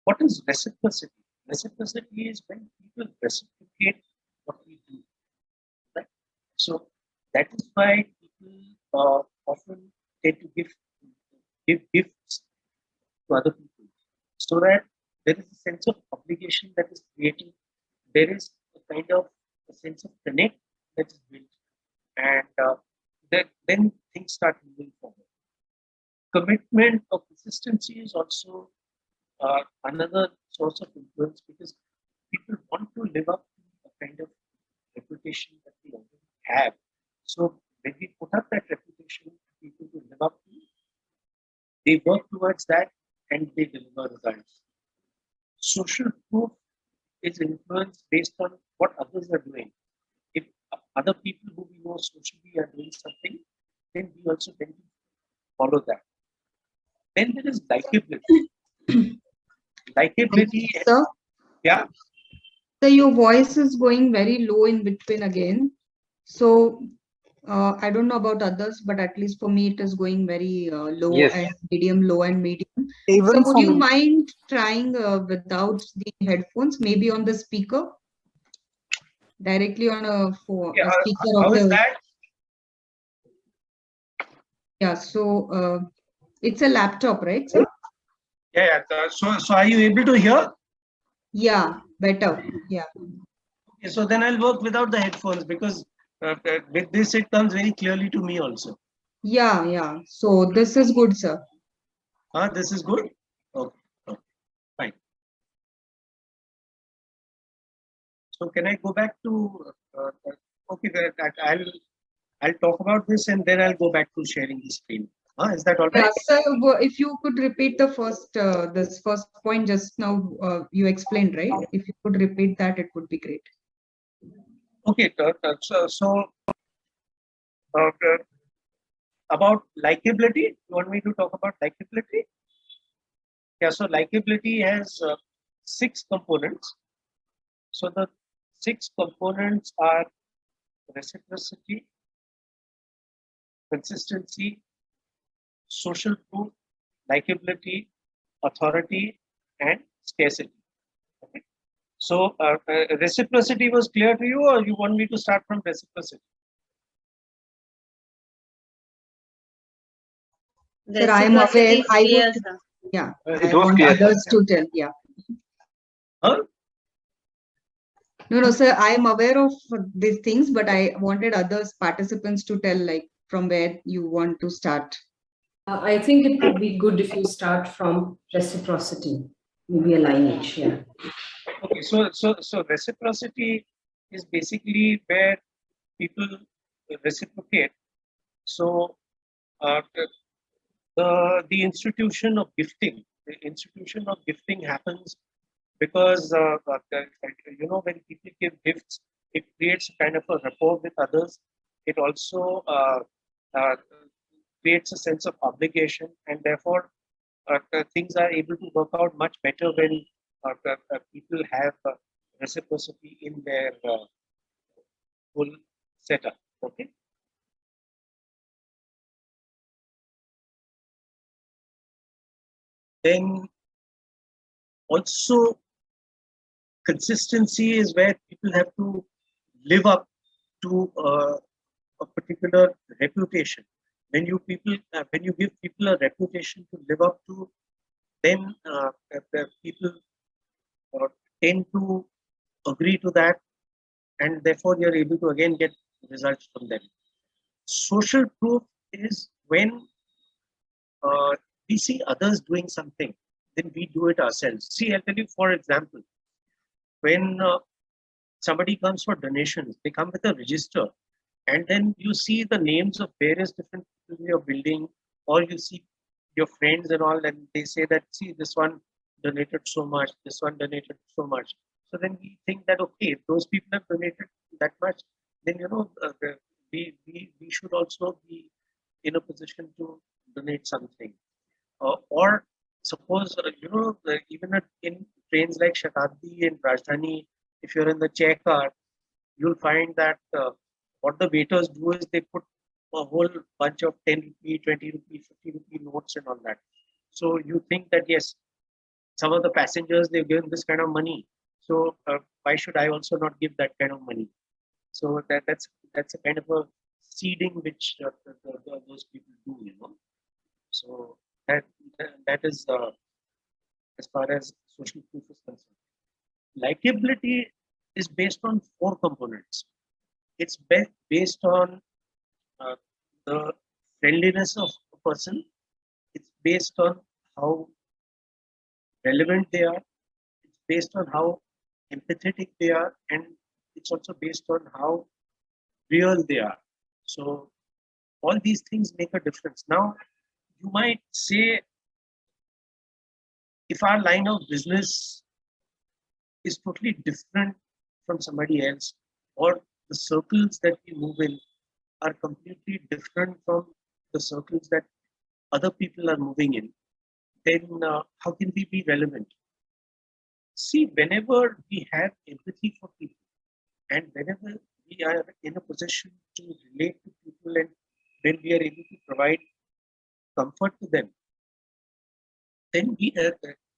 What is reciprocity? Reciprocity is when people reciprocate what we do. Right? So that is why people often tend to give gifts to other people, so that there is a sense of obligation that is created. There is a kind of a sense of connect that is built, and then things start moving forward. Commitment or consistency is also another source of influence, because people want to live up to a kind of reputation that they already have. So when we put up that reputation for people to live up to, they work towards that and they deliver results. Social proof is influence based on what others are doing. If other people who we know socially are doing something, then we also tend to follow that. Then there is likability. Likability. Sir? Yeah. So your voice is going very low in between again. So I don't know about others, but at least for me, it is going very low and medium, low and medium. So would you mind trying without the headphones, maybe on the speaker? Directly on a speaker how of is the... that? Yeah, so it's a laptop, right, sir? Yeah. So are you able to hear? Yeah, better. Yeah. Okay, so then I'll work without the headphones because with this it comes very clearly to me also. Yeah. So this is good, sir. This is good. Okay. Fine. So can I go back to? Okay, I'll talk about this and then I'll go back to sharing the screen. Is that all right? Yeah, sir, if you could repeat the this first point just now, you explained, right? If you could repeat that, it would be great. Okay, about likability, you want me to talk about likability? Yeah, so likability has 6 components. So the 6 components are reciprocity, consistency, social proof, likability, authority, and scarcity. Okay. So reciprocity was clear to you, or you want me to start from reciprocity? Sir, I am aware. Yeah, I want others to tell. Yeah. Huh? No, sir, I am aware of these things, but I wanted others participants to tell, like, from where you want to start. I think it would be good if you start from reciprocity, maybe a lineage. Yeah. Okay, so reciprocity is basically where people reciprocate. So the institution of gifting, happens because when people give gifts, it creates a kind of a rapport with others. It also creates a sense of obligation, and therefore things are able to work out much better when people have reciprocity in their whole setup. Okay. Then also consistency is where people have to live up to a particular reputation. When you give people a reputation to live up to, then people tend to agree to that, and therefore you're able to again get results from them. Social proof is when we see others doing something, then we do it ourselves. See, I'll tell you, for example, when somebody comes for donations, they come with a register, and then you see the names of various different people in your building, or you see your friends and all, and they say that, see, this one donated so much, this one donated so much. So then we think that, okay, if those people have donated that much, then we should also be in a position to donate something. Or suppose even in trains like Shatabdi and Rajdhani, if you're in the chair car, you'll find that what the waiters do is they put a whole bunch of 10 rupee, 20 rupee, 50 rupee notes and all that. So you think that, yes, some of the passengers, they've given this kind of money, so why should I also not give that kind of money? So that's a kind of a seeding which those people do, So that is as far as social proof is concerned. Likability is based on 4 components. It's based on the friendliness of a person. It's based on how relevant they are. It's based on how empathetic they are, and it's also based on how real they are. So all these things make a difference. Now, you might say, if our line of business is totally different from somebody else, or the circles that we move in are completely different from the circles that other people are moving in, then how can we be relevant? See, whenever we have empathy for people, and whenever we are in a position to relate to people, and when we are able to provide comfort to them, then we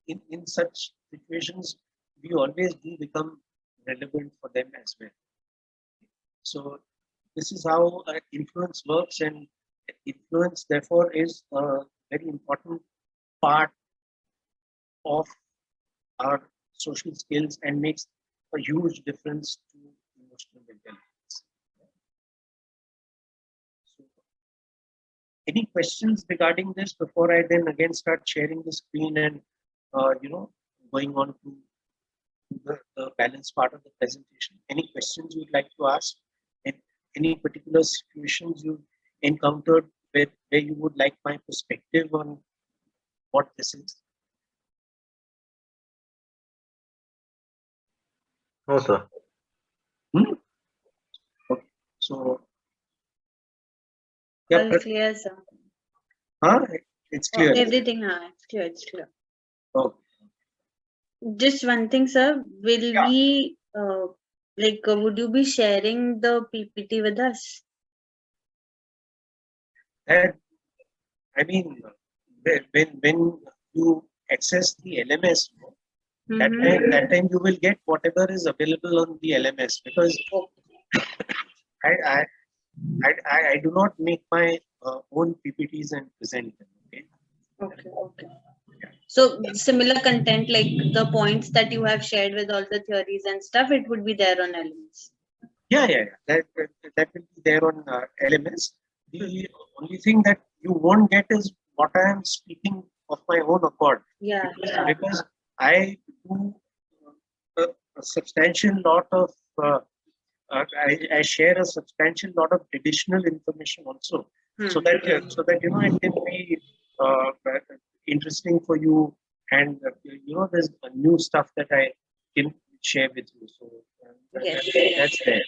in such situations, we always do become relevant for them as well. So this is how influence works, and influence, therefore, is a very important part of our social skills and makes a huge difference to emotional intelligence. So, any questions regarding this before I then again start sharing the screen and going on to the balance part of the presentation? Any questions you'd like to ask? And any particular situations you've encountered where you would like my perspective on what this is? No, sir. Okay. So, All clear, sir. It's clear. Everything, it's clear. It's clear. Okay. Just one thing, sir. Will we, would you be sharing the PPT with us? I mean, when you access the LMS, that time you will get whatever is available on the LMS, because I do not make my own PPTs and present them. Okay. So similar content, like the points that you have shared with all the theories and stuff, it would be there on LMS. Yeah. That will be there on LMS. The only thing that you won't get is what I am speaking of my own accord. Yeah. Because I do a substantial lot of, I share a substantial lot of additional information also, so that it can be interesting for you, and there's new stuff that I can share with you. So that's there.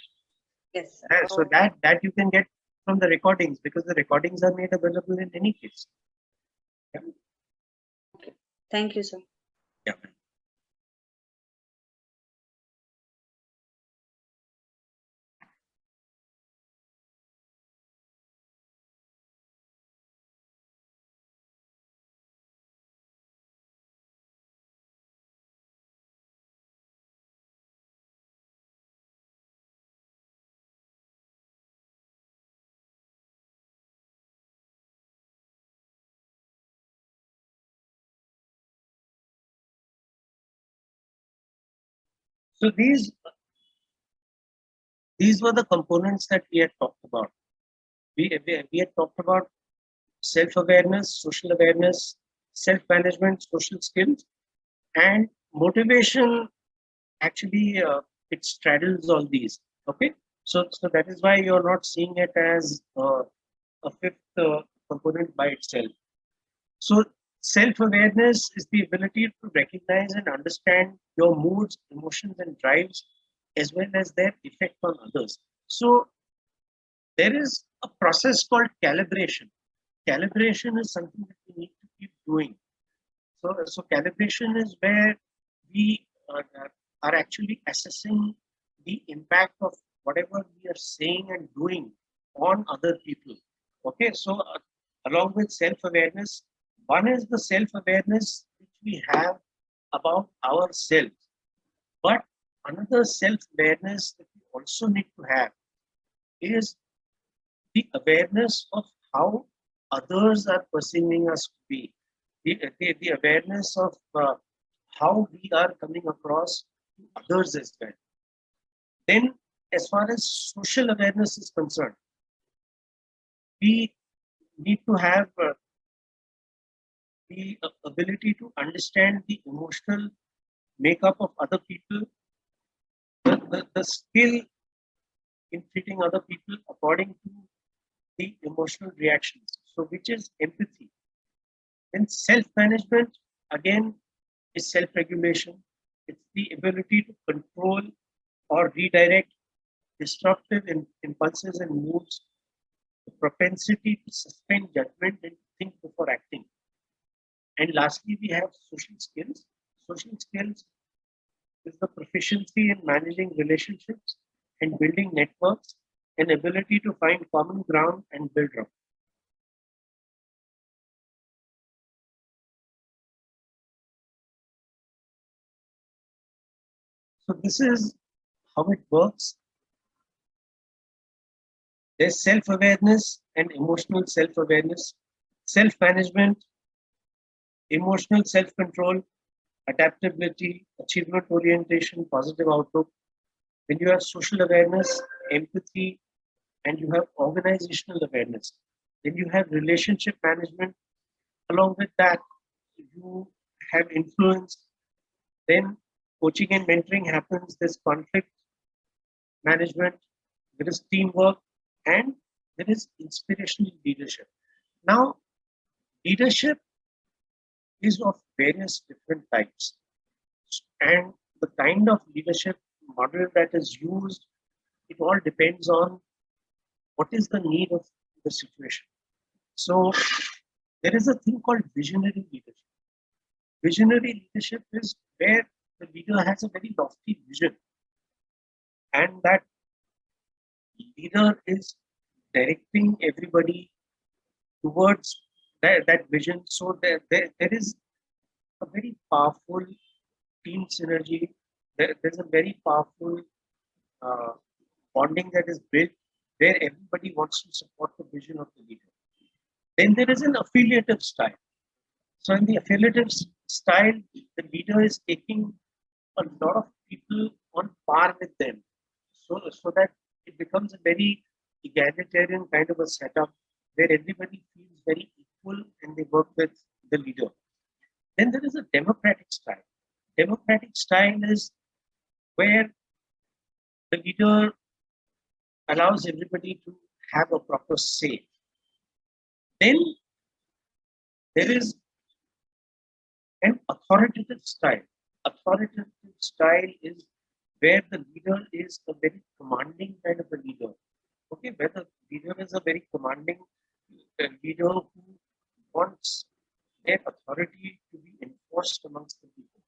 Yes. So that you can get from the recordings, because the recordings are made available in any case. Yeah. Okay. Thank you, sir. Yeah. So these were the components that we had talked about. We had talked about self-awareness, social awareness, self-management, social skills, and motivation. Actually, it straddles all these. Okay, so that is why you're not seeing it as a fifth component by itself. So self-awareness is the ability to recognize and understand your moods, emotions, and drives, as well as their effect on others. So there is a process called calibration. Calibration is something that we need to keep doing. So calibration is where we are actually assessing the impact of whatever we are saying and doing on other people. Okay, so along with self-awareness, one is the self-awareness which we have about ourselves. But another self-awareness that we also need to have is the awareness of how others are perceiving us to be. The awareness of how we are coming across to others as well. Then, as far as social awareness is concerned, we need to have the ability to understand the emotional makeup of other people, the skill in treating other people according to the emotional reactions. So, which is empathy. Then self-management, again, is self-regulation. It's the ability to control or redirect destructive impulses and moods, the propensity to suspend judgment and think before acting. And lastly, we have social skills. Social skills is the proficiency in managing relationships and building networks, and ability to find common ground and build rapport. So this is how it works. There's self-awareness, and emotional self-awareness, self-management, emotional self-control, adaptability, achievement orientation, positive outlook. When you have social awareness, empathy, and you have organizational awareness, then you have relationship management. Along with that, you have influence. Then coaching and mentoring happens. There's conflict management, there is teamwork, and there is inspirational leadership. Now, leadership is of various different types, and the kind of leadership model that is used, it all depends on what is the need of the situation. So there is a thing called visionary leadership. Visionary leadership is where the leader has a very lofty vision, and that leader is directing everybody towards that vision. So there is a very powerful team synergy. There's a very powerful bonding that is built where everybody wants to support the vision of the leader. Then there is an affiliative style. So in the affiliative style, the leader is taking a lot of people on par with them, so that it becomes a very egalitarian kind of a setup where everybody feels very equal and they work with the leader. Then there is a democratic style. Democratic style is where the leader allows everybody to have a proper say. Then there is an authoritative style. Authoritative style is where the leader is a very commanding kind of a leader. Okay, where the leader is a very commanding leader who wants their authority to be enforced amongst the people.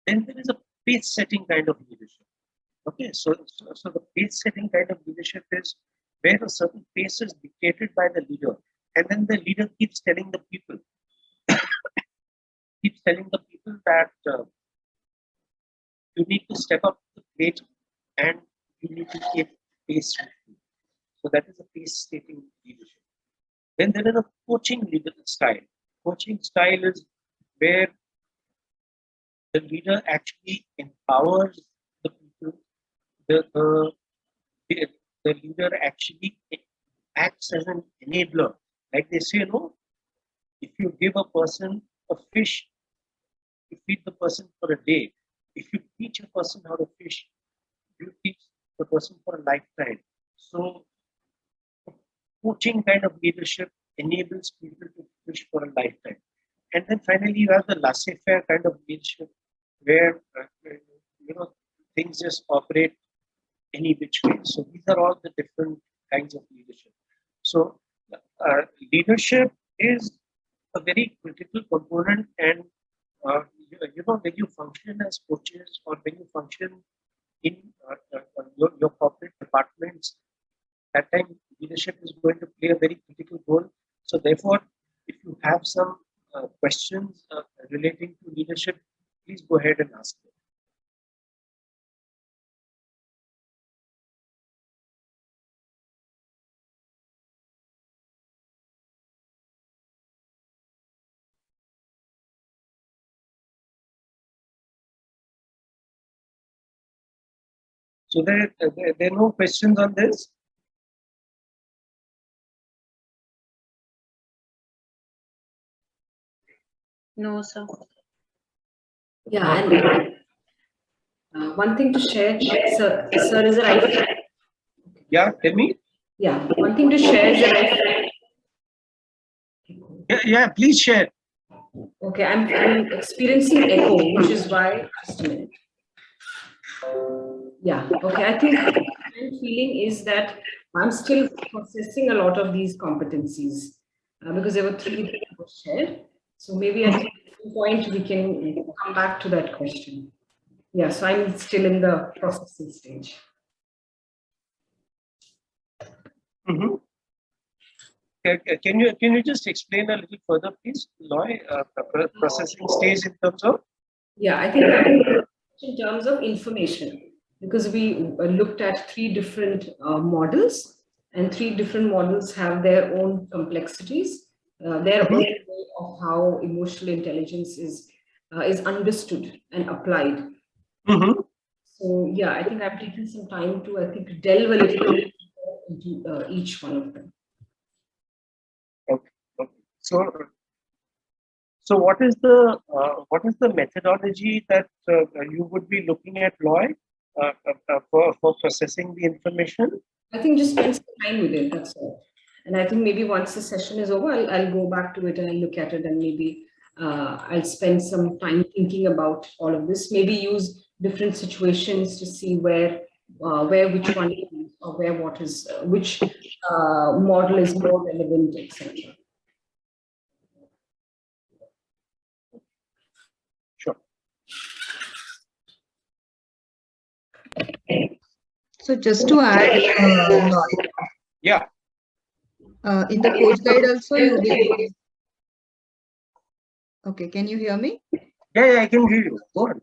Then there is a pace-setting kind of leadership. Okay, so the pace-setting kind of leadership is where a certain pace is dictated by the leader, and then the leader keeps telling the people, that you need to step up the plate and you need to keep pace with you. So that is a pace-setting leadership. Then there is a coaching leadership style. Coaching style is where the leader actually empowers the people. The leader actually acts as an enabler. Like they say, no, if you give a person a fish, you feed the person for a day. If you teach a person how to fish, you teach the person for a lifetime. So coaching kind of leadership enables people to fish for a lifetime. And then finally, you have the laissez-faire kind of leadership where things just operate any which way. So these are all the different kinds of leadership. So leadership is a very critical component, and when you function as coaches or when you function in your corporate departments, that time leadership is going to play a very critical role. So therefore, if you have some questions relating to leadership, please go ahead and ask them. So there are no questions on this? No, sir. Yeah, and one thing to share, sir, is that I... Yeah, tell me. Yeah, one thing to share is that Yeah, please share. Okay, I'm experiencing echo, which is why, just a minute. Yeah, okay, I think what I'm feeling is that I'm still processing a lot of these competencies because there were 3 that were shared. So maybe at some point we can come back to that question. Yeah, so I'm still in the processing stage. Mm-hmm. Can you just explain a little further, please, Loy, processing stage in terms of? Yeah, I think in terms of information, because we looked at 3 different models, And 3 different models have their own complexities, their own way of how emotional intelligence is understood and applied. So yeah, I think I've taken some time to, I think, delve a little bit into each one of them. Okay. So what is the methodology that you would be looking at, Loy, for processing the information? I think just spend some time with it, that's all. And I think maybe once the session is over, I'll go back to it and I'll look at it, and maybe I'll spend some time thinking about all of this, maybe use different situations to see where which one is, or where what is, which model is more relevant, etc. Sure. So just to add, yeah. In the coach guide also you will. Okay, can you hear me? Yeah, I can hear you. Go on.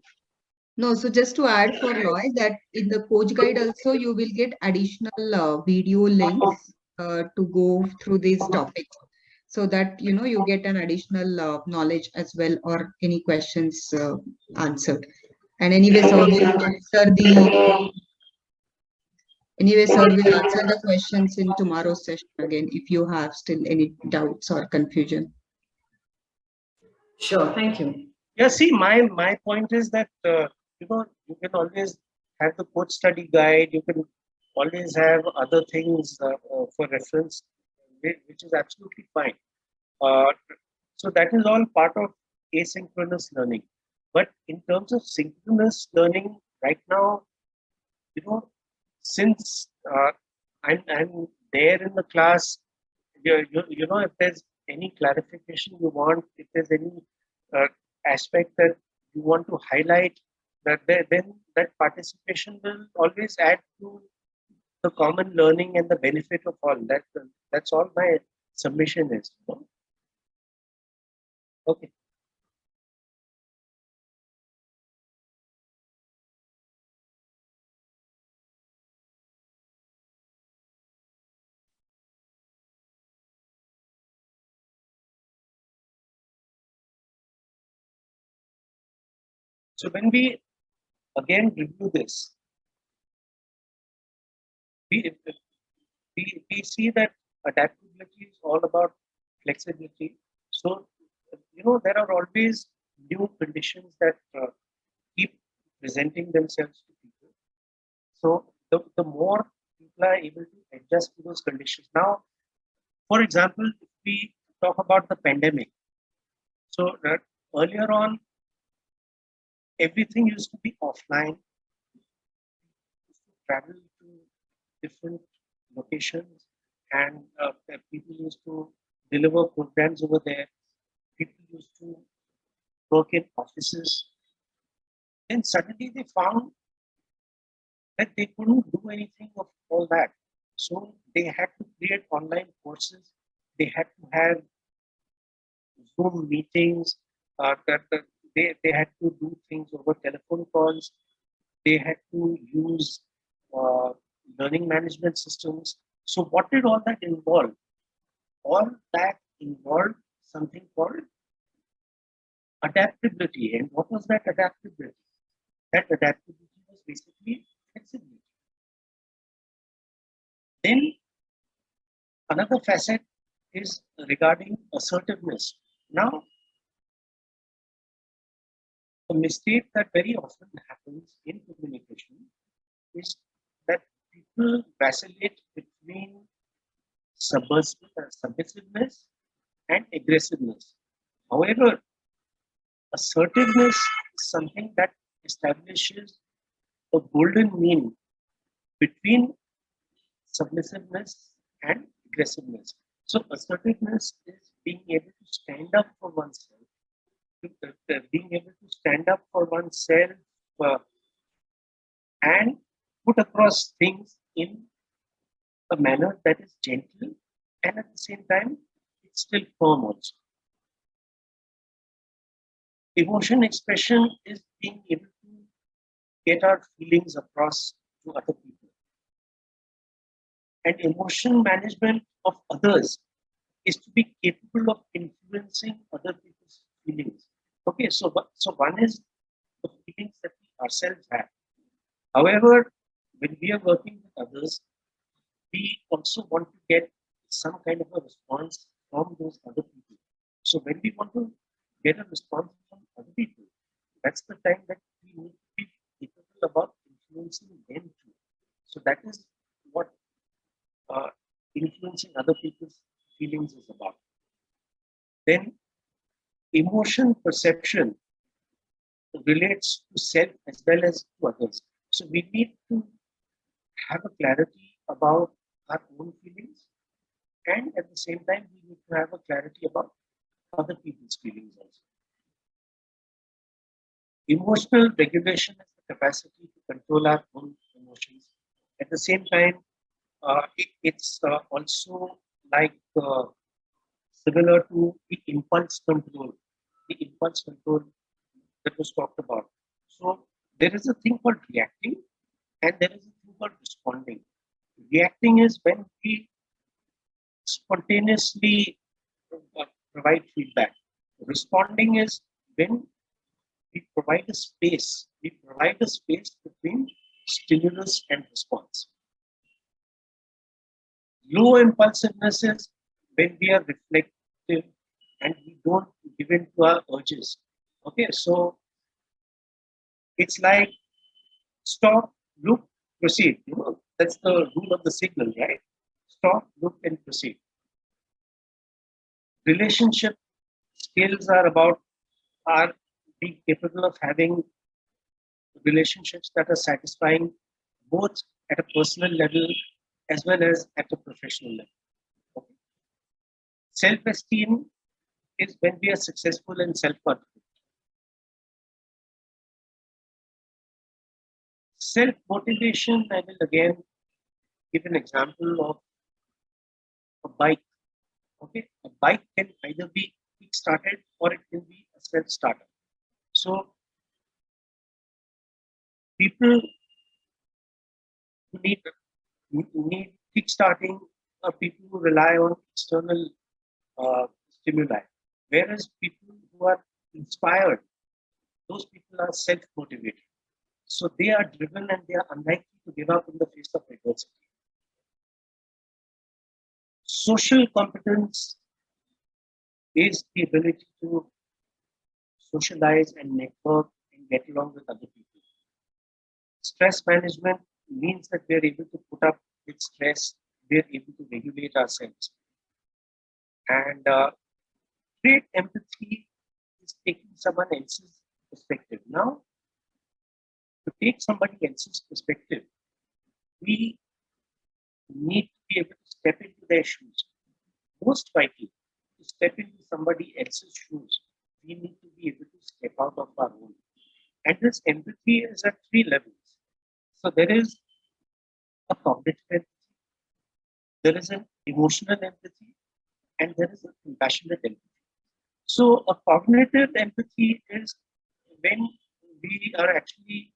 No, so just to add for Loy, that in the coach guide also you will get additional video links to go through these topics, so that you get an additional knowledge as well, or any questions answered. And anyway, sir will answer the questions in tomorrow's session again if you have still any doubts or confusion. Sure, thank you. Yeah, see, my point is that you can always have the coach study guide. You can always have other things for reference, which is absolutely fine. So that is all part of asynchronous learning. But in terms of synchronous learning, right now, since I'm there in the class, if there's any clarification you want, if there's any aspect that you want to highlight, then that participation will always add to the common learning and the benefit of all. That's all my submission is. Okay. So when we again review this, we see that adaptability is all about flexibility. So, there are always new conditions that keep presenting themselves to people. So the more people are able to adjust to those conditions. Now, for example, if we talk about the pandemic, so earlier on, everything used to be offline. Travel to different locations, and people used to deliver programs over there. People used to work in offices. Then suddenly they found that they couldn't do anything of all that. So they had to create online courses. They had to have Zoom meetings. They had to do things over telephone calls. They had to use learning management systems. So what did all that involve? All that involved something called adaptability. And what was that adaptability? That adaptability was basically flexibility. Then another facet is regarding assertiveness. Now, a mistake that very often happens in communication is that people vacillate between submissiveness and aggressiveness. However, assertiveness is something that establishes a golden mean between submissiveness and aggressiveness. So assertiveness is being able to stand up for oneself, being able to stand up for oneself and put across things in a manner that is gentle, and at the same time, it's still firm also. Emotion expression is being able to get our feelings across to other people. And emotion management of others is to be capable of influencing other people's feelings. Okay, so one is the feelings that we ourselves have. However, when we are working with others, we also want to get some kind of a response from those other people. So when we want to get a response from other people, that's the time that we need to be capable about influencing them too. So that is what influencing other people's feelings is about. Then emotion perception relates to self as well as to others. So we need to have a clarity about our own feelings, and at the same time we need to have a clarity about other people's feelings also. Emotional regulation is the capacity to control our own emotions. At the same time, it's also like similar to the impulse control that was talked about. So there is a thing called reacting and there is a thing called responding. Reacting is when we spontaneously provide feedback. Responding is when we provide a space. We provide a space between stimulus and response. Low impulsiveness is when we are reflective and we don't give in to our urges. Okay, so it's like stop, look, proceed. You know, that's the rule of the signal, right? Stop, look, and proceed. Relationship skills are about being capable of having relationships that are satisfying both at a personal level as well as at a professional level. Okay. Self-esteem is when we are successful and self-confident. Self-motivation, I will again give an example of a bike. Okay, a bike can either be kick-started or it can be a self-starter. So people who need kick-starting are people who rely on external stimuli, whereas people who are inspired, those people are self-motivated. So they are driven and they are unlikely to give up in the face of adversity. Social competence is the ability to socialize and network and get along with other people. Stress management means that we are able to put up with stress, we are able to regulate ourselves. And great empathy is taking someone else's perspective. Now, to take somebody else's perspective, we need to be able to step into their shoes. Most vitally, to step into somebody else's shoes, we need to be able to step out of our own. And this empathy is at 3 levels. So there is a cognitive empathy, there is an emotional empathy, and there is a compassionate empathy. So a cognitive empathy is when we are actually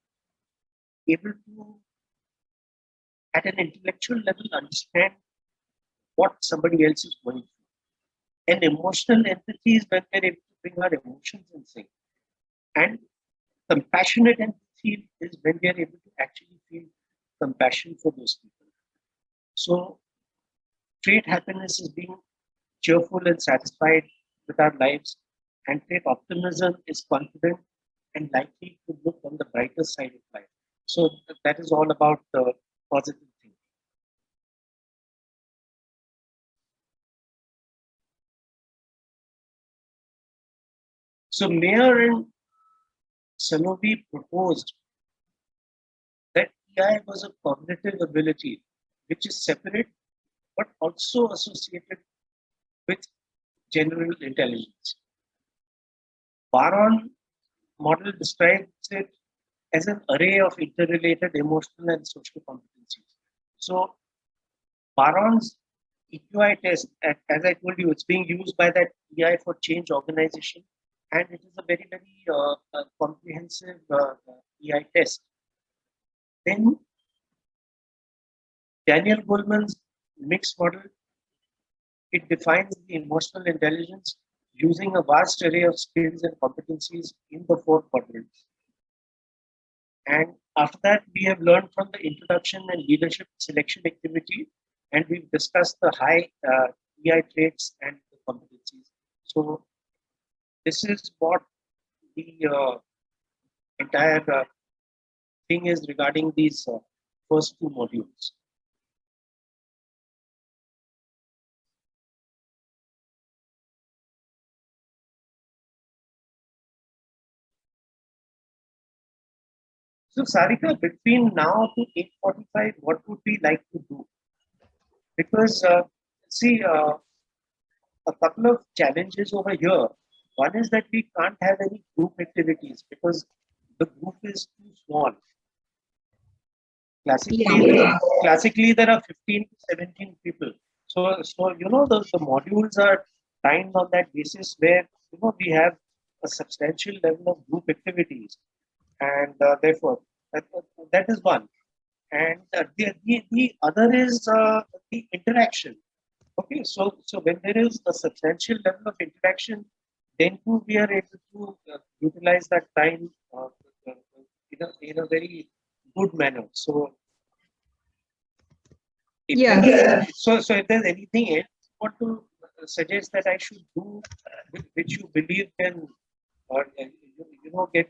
able to, at an intellectual level, understand what somebody else is going through. And emotional empathy is when we're able to bring our emotions in sync. And compassionate empathy is when we are able to actually feel compassion for those people. So trait happiness is being cheerful and satisfied with our lives, and trait optimism is confident and likely to look on the brighter side of life. So that is all about the positive thinking. So Mayer and Salovey proposed that EI was a cognitive ability which is separate but also associated with general intelligence. Baron model describes it as an array of interrelated emotional and social competencies. So Baron's EQI test, as I told you, it's being used by that EI for change organization, and it is a very, very comprehensive EI test. Then Daniel Goleman's mixed model. It defines the emotional intelligence using a vast array of skills and competencies in the 4 quadrants. And after that, we have learned from the introduction and leadership selection activity, and we've discussed the high EI traits and the competencies. So this is what the entire thing is regarding these first 2 modules. So Sarika, between now to 8:45, what would we like to do? Because see, a couple of challenges over here. One is that we can't have any group activities because the group is too small. Classically, there are 15 to 17 people. So you know, the modules are timed on that basis where, you know, we have a substantial level of group activities, and therefore that is one. And the other is the interaction. Okay, so when there is a substantial level of interaction, then too we are able to utilize that time in a very good manner. So so if there's anything else you want to suggest that I should do, which you believe can, or you know, get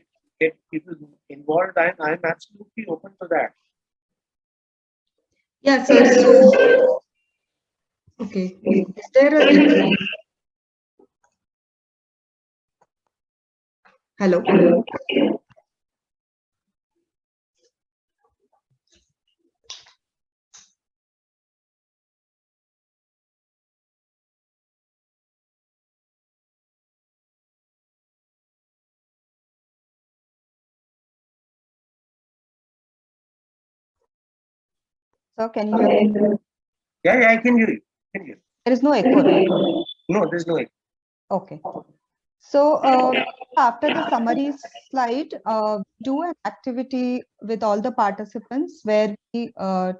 people involved, I'm absolutely open to that. Yeah, sir. So, okay. Is there a hello? Sir, can you hear me? Yeah, I can hear you. There is no echo, right? No, there's no echo. Okay. So after the summary slide, do an activity with all the participants where we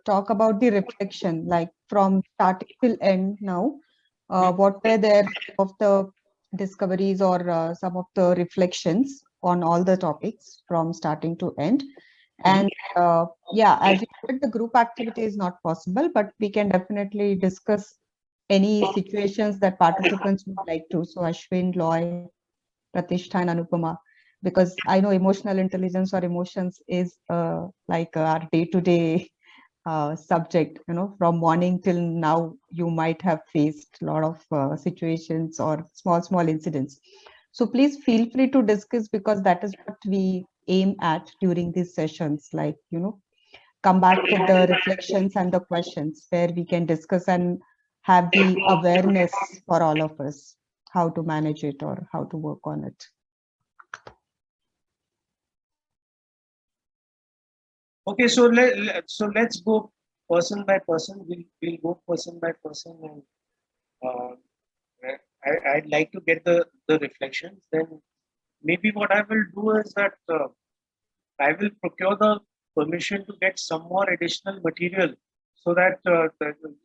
talk about the reflection, like from start till end now. What were there of the discoveries or some of the reflections on all the topics from starting to end. And yeah, as you said, the group activity is not possible, but we can definitely discuss any situations that participants would like to. So Ashwin, Loy, Pratishtha and Anupama, because I know emotional intelligence or emotions is like our day-to-day subject, you know, from morning till now, you might have faced a lot of situations or small incidents. So please feel free to discuss, because that is what we aim at during these sessions, like, you know, come back with the reflections and the questions where we can discuss and have the awareness for all of us, how to manage it or how to work on it. Okay, so let's go person by person. We'll go person by person, and I'd like to get the reflections. Then maybe what I will do is that I will procure the permission to get some more additional material, so that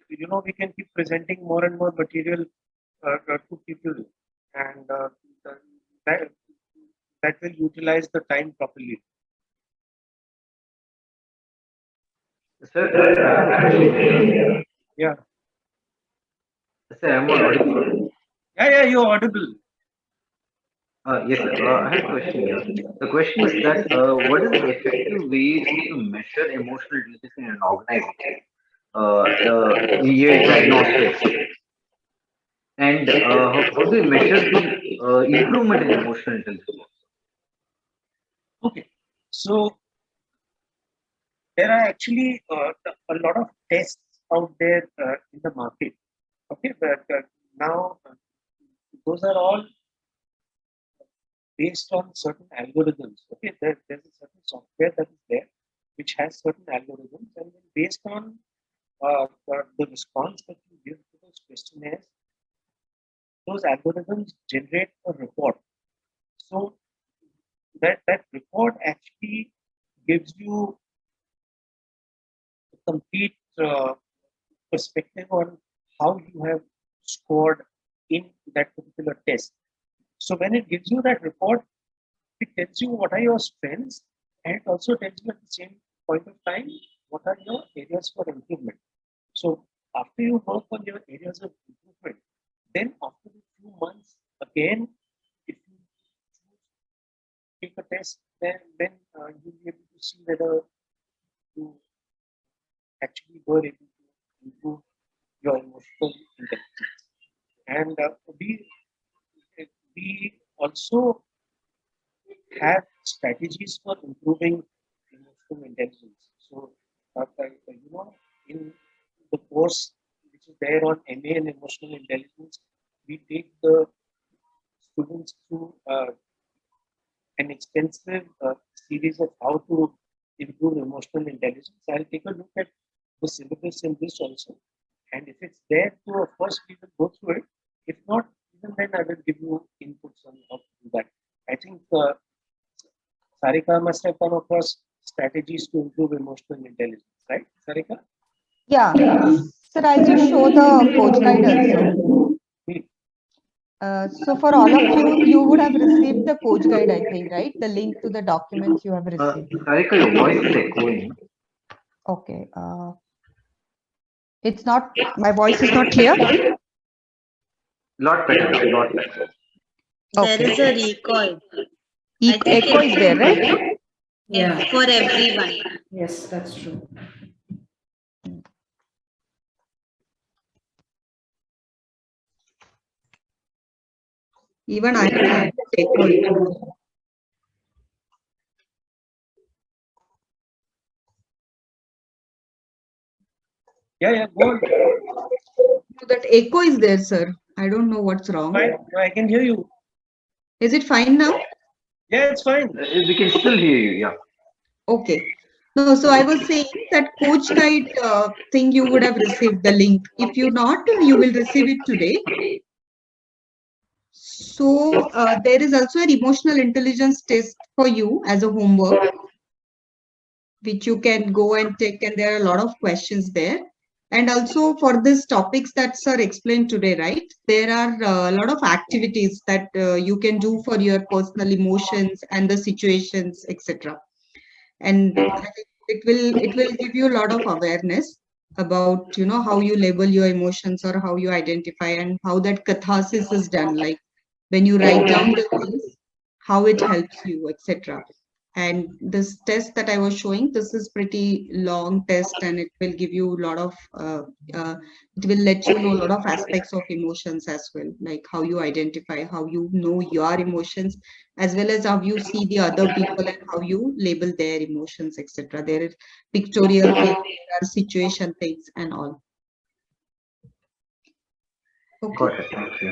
you know, we can keep presenting more and more material to people, and that will utilize the time properly. Sir, yeah. Sir, am I audible? Yeah, you're audible. Yes, sir. I have a question here. The question is that what is the effective ways to measure emotional intelligence in an organization? EA diagnostics. And how do you measure the improvement in emotional intelligence? Okay, so there are actually a lot of tests out there in the market. Okay, but now those are all based on certain algorithms. Okay, there's a certain software that is there which has certain algorithms, and then based on the response that you give to those questionnaires, those algorithms generate a report. So that report actually gives you a complete perspective on how you have scored in that particular test. So when it gives you that report, it tells you what are your strengths, and it also tells you at the same point of time what are your areas for improvement. So after you work on your areas of improvement, then after a few months, again, if you take a test, then you'll be able to see whether you actually were able to improve your emotional intelligence. And we also have strategies for improving emotional intelligence. So, in the course which is there on MA and emotional intelligence, we take the students through an extensive series of how to improve emotional intelligence. I'll take a look at the syllabus in this also. And if it's there, so of course we will go through it. If not, even then I will give you inputs on how to do that. I think Sarika must have come across strategies to improve emotional intelligence, right, Sarika? Yeah. Sir, I'll just show the coach guide also. So for all of you, you would have received the coach guide, I think, right? The link to the documents you have received. Sarika, your voice is echoing. Okay. It's not, my voice is not clear? Lot better, lot better. There is a recall. Echo is there, right? Yeah. For everyone. Yes, that's true. Even I can echo it. Yeah, go on. That echo is there, sir. I don't know what's wrong. Fine. I can hear you. Is it fine now? Yeah, it's fine. We can still hear you, yeah. Okay. No, so I was saying that coach guide thing you would have received the link. If you not, you will receive it today. So there is also an emotional intelligence test for you as a homework, which you can go and take, and there are a lot of questions there. And also for these topics that sir explained today, right? There are a lot of activities that you can do for your personal emotions and the situations, etc. And it will give you a lot of awareness about, you know, how you label your emotions or how you identify, and how that catharsis is done, like when you write down the things, how it helps you, etc. And this test that I was showing, this is pretty long test, and it will give you a lot of it will let you know a lot of aspects of emotions as well, like how you identify, how you know your emotions, as well as how you see the other people and how you label their emotions, etc. There is pictorial things, there are situation things and all. Okay. Got it. Thank you.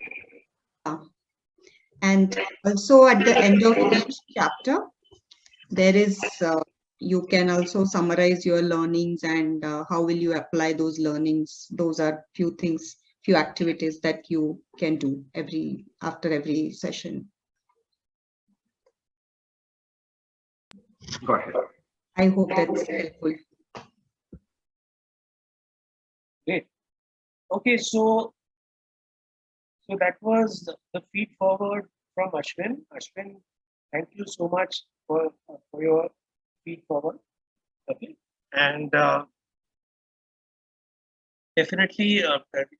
And also at the end of each chapter, there is you can also summarize your learnings and how will you apply those learnings. Those are few things, few activities that you can do after every session. Got it. I hope that's helpful. Great. Okay, so that was the feed forward from Ashwin. Ashwin, thank you so much for your feed forward. Okay, and definitely,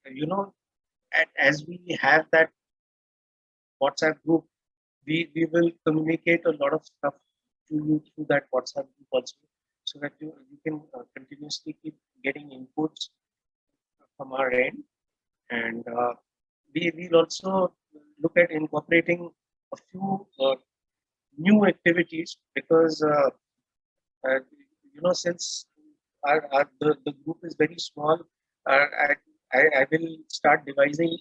you know, as we have that WhatsApp group, we will communicate a lot of stuff to you through that WhatsApp group also, so that you can continuously keep getting inputs from our end. And we will also look at incorporating a few new activities, because you know, since the group is very small, I will start devising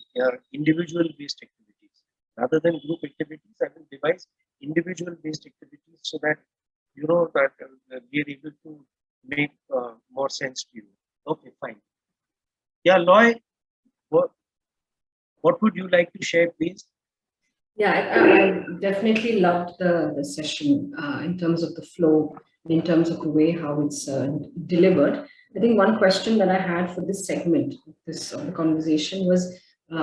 individual based activities rather than group activities. I will devise individual based activities so that, you know, that we are able to make more sense to you. Okay, fine. Yeah, Loy, what would you like to share, please? Yeah, I definitely loved the session in terms of the flow, in terms of the way how it's delivered. I think one question that I had for this segment of this the conversation was,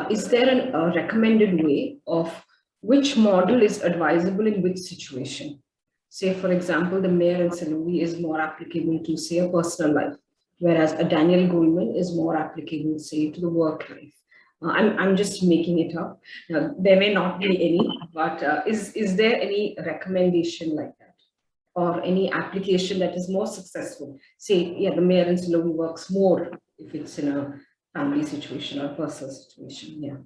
is there a recommended way of which model is advisable in which situation? Say, for example, the Mayer and Salovey is more applicable to, say, a personal life, whereas a Daniel Goleman is more applicable, say, to the work life. I'm just making it up. Now, there may not be any, but is there any recommendation like that? Or any application that is more successful? Say, yeah, the Mayer and Salovey works more if it's in a family situation or personal situation. Yeah.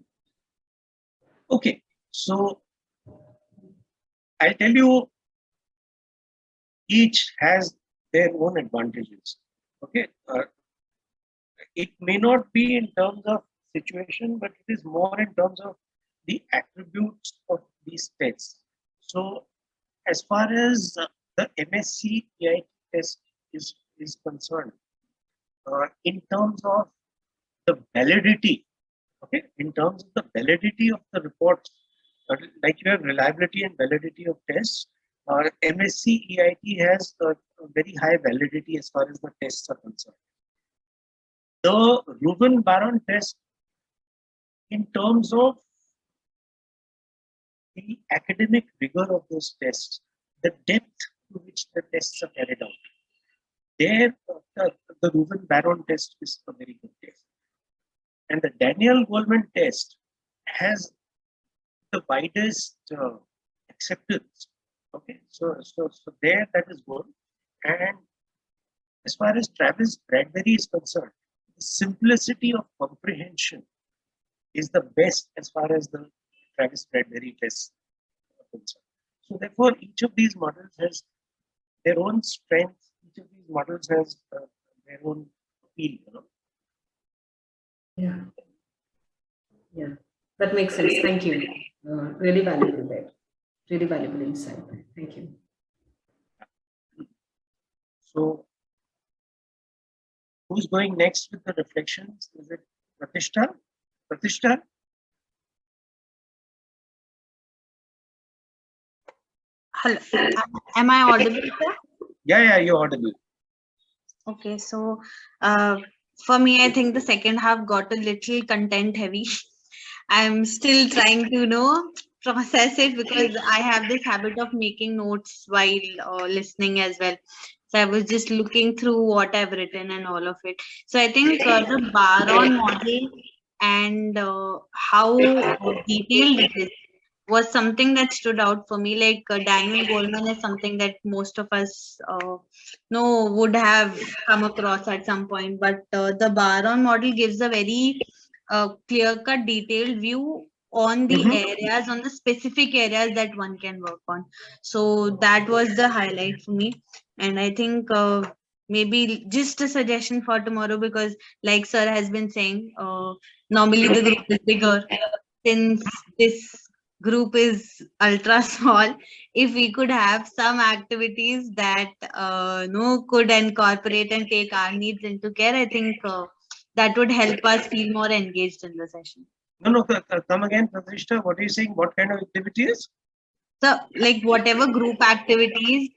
Okay, so I'll tell you, each has their own advantages. Okay, it may not be in terms of situation, but it is more in terms of the attributes of these tests. So, as far as the MSc EIT test is concerned, in terms of the validity, okay, in terms of the validity of the reports, like you have reliability and validity of tests, MSc EIT has a very high validity as far as the tests are concerned. The Reuben-Barron test, in terms of the academic rigor of those tests, the depth to which the tests are carried out, there the Reuben-Barron test is a very good test. And the Daniel Goleman test has the widest acceptance. Okay, so there that is good. And as far as Travis Bradbury is concerned, the simplicity of comprehension is the best as far as the Travis Bradbury test are concerned. So therefore, each of these models has their own strength. Each of these models has their own appeal. Yeah. Yeah, that makes sense. Thank you. Really valuable there. Really valuable insight. Thank you. So, who's going next with the reflections? Is it Pratishtha? Pratishtha? Hello. Am I audible, sir? Yeah, you're audible. Okay, so for me, I think the second half got a little content heavy. I'm still trying to process it, because I have this habit of making notes while listening as well. So I was just looking through what I've written and all of it. So I think the Barron model and how detailed it is was something that stood out for me. Like Daniel Goleman is something that most of us would have come across at some point, but the Barron model gives a very clear-cut, detailed view on the areas, on the specific areas that one can work on. So that was the highlight for me. And I think maybe just a suggestion for tomorrow, because like sir has been saying, normally the group is bigger. Since this group is ultra small, if we could have some activities that could incorporate and take our needs into care, I think that would help us feel more engaged in the session. No, come again, Pratishtha. What are you saying? What kind of activities? So, like whatever group activities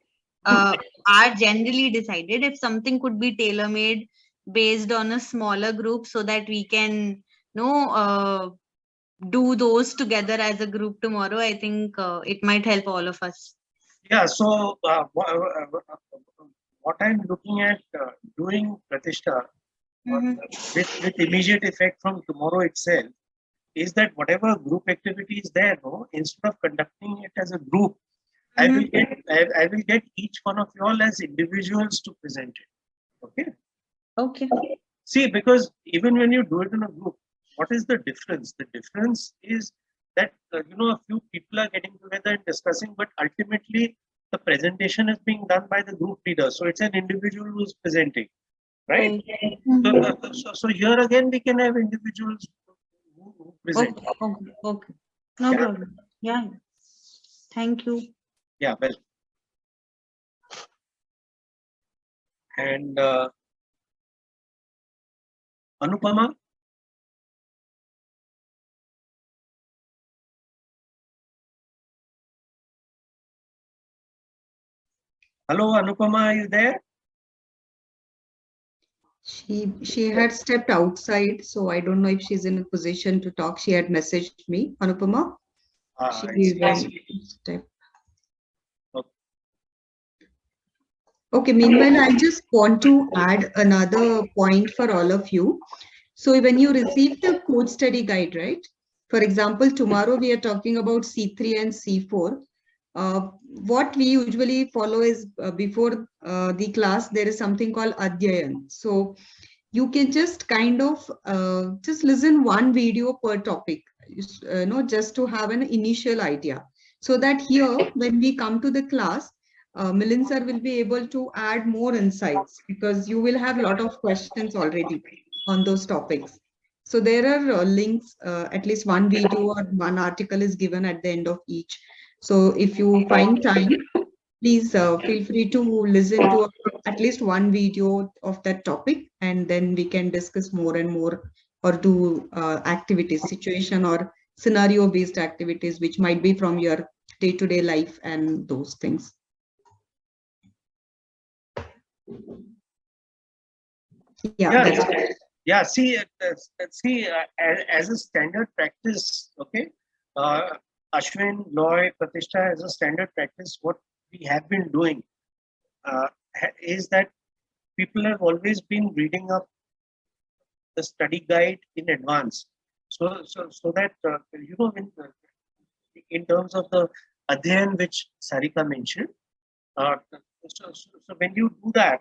are generally decided, if something could be tailor-made based on a smaller group, so that we can do those together as a group tomorrow, I think it might help all of us. Yeah, so what I'm looking at doing, Pratishtha, with immediate effect from tomorrow itself, is that whatever group activity is there, instead of conducting it as a group, I will get each one of you all as individuals to present it. Okay. Okay. See, because even when you do it in a group, what is the difference? The difference is that a few people are getting together and discussing, but ultimately the presentation is being done by the group leader. So it's an individual who is presenting, right? So here again we can have individuals who present. Okay. No problem. Yeah. Thank you. Yeah, well. And Anupama? Hello, Anupama, are you there? She had stepped outside, so I don't know if she's in a position to talk. She had messaged me, Anupama. She went to step. Okay, meanwhile, I just want to add another point for all of you. So when you receive the code study guide, right? For example, tomorrow we are talking about C3 and C4. What we usually follow is before the class, there is something called Adhyayan. So you can just kind of just listen one video per topic, just to have an initial idea. So that here, when we come to the class, Milind sir will be able to add more insights because you will have a lot of questions already on those topics. So there are links, at least one video or one article is given at the end of each. So if you find time, please feel free to listen to at least one video of that topic, and then we can discuss more and more or do activities, situation or scenario based activities, which might be from your day-to-day life and those things. Yeah, see, as a standard practice, okay, Ashwin, Loy, Pratishtha, as a standard practice, what we have been doing is that people have always been reading up the study guide in advance, so that in terms of the Adhyayan which Sarika mentioned, so when you do that,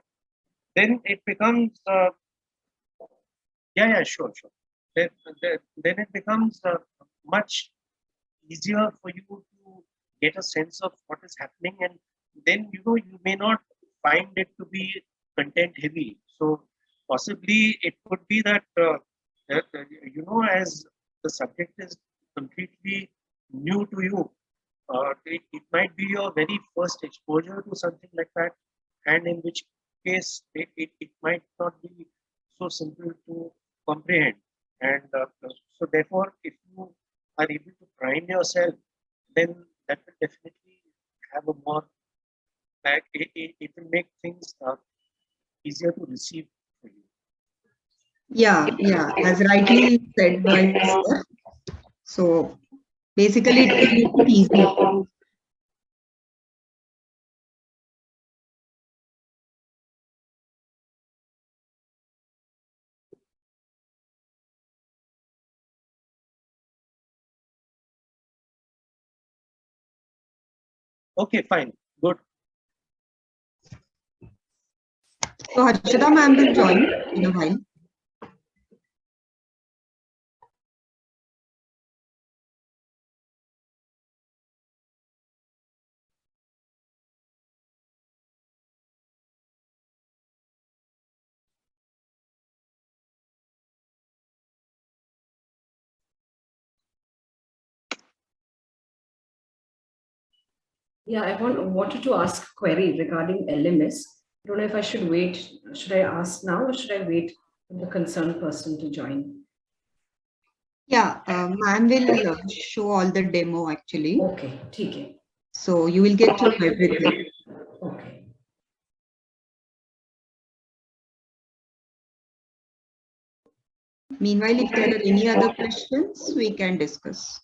then it becomes sure. Then it becomes much easier for you to get a sense of what is happening, and then you may not find it to be content heavy. So possibly it could be that as the subject is completely new to you, it might be your very first exposure to something like that, and in which case it might not be so simple to comprehend. And so therefore, if you are able to prime yourself, then that will definitely have a more, it will make things easier to receive for you. Yeah, as rightly said by sir. So basically it will make it easier. Okay, fine, good. So Harshita ma'am will join in a while. Yeah, I wanted to ask a query regarding LMS. I don't know if I should wait. Should I ask now or should I wait for the concerned person to join? Yeah, ma'am will show all the demo actually. Okay, okay. So you will get to know everything. Okay. Meanwhile, if there are any other questions, we can discuss.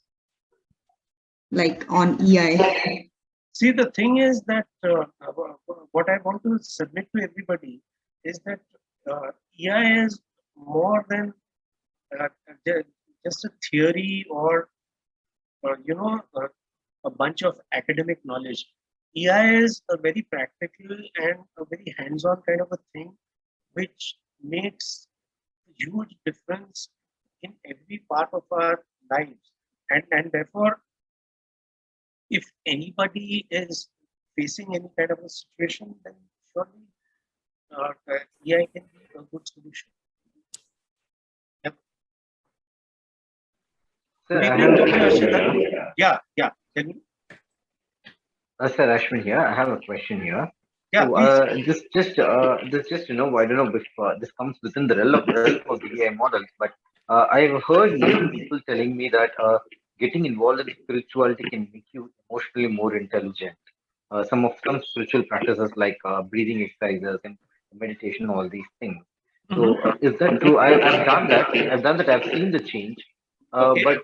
Like on EI. See, the thing is that what I want to submit to everybody is that EI is more than just a theory or a bunch of academic knowledge. EI is a very practical and a very hands-on kind of a thing, which makes a huge difference in every part of our lives, and therefore, if anybody is facing any kind of a situation, then surely EI can be a good solution. Yep. Yeah. Tell me. Sir, Ashwin here. I have a question here. Yeah, so, just I don't know if this comes within the realm of the AI models, but I've heard many people telling me that getting involved in spirituality can make you emotionally more intelligent. Some spiritual practices like breathing exercises and meditation, all these things. So is that true? I've done that. I've done that. I've seen the change. Okay. But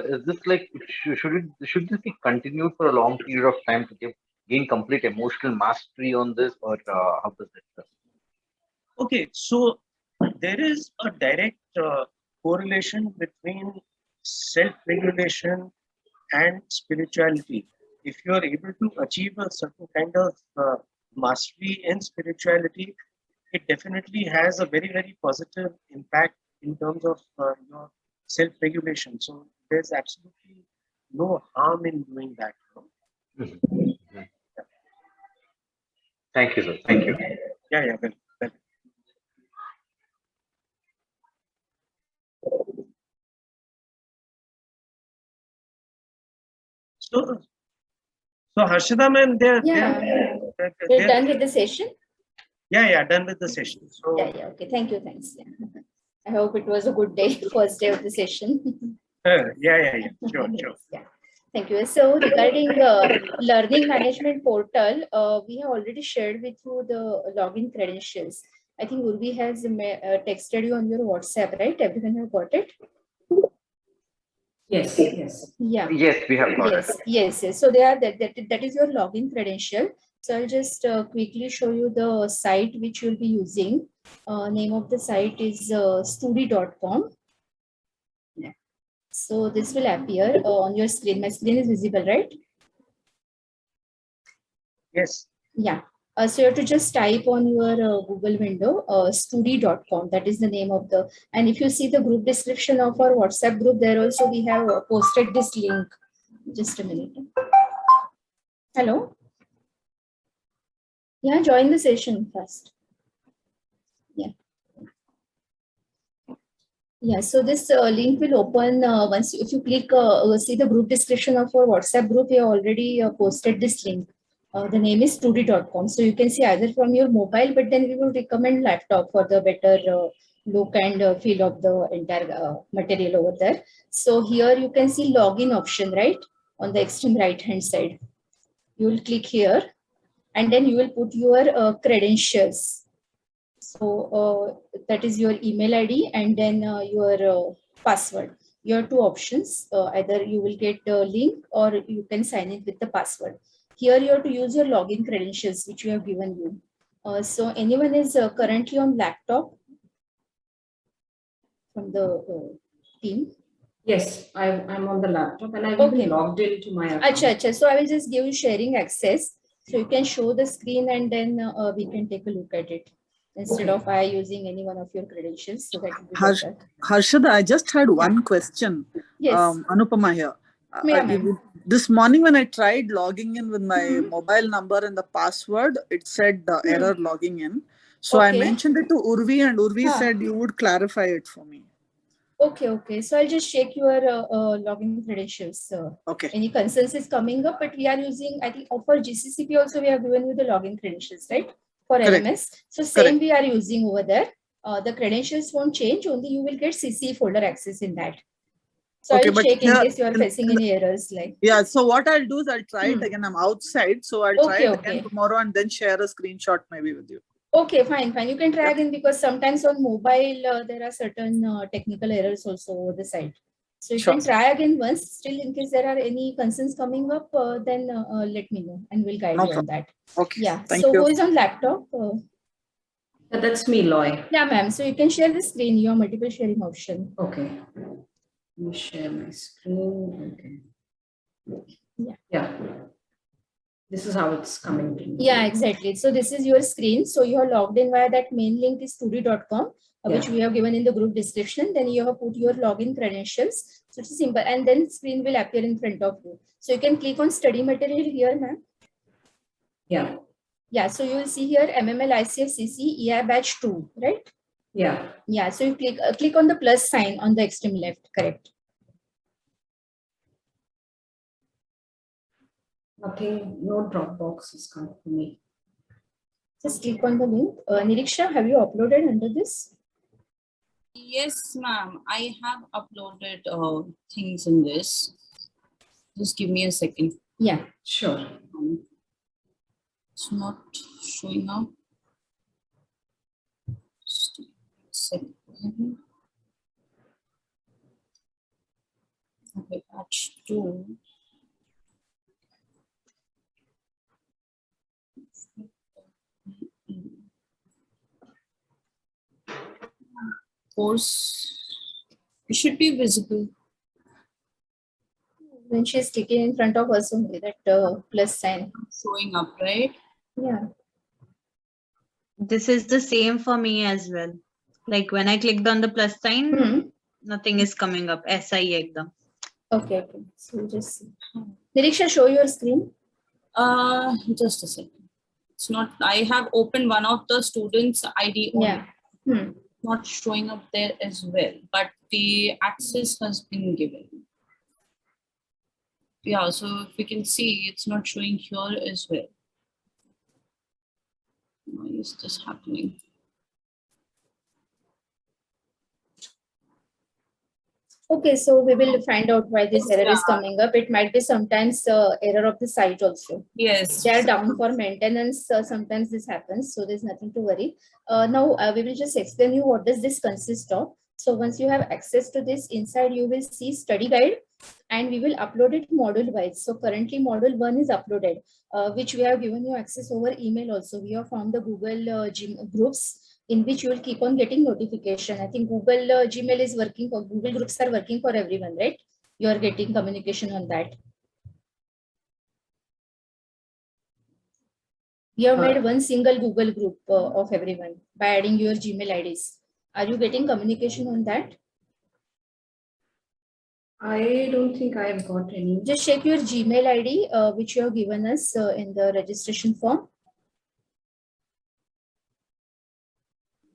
is this like should this be continued for a long period of time to gain complete emotional mastery on this, or how does it? Okay, so there is a direct correlation between self-regulation and spirituality. If you are able to achieve a certain kind of mastery in spirituality, it definitely has a very, very positive impact in terms of your self-regulation. So there's absolutely no harm in doing that. Thank you, sir. Thank you. Yeah, well. So Harshada ma'am, we're done with the session. Yeah, done with the session. So yeah. Okay, thank you. Thanks. Yeah. I hope it was a good day, first day of the session. Yeah. Sure. Yeah. Thank you. So regarding learning management portal, we have already shared with you the login credentials. I think Urvi has texted you on your WhatsApp, right? Everyone have got it? Yes. Yeah. Yes, we have got it. Yes. So they are that is your login credential. So I'll just quickly show you the site which you'll be using. Name of the site is studi.com. Yeah. So this will appear on your screen. My screen is visible, right? Yes. Yeah. So you have to just type on your Google window, studi.com. That is the name of the, and if you see the group description of our WhatsApp group, there also we have posted this link. Just a minute. Hello. Yeah, join the session first. Yeah, so this link will open once if you click see the group description of our WhatsApp group. We have already posted this link. The name is studi.com. So you can see either from your mobile, but then we will recommend laptop for the better look and feel of the entire material over there. So here you can see login option, right? On the extreme right hand side. You will click here and then you will put your credentials. So that is your email ID and then your password. You have two options. Either you will get a link or you can sign in with the password. Here you have to use your login credentials which we have given you. So anyone is currently on laptop from the team? Yes, I'm on the laptop and I've been logged into my account. Achha. So I will just give you sharing access. So you can show the screen and then we can take a look at it instead of I using any one of your credentials. So that will be better. Harshada, I just had one question. Yes. Anupama here. This morning when I tried logging in with my mobile number and the password, it said error logging in. So I mentioned it to Urvi and Urvi said you would clarify it for me. Okay. So I'll just check your login credentials. Any concerns is coming up, but we are using, I think for GCCP also we have given you the login credentials, right? For LMS. So same we are using over there. The credentials won't change, only you will get CC folder access in that. So I'll check in case you are facing any errors. Yeah, so what I'll do is I'll try it again. I'm outside, so I'll try it again tomorrow and then share a screenshot maybe with you. Okay, fine. You can try again because sometimes on mobile there are certain technical errors also over the site. So you can try again once. Still, in case there are any concerns coming up, then let me know and we'll guide you on that. Okay. Yeah. Thank you. Who is on laptop? That's me, Loy. Yeah, ma'am. So you can share the screen. You have multiple sharing option. Okay. Let me share my screen. Okay. Yeah. This is how it's coming to me. Yeah, exactly. So this is your screen. So you are logged in via that main link is studi.com, which we have given in the group description. Then you have put your login credentials. So it's simple. And then screen will appear in front of you. So you can click on study material here, ma'am. Yeah. Yeah. So you will see here MML ICF CC EI batch 2, right? Yeah. Yeah. So you click on the plus sign on the extreme left. Correct. Nothing, no Dropbox has come to me. Just click on the link. Niriksha, have you uploaded under this? Yes, ma'am. I have uploaded things in this. Just give me a second. Yeah, sure. It's not showing up. second. Okay, batch 2. Course, it should be visible. When she's clicking in front of us only, that plus sign. Showing up, right? Yeah. This is the same for me as well. Like when I clicked on the plus sign, nothing is coming up. SI ekdam. Okay, okay. So just Niriksha, show your screen. Just a second. It's not. I have opened one of the students' ID only. Yeah. Not showing up there as well, but the access has been given. Yeah, so if we can see, it's not showing here as well. Why is this happening? Okay, so we will find out why this error is coming up. It might be sometimes error of the site also. Yes. They are down for maintenance. Sometimes this happens, so there's nothing to worry. Now we will just explain you what does this consist of. So once you have access to this, inside you will see study guide, and we will upload it module wise. So currently module 1 is uploaded, which we have given you access over email also. We have found the Google groups in which you will keep on getting notification. I think Google Gmail is working for, Google groups are working for everyone, right? You are getting communication on that. You have made one single Google group of everyone by adding your Gmail IDs. Are you getting communication on that? I don't think I have got any. Just check your Gmail ID, which you have given us in the registration form.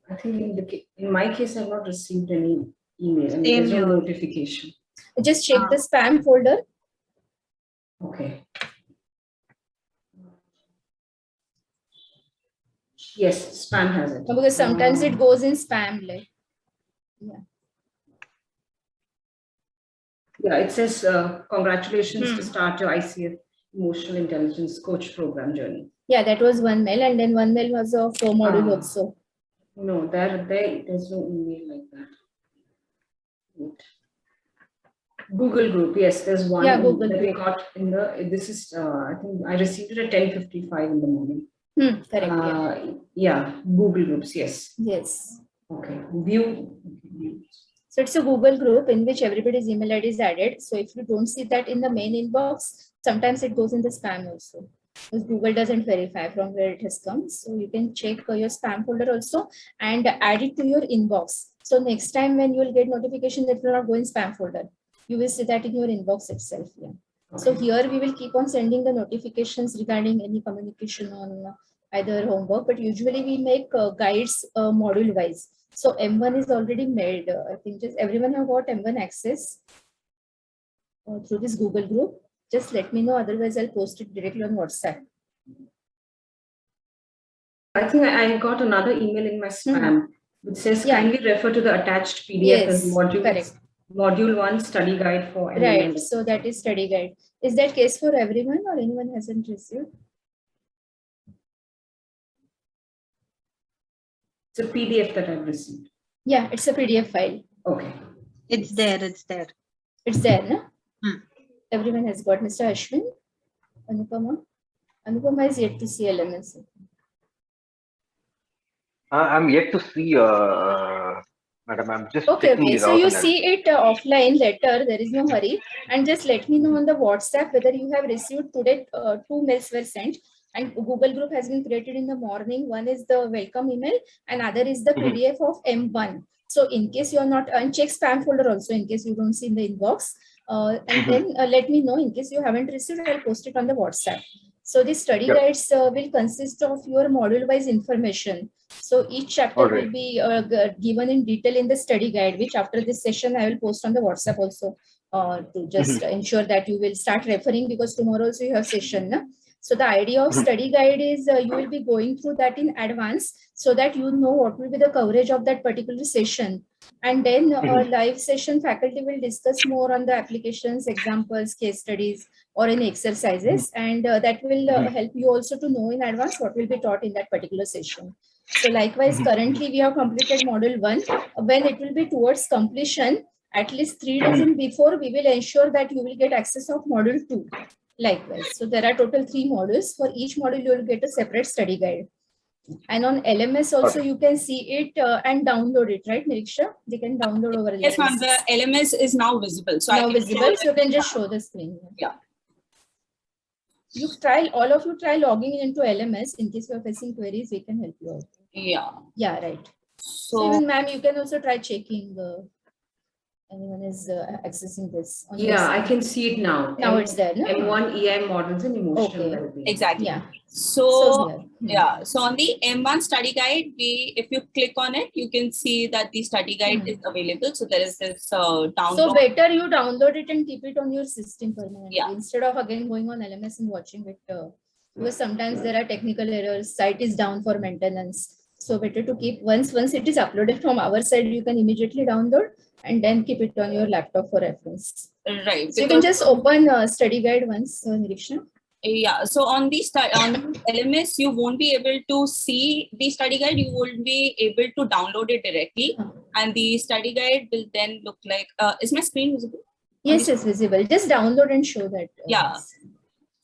I think in my case, I have not received any email and there's no notification. Just check the spam folder. Okay. Yes, spam has it. Because sometimes it goes in spam. Like, yeah. Yeah, it says, congratulations to start your ICF Emotional Intelligence Coach Program journey. Yeah, that was one mail, and then one mail was of module also. No, there's no email like that. Wait. Google group, yes, there's one that we got in the, this is, I think I received it at 10:55 in the morning. Correct. Yeah, Google groups, yes. Yes. Okay, view. So it's a Google group in which everybody's email ID is added. So if you don't see that in the main inbox, sometimes it goes in the spam also. Because Google doesn't verify from where it has come. So you can check your spam folder also and add it to your inbox. So next time when you will get notification that will not go in spam folder, you will see that in your inbox itself. Yeah. Okay. So here we will keep on sending the notifications regarding any communication on either homework, but usually we make guides module wise. So M1 is already made. I think just everyone have got M1 access through this Google group. Just let me know. Otherwise, I'll post it directly on WhatsApp. I think I got another email in my spam which says kindly refer to the attached PDF as module 1 study guide for right. So that is study guide. Is that case for everyone or anyone hasn't received? It's a PDF that I've received. Yeah, it's a PDF file. Okay. It's there. It's there. It's there, no? Everyone has got. Mr. Ashwin, Anupama. Anupama is yet to see LMS. I'm yet to see, madam. I'm just okay. So you see it offline later. There is no hurry. And just let me know on the WhatsApp whether you have received today. 2 mails were sent. And Google group has been created in the morning. One is the welcome email and other is the PDF of M1. So in case you are not, and check spam folder also in case you don't see in the inbox. And then let me know in case you haven't received, I'll post it on the WhatsApp. So the study guides will consist of your module wise information. So each chapter will be given in detail in the study guide, which after this session, I will post on the WhatsApp also to just ensure that you will start referring because tomorrow also you have session. Na? So the idea of study guide is you will be going through that in advance so that you know what will be the coverage of that particular session. And then a live session faculty will discuss more on the applications, examples, case studies, or any exercises. And that will help you also to know in advance what will be taught in that particular session. So likewise, currently we have completed module 1. When it will be towards completion, at least 3 days in before, we will ensure that you will get access of module 2. Likewise, so there are total 3 modules. For each module, you will get a separate study guide. And on LMS also, you can see it and download it, right, Niriksha? They can download over LMS. Yes, ma'am. The LMS is now visible. So now visible, so you can just show the screen. Yeah. You try, all of you try logging into LMS. In case you are facing queries, we can help you out. Yeah. Yeah, right. So even ma'am, you can also try checking anyone is accessing this. On Yeah, I can see it now. Now it's there. No? M1 EI models and emotional Okay. well-being. Exactly. Yeah. So yeah, so on the M1 study guide, if you click on it, you can see that the study guide is available. So there is this download. So better you download it and keep it on your system permanently instead of again going on LMS and watching it. Because sometimes there are technical errors, site is down for maintenance. So better to keep once it is uploaded from our side, you can immediately download and then keep it on your laptop for reference. Right. So you can just open study guide once, Niriksha. Yeah, so on the on LMS, you won't be able to see the study guide. You won't be able to download it directly, and the study guide will then look like. Is my screen visible? Yes, it's visible. Just download and show that. Yeah.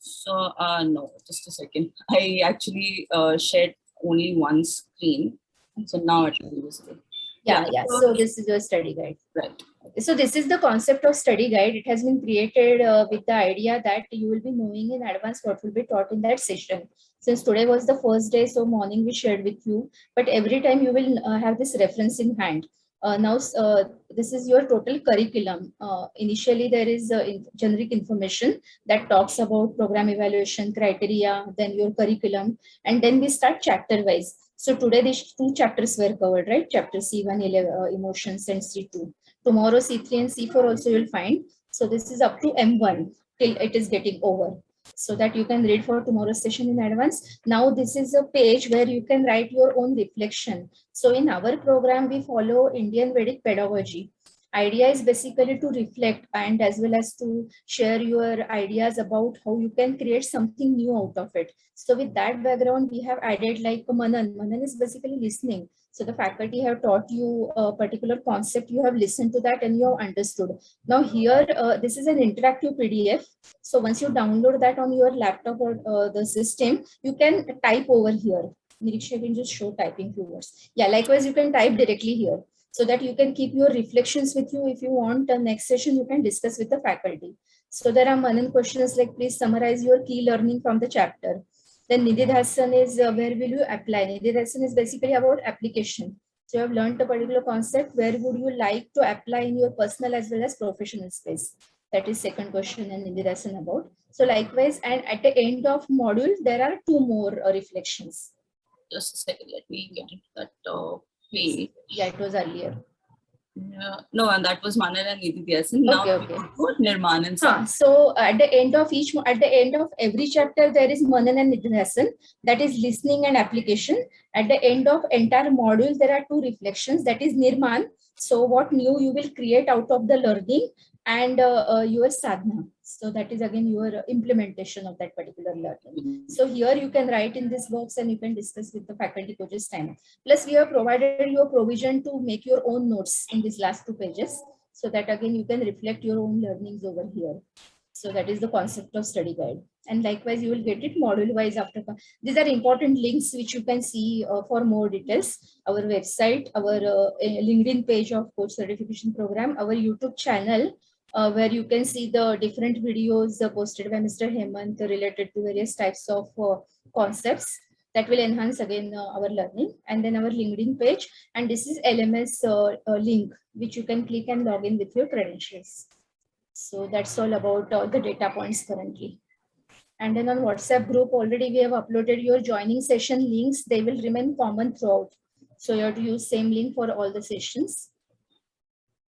So no, just a second. I actually shared only one screen, so now it will be visible. Yeah. So this is your study guide. Right. So this is the concept of study guide. It has been created with the idea that you will be knowing in advance what will be taught in that session. Since today was the first day, so morning we shared with you, but every time you will have this reference in hand. Now, this is your total curriculum. Initially, there is generic information that talks about program evaluation criteria, then your curriculum, and then we start chapter wise. So today these 2 chapters were covered, right? Chapter C1, emotions, and C2. Tomorrow C3 and C4 also you'll find. So this is up to M1 till it is getting over, so that you can read for tomorrow's session in advance. Now this is a page where you can write your own reflection. So in our program, we follow Indian Vedic pedagogy. Idea is basically to reflect and as well as to share your ideas about how you can create something new out of it. So with that background, we have added like Manan. Manan is basically listening. So the faculty have taught you a particular concept, you have listened to that and you have understood. Now here, this is an interactive PDF. So once you download that on your laptop or the system, you can type over here. Niriksha can just show typing few words. Yeah, likewise, you can type directly here so that you can keep your reflections with you. If you want the next session, you can discuss with the faculty. So there are Manan questions like, please summarize your key learning from the chapter. Then Nididhasan is where will you apply? Nididhasan is basically about application. So you have learned a particular concept. Where would you like to apply in your personal as well as professional space? That is second question and Nididhasan about. So likewise, and at the end of module, there are 2 more reflections. Just a second, let me get into that page. Yeah, it was earlier. No, and that was Manan and Nididhasan. Now Nirman and so at the end of every chapter, there is Manan and Nididhasan, that is listening and application. At the end of entire module, there are 2 reflections, that is Nirman. So what new you will create out of the learning, and your sadhana. So that is again your implementation of that particular learning. So here you can write in this box and you can discuss with the faculty coaches time. Plus we have provided you a provision to make your own notes in these last 2 pages. So that again you can reflect your own learnings over here. So that is the concept of study guide. And likewise you will get it module wise after. These are important links which you can see for more details. Our website, our LinkedIn page of coach certification program, our YouTube channel, where you can see the different videos posted by Mr. Hemant related to various types of concepts that will enhance again our learning. And then our LinkedIn page, and this is LMS link which you can click and log in with your credentials. So that's all about the data points currently. And then on WhatsApp group, already we have uploaded your joining session links. They will remain common throughout. So you have to use same link for all the sessions.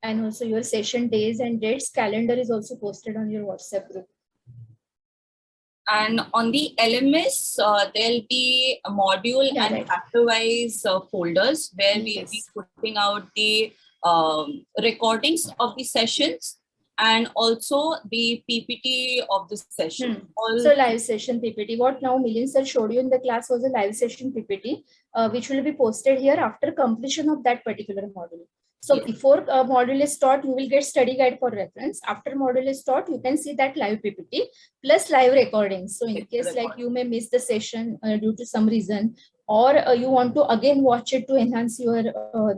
And also your session days and dates calendar is also posted on your WhatsApp group. And on the LMS, there'll be a module and chapter-wise folders where we'll be putting out the recordings of the sessions and also the PPT of the session. So live session PPT, what now Milind sir showed you in the class was a live session PPT, which will be posted here after completion of that particular module. So before a module is taught, you will get study guide for reference. After module is taught, you can see that live PPT plus live recordings. So in case like you may miss the session due to some reason, or you want to again watch it to enhance your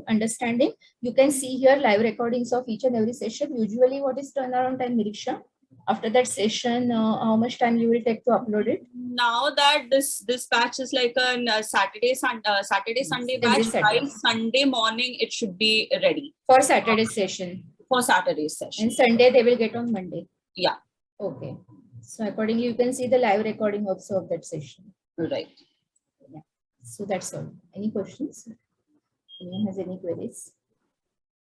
understanding, you can see here live recordings of each and every session. Usually what is turnaround time, Niriksha? After that session, how much time you will take to upload it? Now that this batch is like a Saturday Sunday batch, by Sunday morning it should be ready for Saturday session. For Saturday session, and Sunday they will get on Monday. Yeah. Okay. So accordingly, you can see the live recording also of that session. Right. Yeah. So that's all. Any questions? Anyone has any queries?